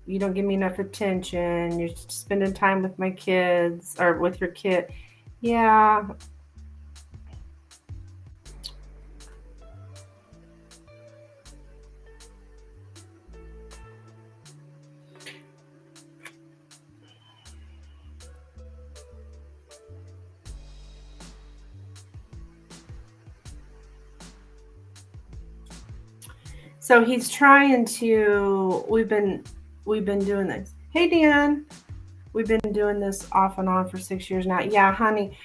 you don't give me enough attention. You're spending time with my kids or with your kid. Yeah. So he's trying to, we've been doing this. Hey, Dan, we've been doing this off and on for 6 years now. Yeah, honey,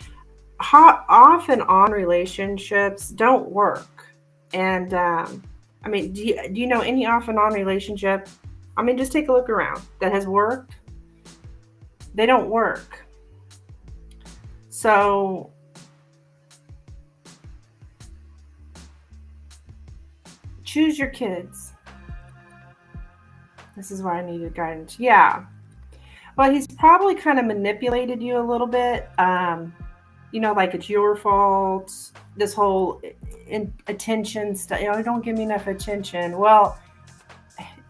off and on relationships don't work. And, do you know any off and on relationship? Just take a look around that has worked. They don't work. So choose your kids. This is why I needed guidance. Yeah. Well, he's probably kind of manipulated you a little bit. Like it's your fault. This whole attention stuff. Don't give me enough attention. Well,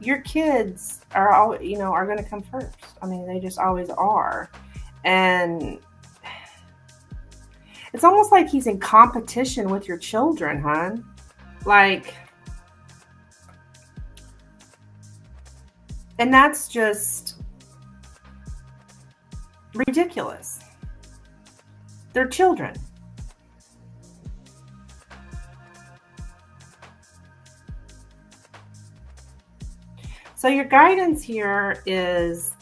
your kids are all, are going to come first. They just always are. And it's almost like he's in competition with your children, hon. Like, and that's just ridiculous. They're children. So your guidance here is,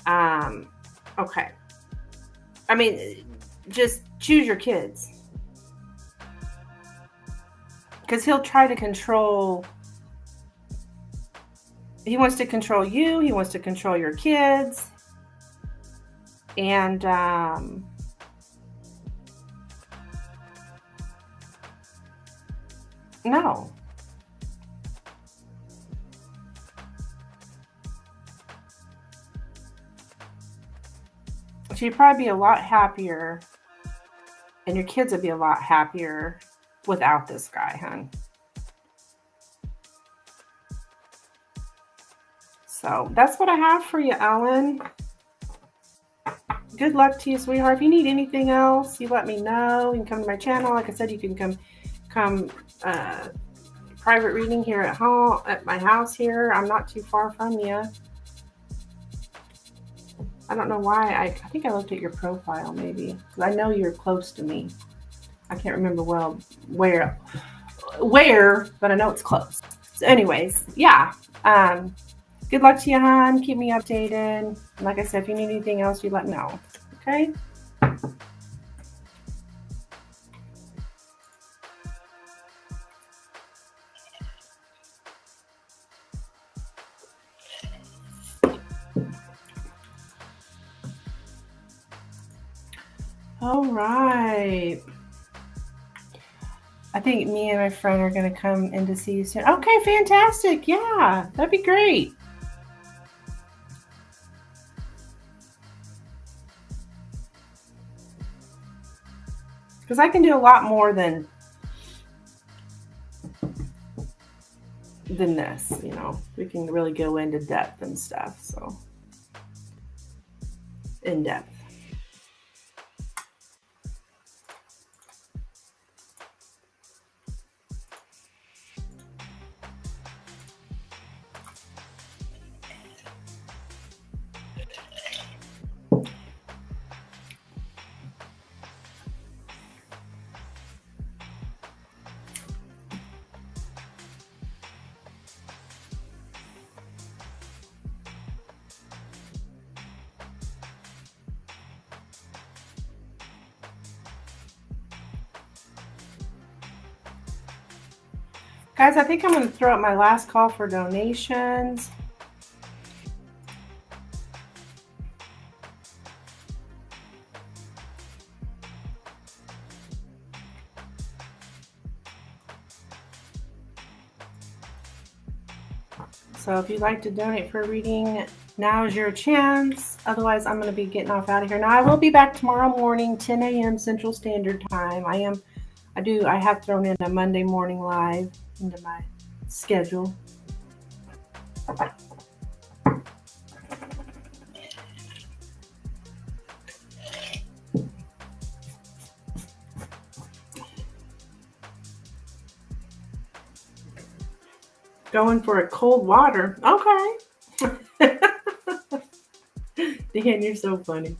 okay. Just choose your kids. Because he'll try to control. He wants to control you. He wants to control your kids. And no. So you'd probably be a lot happier, and your kids would be a lot happier without this guy, hon. So that's what I have for you, Ellen. Good luck to you, sweetheart. If you need anything else, you let me know. You can come to my channel. Like I said, you can come private reading here at home, at my house here. I'm not too far from you. I don't know why. I think I looked at your profile maybe. I know you're close to me. I can't remember well where, but I know it's close. So anyways, yeah. Good luck to you, hon. Keep me updated. Like I said, if you need anything else, you let me know. Okay? All right. I think me and my friend are going to come in to see you soon. Okay, fantastic. Yeah, that'd be great. Because I can do a lot more than than this. You know, we can really go into depth and stuff. So, in depth. Guys, I think I'm going to throw up my last call for donations. So if you'd like to donate for a reading, now is your chance. Otherwise, I'm going to be getting off out of here. Now, I will be back tomorrow morning, 10 a.m. Central Standard Time. I have thrown in a Monday morning live into my schedule. Going for a cold water. Okay. Dan, you're so funny.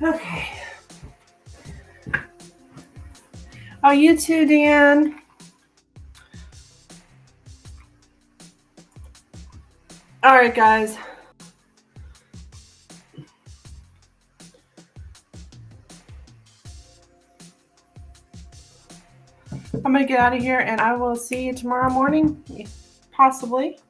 Okay. Oh, you too, Dan. All right, guys. I'm going to get out of here, and I will see you tomorrow morning, possibly.